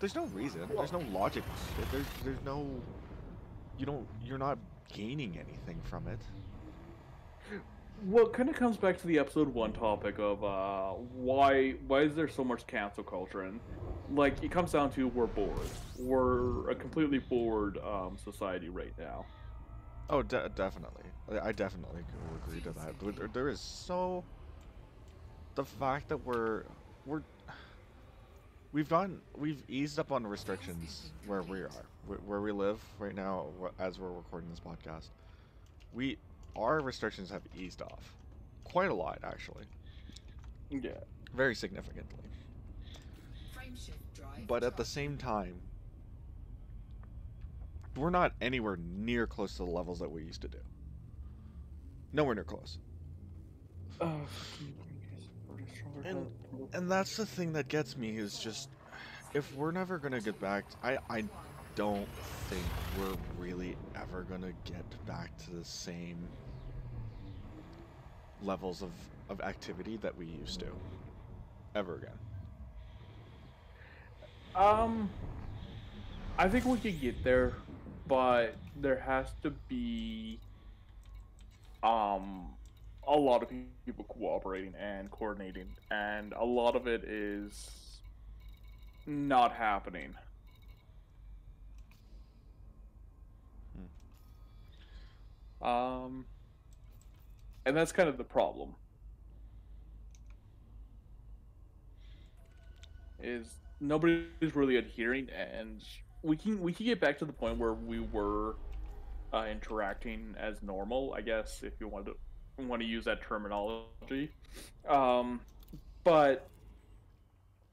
There's no reason. There's no logic behind it. There's no... You're not gaining anything from it. Well, it kind of comes back to the episode 1 topic of why is there so much cancel culture, and like it comes down to we're bored. We're a completely bored society right now. Oh, definitely. I definitely will agree to that. There is so... The fact that we've eased up on restrictions where we are, where we live right now, as we're recording this podcast. Our restrictions have eased off quite a lot, actually. Yeah. Very significantly. But at the same time, we're not anywhere near close to the levels that we used to do. Nowhere near close. And that's the thing that gets me, is just, if we're never gonna get back, I don't think we're really ever gonna get back to the same levels of activity that we used to, ever again. I think we could get there, but there has to be a lot of people cooperating and coordinating, and a lot of it is not happening. And that's kind of the problem. Is nobody's really adhering, and we can get back to the point where we were interacting as normal, I guess, if you want to use that terminology. But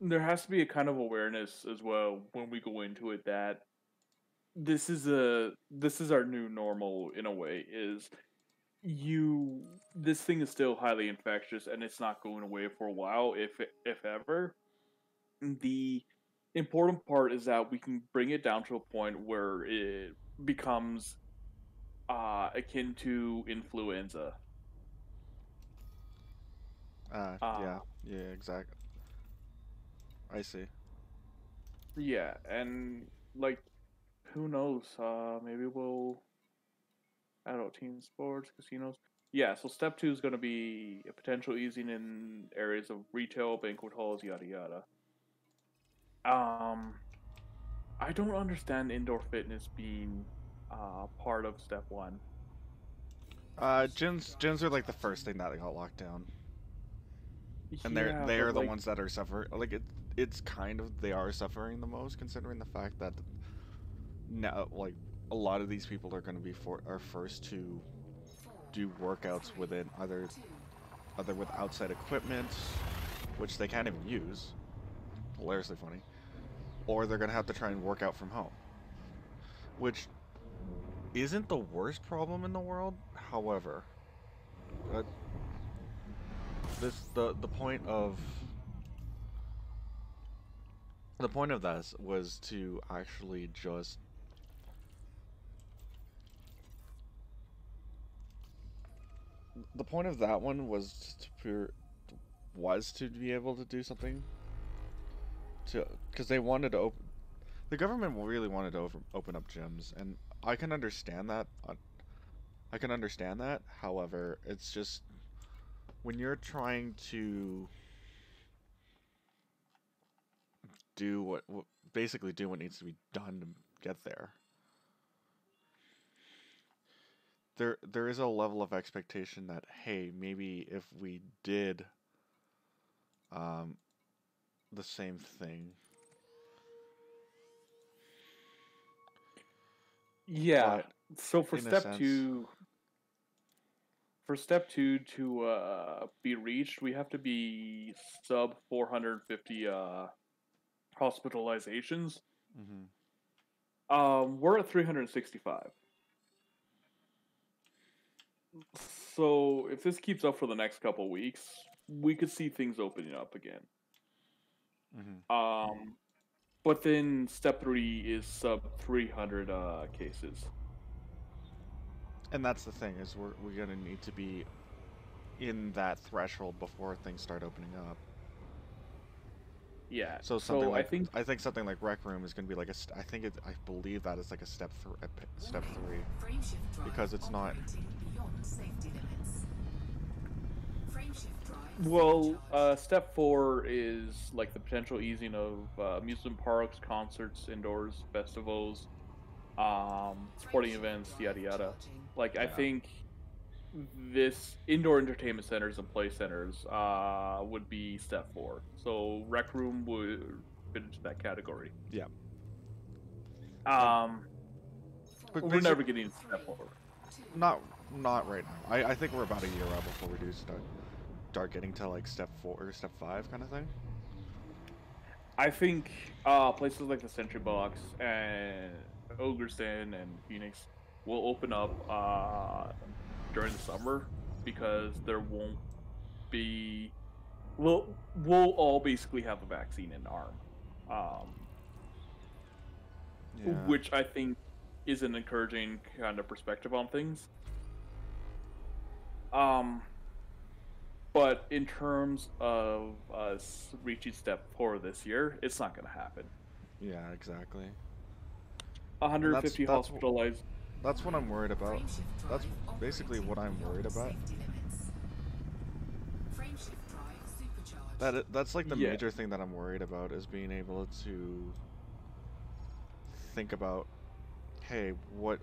there has to be a kind of awareness as well when we go into it that this is our new normal in a way. This thing is still highly infectious and it's not going away for a while, if ever. The important part is that we can bring it down to a point where it becomes akin to influenza. Yeah, exactly. I see. Yeah, and like, who knows? Maybe we'll adult team sports, casinos. Yeah, so step 2 is going to be a potential easing in areas of retail, banquet halls, yada yada. I don't understand indoor fitness being part of step 1. Gyms are like the first thing that got locked down, and they're the ones that are suffering. Like it's kind of, they are suffering the most, considering the fact that now, like, a lot of these people are going to be are first to do workouts within either with outside equipment, which they can't even use, hilariously funny, or they're going to have to try and work out from home, which isn't the worst problem in the world. However, the point of this was to actually just the point of that one was to be able to do something to, because they wanted to open, the government really wanted to open up gyms, and I can understand that. However, it's just when you're trying to do basically do what needs to be done to get there, there is a level of expectation that, hey, maybe if we did the same thing. Yeah. But So for in a step sense- two, to be reached, we have to be sub 450 hospitalizations. We're at 365. So if this keeps up for the next couple weeks, we could see things opening up again. But then step 3 is sub 300 cases. And that's the thing, is we're gonna need to be in that threshold before things start opening up. Yeah. So something like, I think something like Rec Room is gonna be like I believe that is like a step 3, Frameshift drive because it's not. operating beyond safety limits. Frameshift drive well, supercharged. step 4 is like the potential easing of amusement parks, concerts, indoors, festivals, sporting Frameshift events, drive yada yada. charging. Like I Yeah. think this indoor entertainment centers and play centers would be step 4. So Rec Room would fit into that category. Yeah. We're But never getting to step 4. not right now. I think we're about a year out before we do start getting to like step 4 or step 5 kind of thing. I think places like the Sentry Box and Ogre's Den and Phoenix will open up during the summer, because there won't be. We'll all basically have a vaccine in arm, Yeah. which I think is an encouraging kind of perspective on things. But in terms of us reaching step 4 this year, it's not going to happen. Yeah, exactly. 150 that's hospitalized. That's what I'm worried about. Frameshift That's drive basically what I'm operating worried about. beyond safety limits. Frameshift drive supercharged. That's like the Yeah. major thing that I'm worried about, is being able to think about, hey, what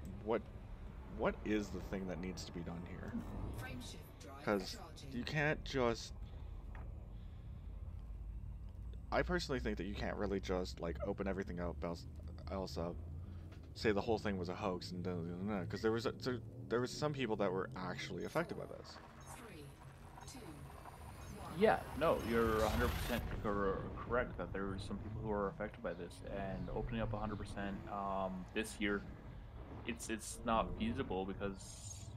is the thing that needs to be done here? Frameshift drive Because charging. you can't just. I personally think that you can't really just like open everything else up, say the whole thing was a hoax, and because there was some people that were actually affected by this. 3, 2, 1. Yeah, no, you're 100% correct that there were some people who are affected by this, and opening up 100% this year, it's not feasible, because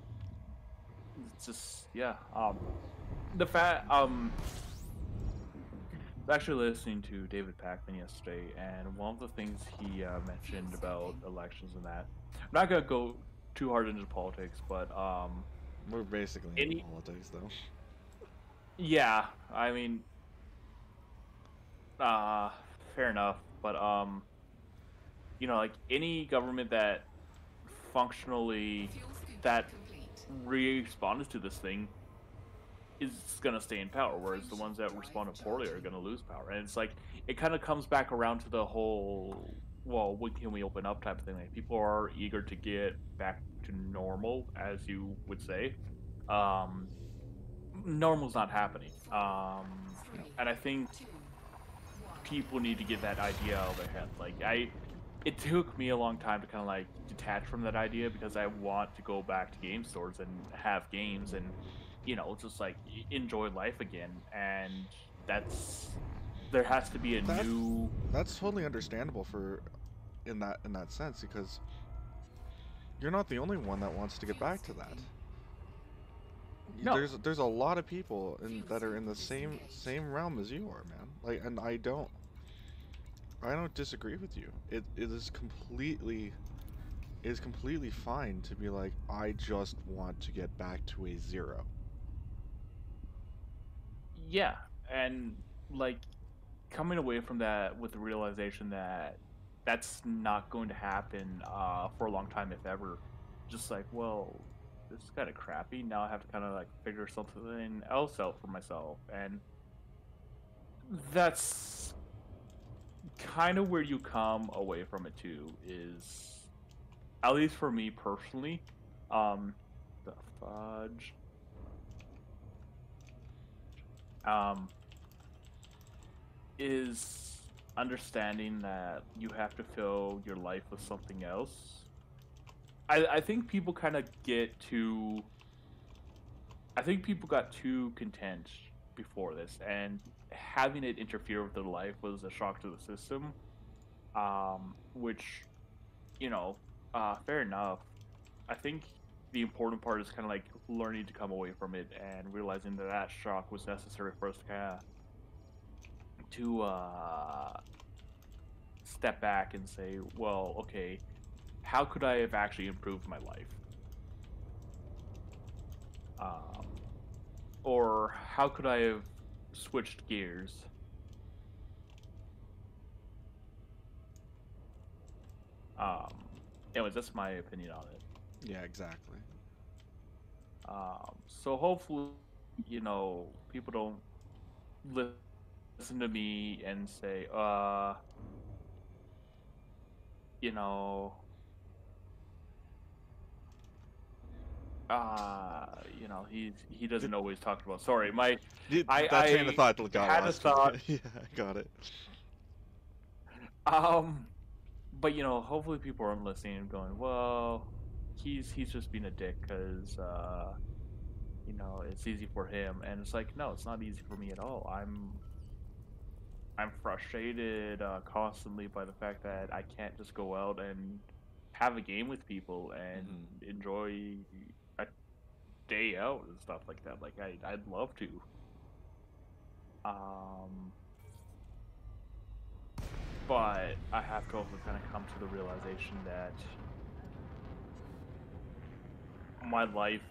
it's just the fact actually listening to David Pakman yesterday, and one of the things he mentioned about elections and that, I'm not gonna go too hard into politics, but We're basically in politics, though. yeah, I mean, fair enough, but like any government that functionally Fuel scoop that complete. responded to this thing is gonna stay in power, whereas the ones that responded poorly are gonna lose power. And it's like, it kind of comes back around to the whole, well, when can we open up type of thing. Like, people are eager to get back to normal, as you would say. Normal's not happening. And I think 2, 1. people need to get that idea out of their head. Like it took me a long time to kind of like detach from that idea because I want to go back to game stores and have games and just like enjoy life again. And there has to be a new. That's totally understandable in that sense, because you're not the only one that wants to get back to that. No. There's a lot of people that are in the same realm as you are, man. Like, and I don't disagree with you. It is completely fine to be like, I just want to get back to a 0. Yeah, and like coming away from that with the realization that that's not going to happen for a long time, if ever. Just like, well, this is kind of crappy. Now I have to kind of like figure something else out for myself, and that's kind of where you come away from it too. Is at least for me personally, the fudge. Is understanding that you have to fill your life with something else. I think people kind of get too. I think people got too content before this, and having it interfere with their life was a shock to the system. Which, fair enough. I think the important part is kind of like learning to come away from it and realizing that that shock was necessary for us to kind of step back and say, well, okay, how could I have actually improved my life? Or how could I have switched gears? Anyways, that's my opinion on it. Yeah, exactly. So hopefully, people don't listen to me and say, you know, he doesn't know what he's talking about. Sorry, That train of thought got had lost. a thought. Yeah, I got it. But hopefully people aren't listening and going, well, he's just being a dick because it's easy for him, and it's like, no, it's not easy for me at all. I'm frustrated constantly by the fact that I can't just go out and have a game with people and enjoy a day out and stuff like that. Like I'd love to. But I have to also kind of come to the realization that my life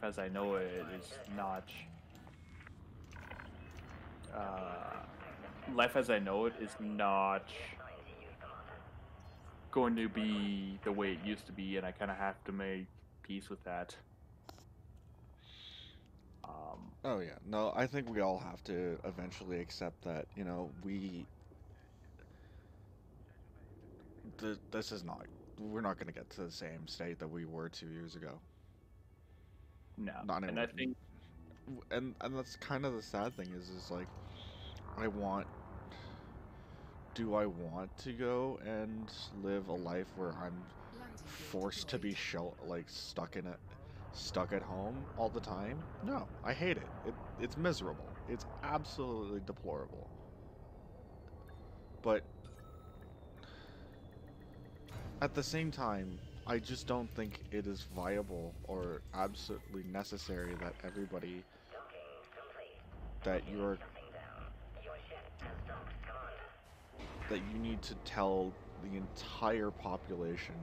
as I know it is not. Life as I know it is not going to be the way it used to be, and I kind of have to make peace with that. Oh yeah, no, I think we all have to eventually accept that, this is not, we're not going to get to the same state that we were 2 years ago. No, Not and anymore. I think, and that's kind of the sad thing is like, do I want to go and live a life where I'm forced to be stuck at home all the time? No, I hate it. It's miserable. It's absolutely deplorable. But at the same time, I just don't think it is viable or absolutely necessary that everybody that you need to tell the entire population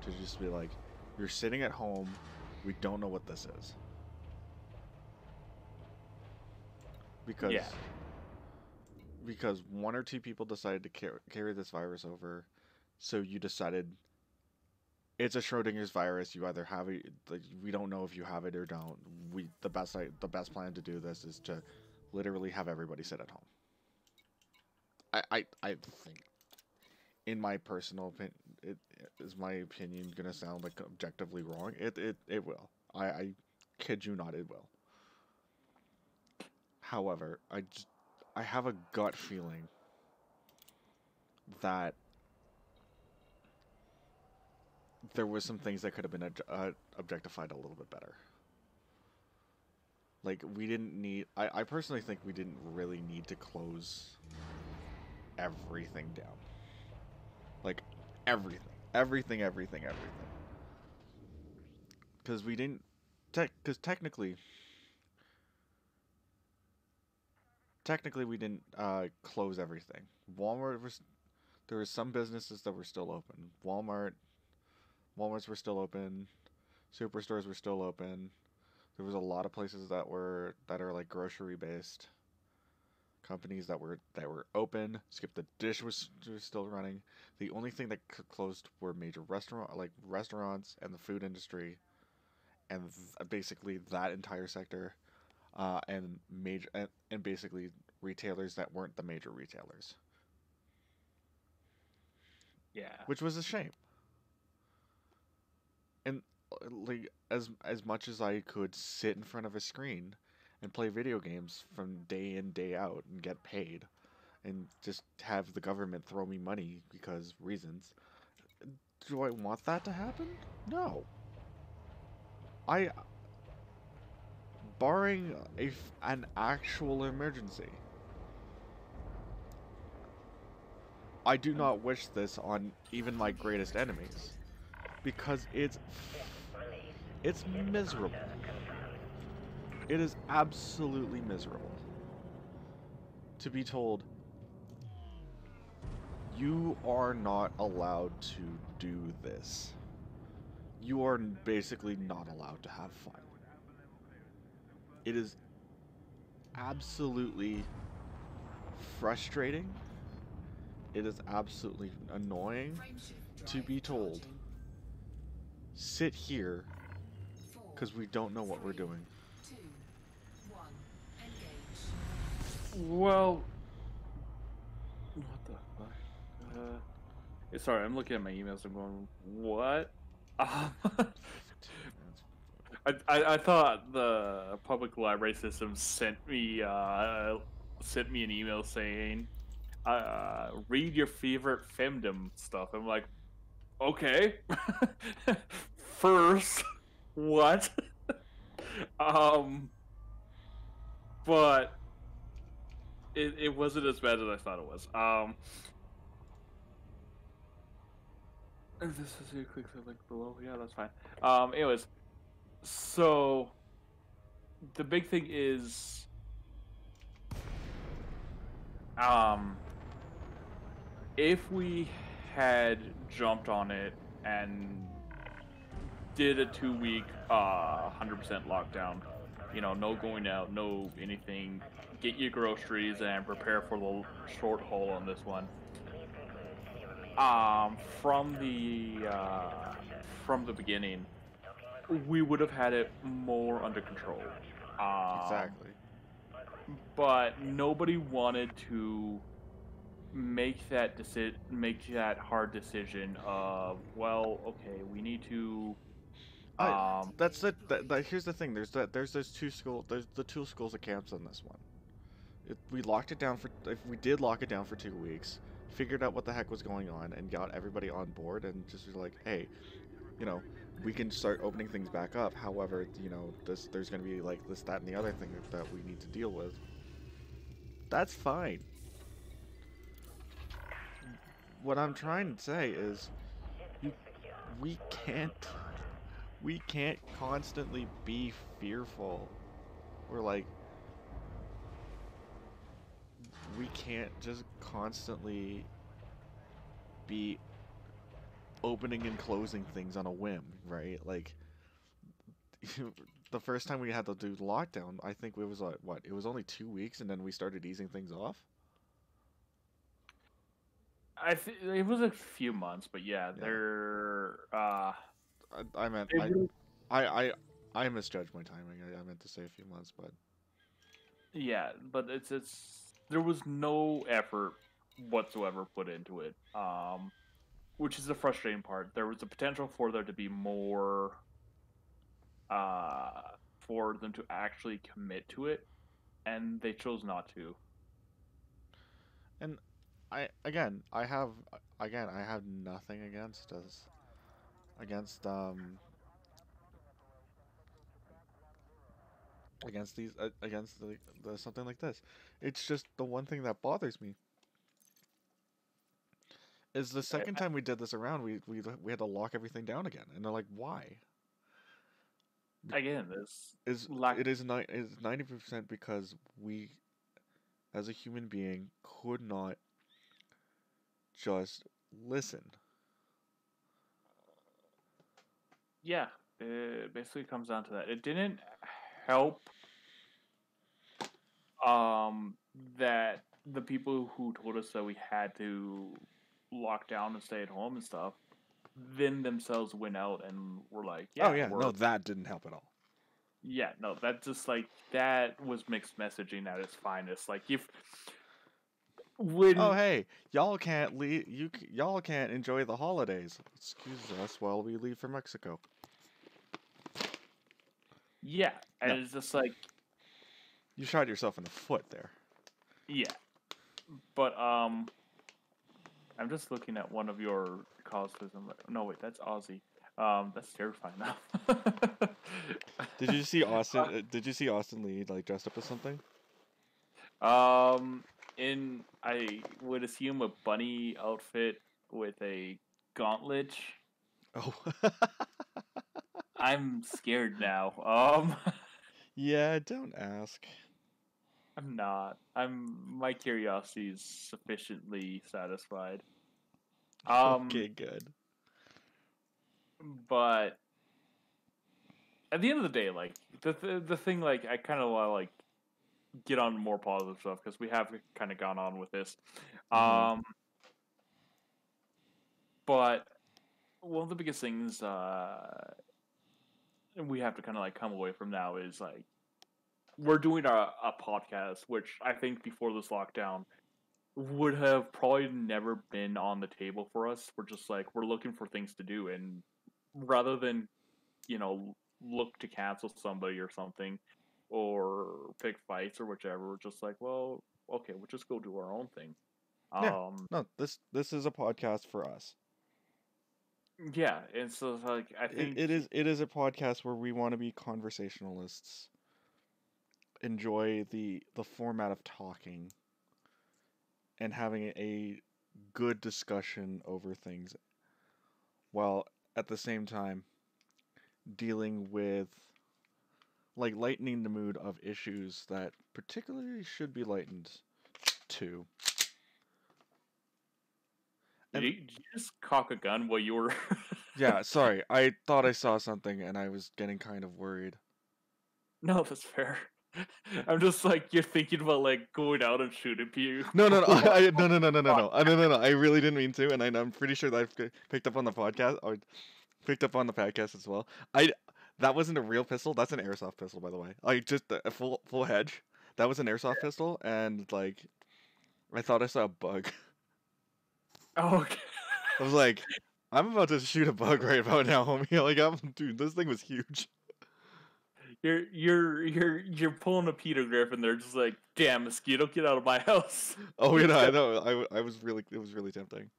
to just be like, you're sitting at home, we don't know what this is. Because one or two people decided to carry this virus over, so you decided it's a Schrodinger's virus. You either have it, we don't know if you have it or don't. The best plan to do this is to literally have everybody sit at home. I think, in my personal opinion, is my opinion gonna sound like objectively wrong? It will. I kid you not, it will. However, I have a gut feeling that there was some things that could have been objectified a little bit better. Like, we didn't need... I personally think we didn't really need to close everything down. Like, everything. Everything. Because we didn't... Because technically we didn't close everything. Walmart was... There were some businesses that were still open. Walmarts were still open. Superstores were still open. There was a lot of places that are like grocery based companies that were open. Skip the Dish was still running. The only thing that closed were major restaurants and the food industry, and basically that entire sector, and basically retailers that weren't the major retailers. Yeah. Which was a shame. And like as much as I could sit in front of a screen and play video games from day in day out and get paid and just have the government throw me money because reasons, do I want that to happen? No. Barring an actual emergency, I do not wish this on even my greatest enemies, because it's miserable. It is absolutely miserable to be told you are not allowed to do this. You are basically not allowed to have fun. It is absolutely frustrating. It is absolutely annoying to be told, sit here, because we don't know what we're doing. Well, what the fuck? Sorry, I'm looking at my emails. I'm going, what? I thought the public library system sent me an email saying, read your favorite femdom stuff. I'm like, okay. First, what? But it wasn't as bad as I thought it was. This is a quick link below. Yeah, that's fine. Anyways, so the big thing is, if we had jumped on it and did a 2-week 100% lockdown, you know, no going out, no anything, get your groceries and prepare for the short haul on this one. From the beginning, we would have had it more under control. Exactly. But nobody wanted to make that hard decision of, well, okay, we need to. That's it. Here's the thing. There's those two schools. There's the two schools of camps on this one. If we did lock it down for 2 weeks, figured out what the heck was going on, and got everybody on board, and just was like, hey, you know, we can start opening things back up. However, you know, there's going to be like this, that, and the other thing that we need to deal with. That's fine. What I'm trying to say is, we can't constantly be fearful. We're like, we can't just constantly be opening and closing things on a whim, right? Like, the first time we had to do lockdown, I think it was like, what? It was only 2 weeks, and then we started easing things off. It was a few months, but yeah. They're. I misjudged my timing. I meant to say a few months, but yeah, but it's there was no effort whatsoever put into it, which is the frustrating part. There was a potential for there to be more, for them to actually commit to it, and they chose not to. And I have nothing against us against against these against the something like this. It's just the one thing that bothers me is the I- second time we did this around, we had to lock everything down again, and they're like, why? Again, this Is lack. it is 90% because we, as a human being, could not just listen. Yeah, it basically comes down to that. It didn't help that the people who told us that we had to lock down and stay at home and stuff then themselves went out and were like, Oh yeah, yeah, we're no, that didn't help at all. yeah, no, that just like that was mixed messaging at its finest. Like if Oh when hey, y'all can't leave. Y'all can't enjoy the holidays. Excuse us while we leave for Mexico. yeah, and No. it's just like You shot yourself in the foot there. yeah, but I'm just looking at one of your cosplays. I'm like, no wait, that's Ozzy. That's terrifying now. Did you see Austin? Did you see Austin Lee like dressed up as something? Um, in I would assume a bunny outfit with a gauntlet. Oh, I'm scared now. yeah. Don't ask. I'm not. My curiosity is sufficiently satisfied. Okay, good. But at the end of the day, like the thing, like I kind of want to like get on more positive stuff because we have kind of gone on with this. Mhm. Um, but one of the biggest things we have to kind of like come away from now is like we're doing a podcast, which I think before this lockdown would have probably never been on the table for us. We're just like we're looking for things to do, and rather than look to cancel somebody or something, or pick fights or whichever, we're just like, well, okay, we'll just go do our own thing. Yeah. Um, No, this is a podcast for us. yeah, and so it's like I think It is a podcast where we want to be conversationalists. Enjoy the format of talking and having a good discussion over things while at the same time dealing with like lightening the mood of issues that particularly should be lightened too. did you just cock a gun while you were? Yeah, sorry. I thought I saw something and I was getting kind of worried. No, that's fair. I'm just like you're thinking about like going out and shooting people. No, no, no, no, no, no, no, no, no, no, no, no. I really didn't mean to, and I'm pretty sure that I've picked up on the podcast, or picked up on the podcast as well. That wasn't a real pistol. That's an airsoft pistol, by the way. Like just a full hedge. That was an airsoft pistol, and like I thought I saw a bug. Oh, okay. I was like, I'm about to shoot a bug right about now, homie. Like, dude, this thing was huge. You're pulling a Peter Griffin there, just like, damn mosquito, get out of my house. Oh, you know, I know. I was really, it was really tempting.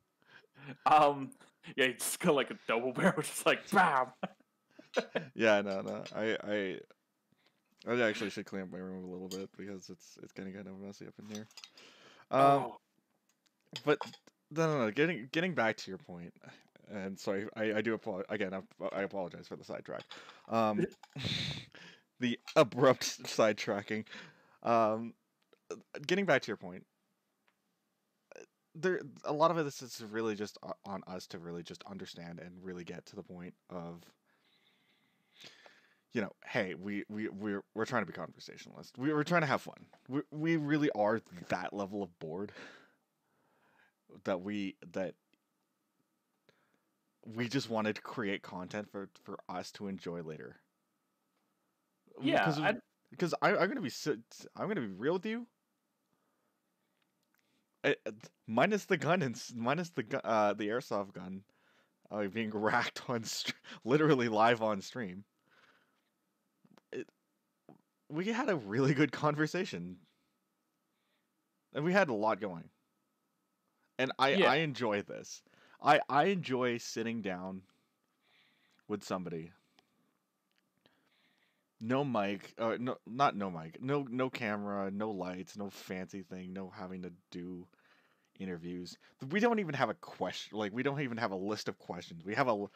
Um, yeah, you just got like a double barrel, just like bam. Yeah, no. I actually should clean up my room a little bit because it's getting kind of messy up in here. Oh, But no. Getting back to your point, and sorry, I do apologize again. I apologize for the sidetrack. Um, the abrupt sidetracking. Um, Getting back to your point, there a lot of this is really just on us to really just understand and really get to the point of, hey, we're trying to be conversationalist. We're trying to have fun. We really are that level of bored that we just wanted to create content for us to enjoy later. yeah. Because I'm gonna I'm gonna be real with you. Minus the gun and minus the the airsoft gun, being racked on literally live on stream. We had a really good conversation, and we had a lot going. And Yeah. I enjoy this. I enjoy sitting down with somebody. No mic, no, not no mic, no camera, no lights, no fancy thing, no having to do interviews. We don't even have a question, like we don't even have a list of questions. We have a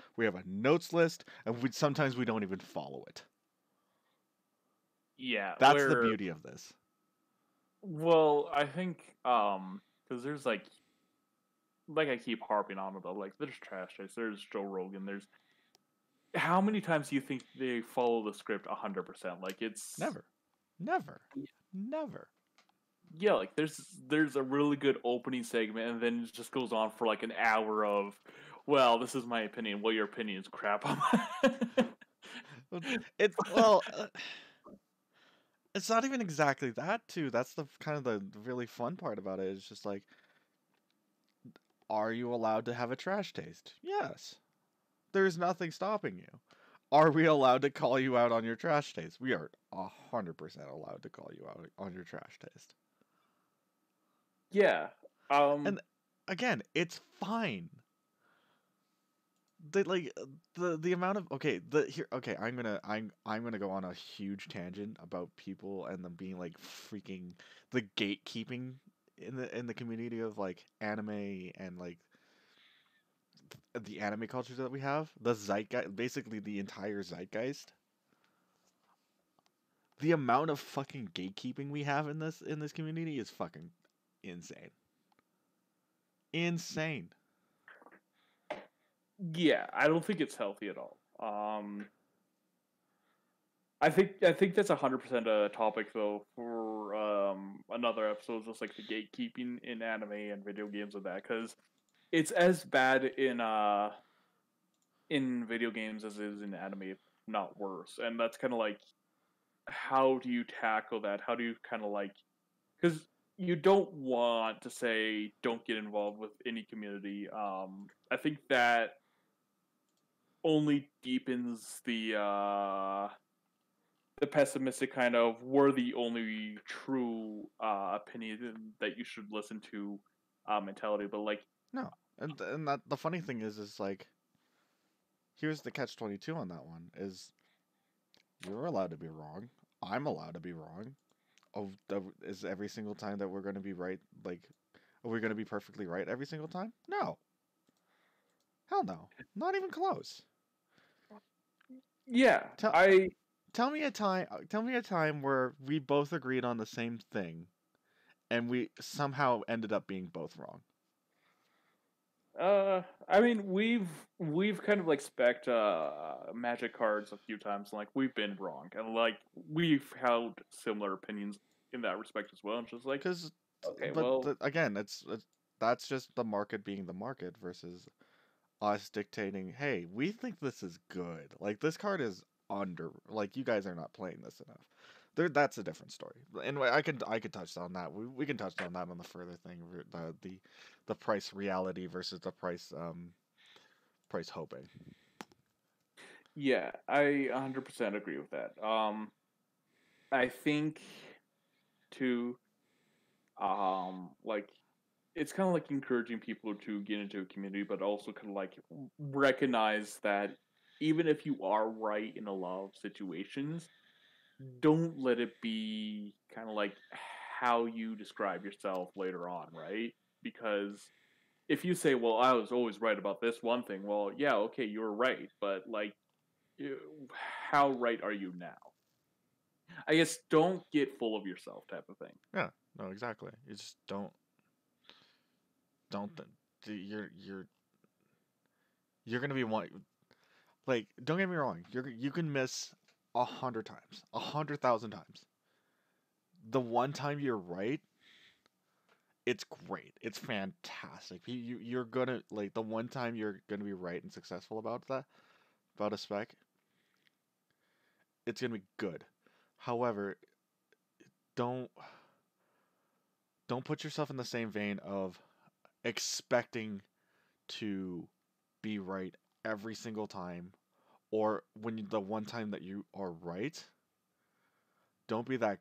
notes list, and sometimes we don't even follow it. Yeah, That's the where beauty of this. well, I think because there's like I keep harping on about, like, there's Trash Taste, there's Joe Rogan, there's how many times do you think they follow the script 100%? Like, it's Never, never, never. yeah, like there's a really good opening segment, and then it just goes on for like an hour of, well, this is my opinion. Well, your opinion is crap. It's well, it's not even exactly that too. That's the kind of the really fun part about it. It's just like, are you allowed to have a trash taste? Yes. There's nothing stopping you. Are we allowed to call you out on your trash taste? We are 100% allowed to call you out on your trash taste. Yeah. And again, it's fine. The amount of I'm gonna go on a huge tangent about people and them being like freaking the gatekeeping in the community of like anime and like the anime culture that we have, the zeitgeist, basically the entire zeitgeist. The amount of fucking gatekeeping we have in this community is fucking insane. Insane. Yeah, I don't think it's healthy at all. I think that's 100% a topic though for another episode, just like the gatekeeping in anime and video games of that, because it's as bad in video games as it is in anime, if not worse. And that's kind of like, how do you tackle that? How do you kind of like, because you don't want to say don't get involved with any community. I think that only deepens the pessimistic kind of, we're the only true opinion that you should listen to mentality. But like, No. And that the funny thing is like, here's the catch-22 on that one is you're allowed to be wrong. I'm allowed to be wrong. Is every single time that we're going to be right, like, are we going to be perfectly right every single time? No. Hell no. Not even close. yeah, Tell, I tell me a time where we both agreed on the same thing and we somehow ended up being both wrong. I mean, we've kind of like spec'd magic cards a few times, and like we've been wrong, and like we've held similar opinions in that respect as well. And just like, Cuz okay, but well, again, it's that's just the market being the market versus us dictating, "Hey, we think this is good. Like this card is like you guys are not playing this enough." That's a different story. Anyway, I could touch on that. We can touch on that on the further thing, the price reality versus the price hoping. yeah, I 100% agree with that. I think too, like it's kind of like encouraging people to get into a community, but also kind of like recognize that even if you are right in a lot of situations, don't let it be kind of like how you describe yourself later on, right? Because if you say, well, I was always right about this one thing, well, yeah, okay, you were right, but like, you- how right are you now? I guess don't get full of yourself, type of thing. Yeah, no, exactly. You just don't you're gonna be one. Like, don't get me wrong. You can miss 100 times, 100,000 times. The one time you're right, it's great. It's fantastic. You're gonna like the one time you're gonna be right and successful about that, about a spec. It's gonna be good. However, don't don't put yourself in the same vein of expecting to be right every single time, or the one time that you are right, don't be that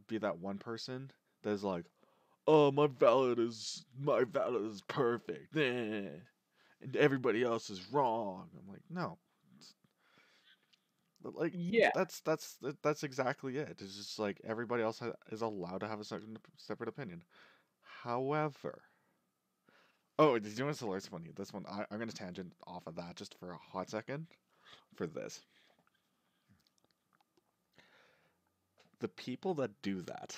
be that one person that's like, oh, my ballot is perfect, and everybody else is wrong. I'm like, no, but like Yeah. that's exactly it. It's just like everybody else is allowed to have a separate opinion. However, oh, did you know what's hilarious funny? This one, I'm gonna tangent off of that just for a hot second for this. The people that do that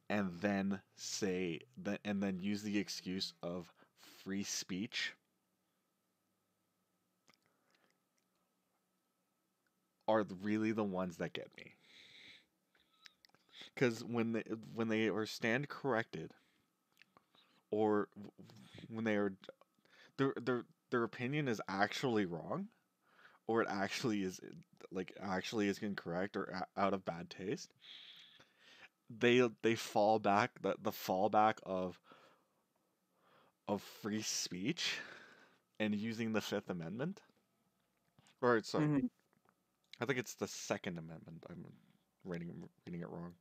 and then say that and then use the excuse of free speech are really the ones that get me. Because when they are stand corrected, or when they are their opinion is actually wrong, or it actually is actually is incorrect or out of bad taste, they fall back the fallback of free speech and using the Fifth Amendment, or sorry, Mhm. I think it's the Second Amendment. I'm reading it wrong.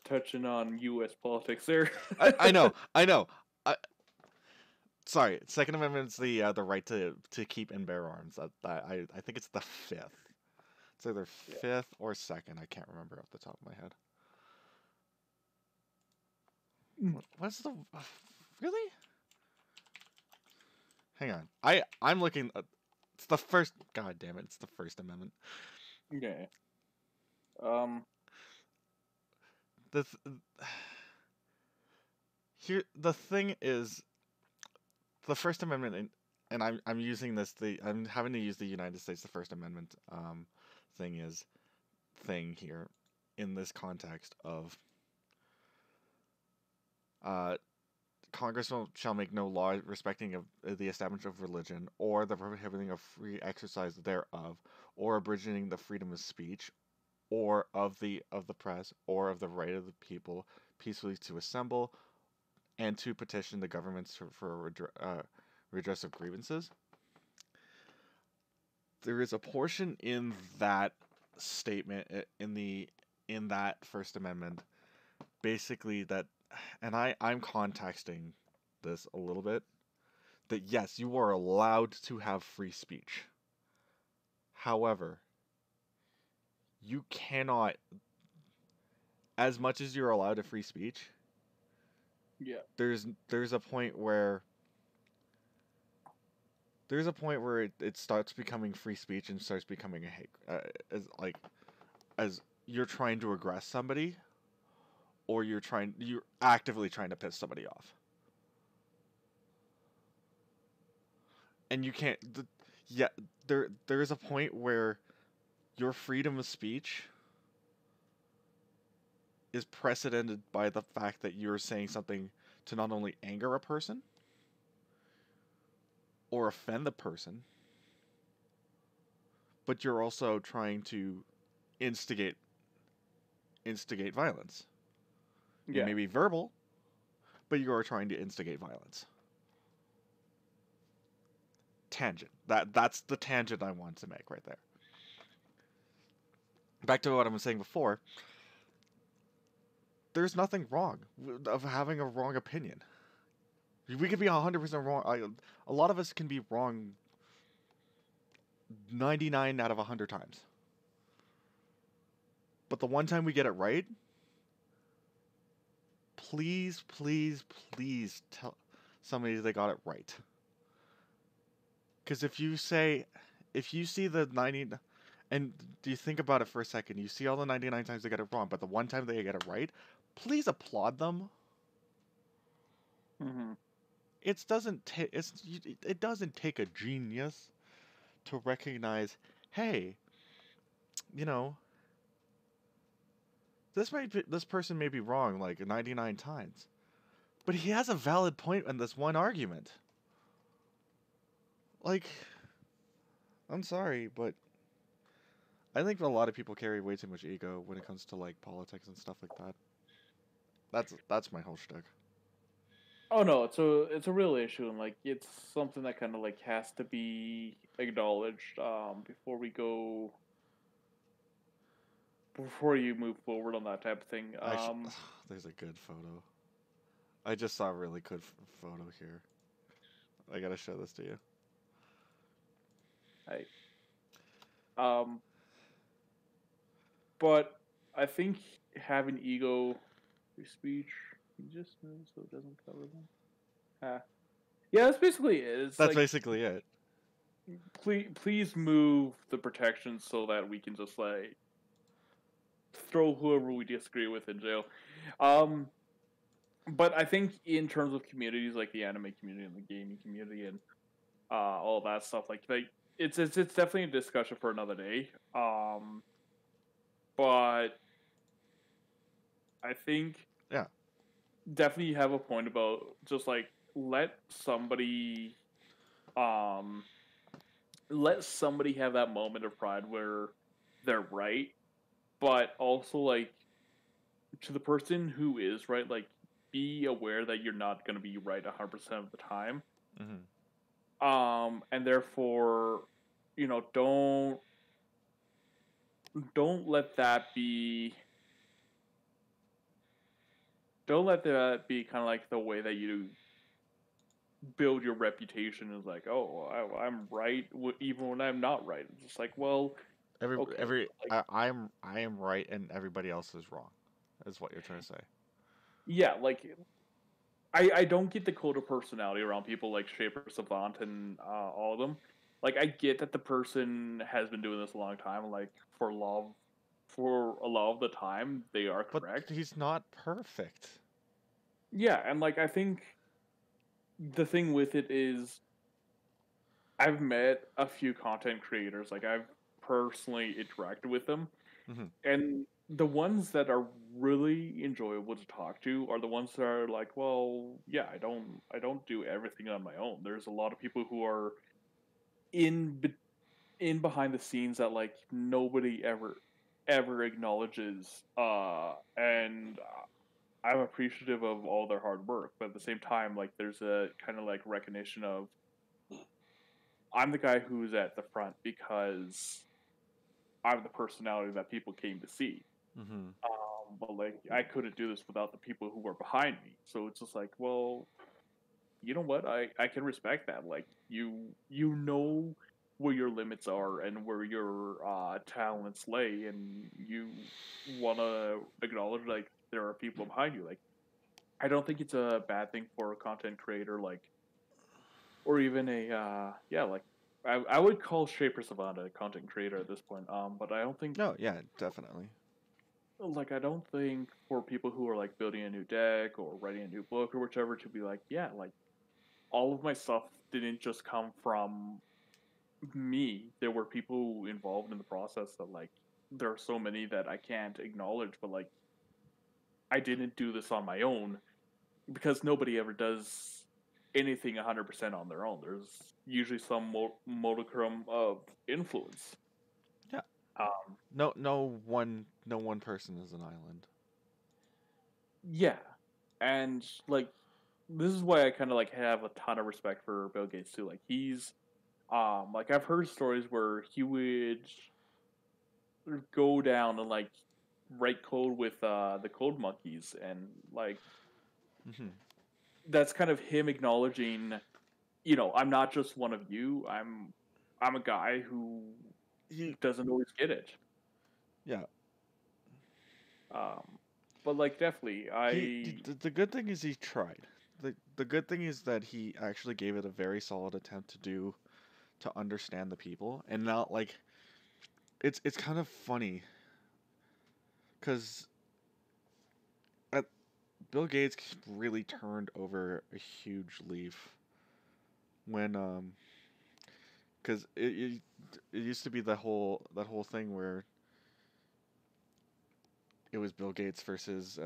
Touching on U.S. politics there. I know. I, sorry, Second Amendment's the right to keep and bear arms. I think it's the fifth. It's either fifth or second. I can't remember off the top of my head. What's the really? Hang on. I'm looking. It's the first. God damn it! It's the First Amendment. Okay. The here the thing is, the First Amendment, and I'm using this. I'm having to use the United States the First Amendment thing here in this context of uh Congress shall make no law respecting of the establishment of religion, or the prohibiting of free exercise thereof, or abridging the freedom of speech, or of the press, or of the right of the people peacefully to assemble, and to petition the governments for redress of grievances. There is a portion in that statement in that First Amendment, basically that, and I'm contexting this a little bit, that yes, you are allowed to have free speech. However, you cannot, as much as you're allowed to free speech, Yeah. there's a point where it starts becoming free speech and starts becoming a hate, as you're trying to aggress somebody, or you're actively trying to piss somebody off, and you can't. Yeah, there is a point where your freedom of speech is precedented by the fact that you're saying something to not only anger a person or offend the person, but you're also trying to instigate violence. It Yeah. may be verbal, but you are trying to instigate violence. Tangent. That's the tangent I want to make right there. Back to what I was saying before. There's nothing wrong of having a wrong opinion. We could be 100% wrong. A lot of us can be wrong 99 out of 100 times. But the one time we get it right, please, please, please tell somebody they got it right. Because if you see the 90, and do you think about it for a second, you see all the 99 times they get it wrong, but the one time they get it right, please applaud them. Mm-hmm. It doesn't take a genius to recognize, hey, you know, this person may be wrong like 99 times, but he has a valid point in this one argument. Like, I'm sorry, but I think a lot of people carry way too much ego when it comes to like politics and stuff like that. That's my whole shtick. Oh no, it's a real issue, and like it's something that kind of like has to be acknowledged before we go before you move forward on that type of thing, Actually, there's a good photo. I just saw a really good photo here. I gotta show this to you. um, but I think having ego, free speech, you just move so it doesn't cover them. Yeah, that's basically it. It's That's like, basically it. please move the protections so that we can just like throw whoever we disagree with in jail. But I think in terms of communities like the anime community and the gaming community and all that stuff, like it's definitely a discussion for another day. But I think Yeah. definitely you have a point about just like um let somebody have that moment of pride where they're right, but also like to the person who is right, like be aware that you're not going to be right 100% of the time. Mm-hmm. And therefore, you know, don't let that be don't let that be kind of like the way that you build your reputation is like, oh, I'm right even when I'm not right. It's just like, well, okay, like, I am right and everybody else is wrong. Is what you're trying to say. yeah, like I don't get the code of personality around people like Shaper Savant and all of them. Like I get that the person has been doing this a long time. Like for a lot of the time, they are But correct. he's not perfect. Yeah, and like I think the thing with it is, I've met a few content creators. Like I've personally interacted with them, Mm-hmm. and the ones that are really enjoyable to talk to are the ones that are like, well, yeah, I don't do everything on my own. There's a lot of people who are in behind the scenes that like nobody ever acknowledges, and I'm appreciative of all their hard work, but at the same time, like there's a kind of like recognition of I'm the guy who's at the front because I'm the personality that people came to see. Mm-hmm. But like I couldn't do this without the people who were behind me. So it's just like, well, you know what? I can respect that. Like you know where your limits are and where your talents lay, and you want to acknowledge like there are people behind you. Like I don't think it's a bad thing for a content creator, like, or even a yeah, like I would call Shaper Savant a content creator at this point. But I don't think No, yeah, definitely. like I don't think for people who are like building a new deck or writing a new book or whichever to be like, yeah, like all of my stuff didn't just come from me. There were people involved in the process that like there are so many that I can't acknowledge, but like I didn't do this on my own because nobody ever does anything 100% on their own. There's usually some modicum of influence. Yeah. Um, No one person is an island. yeah, and like this is why I kind of like have a ton of respect for Bill Gates too. Like he's like I've heard stories where he would go down and like write code with the code monkeys, and like Mm-hmm. that's kind of him acknowledging, you know, I'm not just one of you. I'm a guy who He doesn't always get it. yeah. Um, but like definitely, The good thing is he tried. The good thing is that he actually gave it a very solid attempt to understand the people and not like it's kind of funny because Bill Gates really turned over a huge leaf when because it used to be that whole thing where it was Bill Gates versus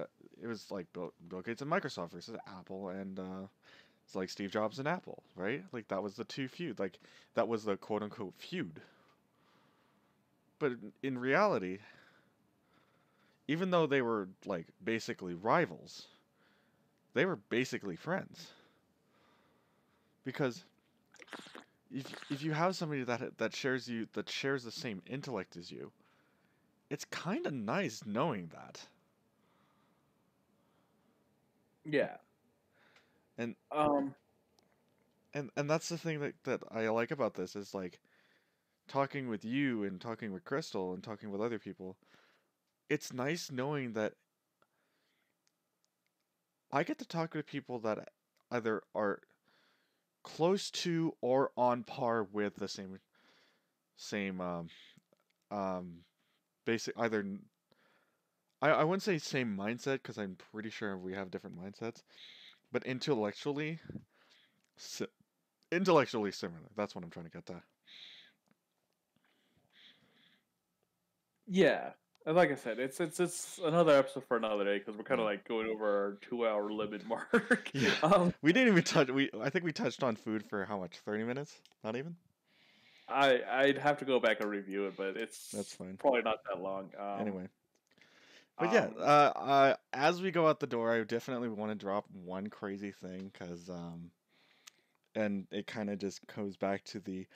it was like Bill Gates and Microsoft versus Apple and it's like Steve Jobs and Apple, right? Like that was the two feud, like that was the quote unquote feud. But in reality, even though they were like basically rivals, they were basically friends. Because if you have somebody that shares the same intellect as you, it's kind of nice knowing that. Yeah. And Um. and that's the thing that I like about this is like talking with you and talking with Crystal and talking with other people. It's nice knowing that I get to talk with people that either are close to or on par with the same um basic either I wouldn't say same mindset because I'm pretty sure we have different mindsets, but si- intellectually similar. That's what I'm trying to get to. Yeah. And like I said, it's another episode for another day because we're kind of Yeah. like going over our 2 hour limit mark. Yeah. Um. We didn't even touch. I think we touched on food for how much? 30 minutes? Not even. I'd have to go back and review it, but it's That's fine. probably not that long. Anyway. But yeah, Um. as we go out the door, I definitely want to drop one crazy thing because and it kind of just goes back to the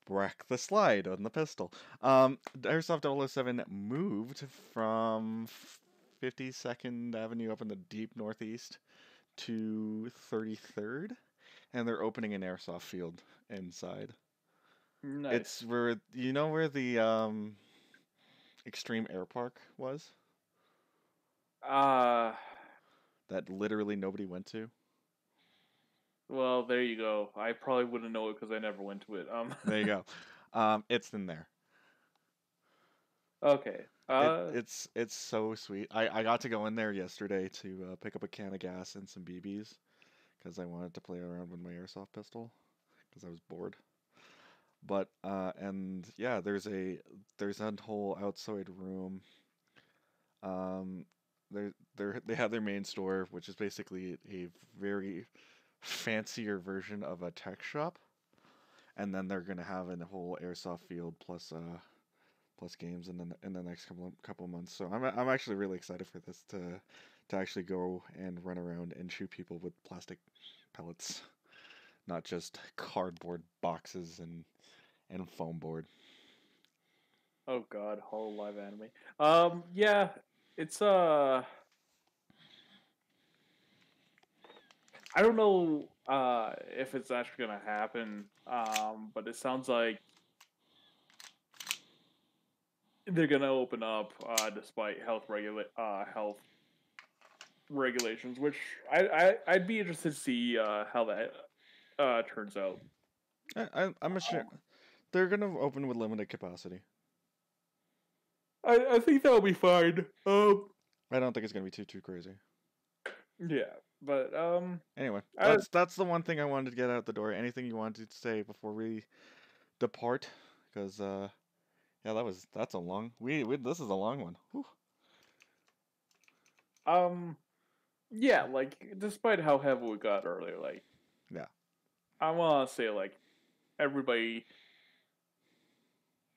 wreck the slide on the pistol. Airsoft 007 moved from 52nd Avenue up in the deep northeast to 33rd, and they're opening an airsoft field inside. Nice. It's where where the Extreme Air Park was Uh. that literally nobody went to. Well, there you go. I probably wouldn't know it because I never went to it. There you go. It's in there. Okay. It's so sweet. I got to go in there yesterday to pick up a can of gas and some BBs because I wanted to play around with my airsoft pistol because I was bored. But and yeah, there's a whole outside room. Um, they have their main store, which is basically a very fancier version of a tech shop, and then they're gonna have a whole airsoft field plus games in the next couple of months. So I'm actually really excited for this to actually go and run around and shoot people with plastic pellets, not just cardboard boxes and foam board. Oh God, Hololive anime. Yeah, it's I don't know if it's actually gonna happen. But it sounds like they're gonna open up despite health regulations, which I'd be interested to see how that turns out. I'm sure they're gonna open with limited capacity. I think that'll be fine. I don't think it's gonna be too crazy. Yeah, but Anyway, I- that's the one thing I wanted to get out the door. Anything you wanted to say before we depart? Because yeah, that's a long. We this is a long one. Whew. yeah, like despite how heavy we got earlier, like Yeah. I want to say like everybody,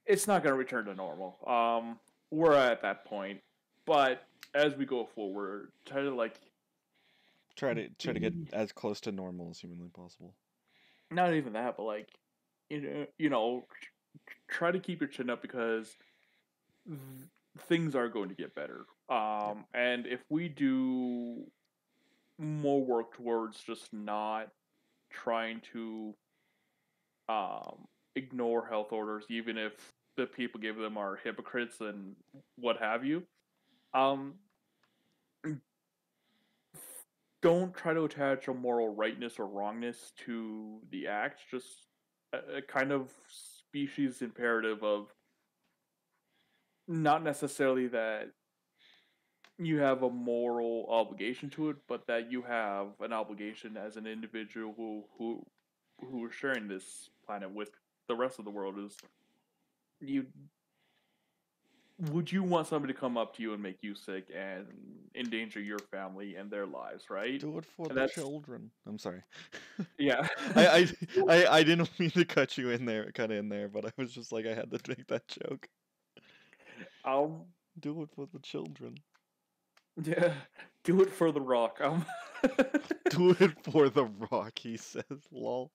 it's not gonna return to normal. We're at that point, but as we go forward, try to like Try to get as close to normal as humanly possible. not even that, but like try to keep your chin up because things are going to get better. And if we do more work towards just not trying to ignore health orders, even if the people give them are hypocrites and what have you. Um, don't try to attach a moral rightness or wrongness to the act. Just a kind of species imperative of not necessarily that you have a moral obligation to it, but that you have an obligation as an individual who is sharing this planet with the rest of the world. Is you would you want somebody to come up to you and make you sick and endanger your family and their lives, right? Do it for And the that's- children. I'm sorry. Yeah. I didn't mean to cut you in there, but I was just like I had to make that joke. Do it for the children. Yeah. Do it for the Rock. Do it for the Rock, he says. Lol.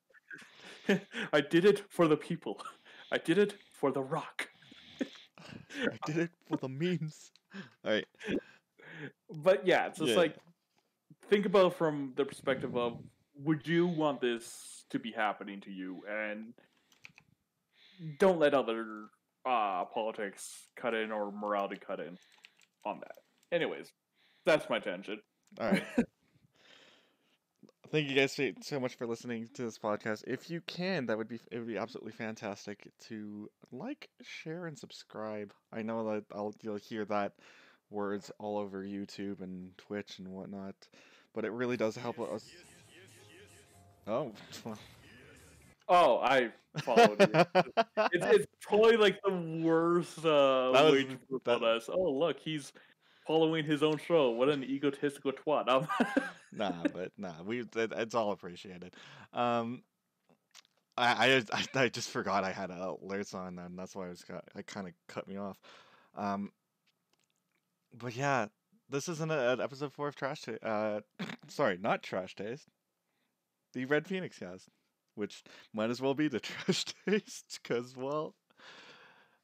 I did it for the people. I did it for the Rock. I did it for the memes. All right. But yeah, it's just Yeah. like think about from the perspective of would you want this to be happening to you, and don't let other politics cut in or morality cut in on that. Anyways, that's my tangent. All right. Thank you guys so much for listening to this podcast. If you can, it would be absolutely fantastic to like, share, and subscribe. I know that you'll hear that words all over YouTube and Twitch and whatnot, but it really does help us. Oh, well. Oh, I followed you. It's probably like the worst was- way to promote that- us. Oh, look, he's following his own show. What an egotistical twat. Nah, it's all appreciated. I just forgot I had alerts on, and that's why I kind of cut me off. But yeah, this isn't an episode 4 of Trash Taste. Sorry, not Trash Taste. The Red Phoenix cast, which might as well be the Trash Taste, because well,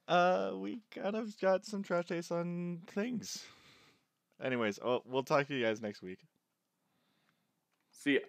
we kind of got some Trash Taste on things. Anyways, we'll talk to you guys next week. See ya.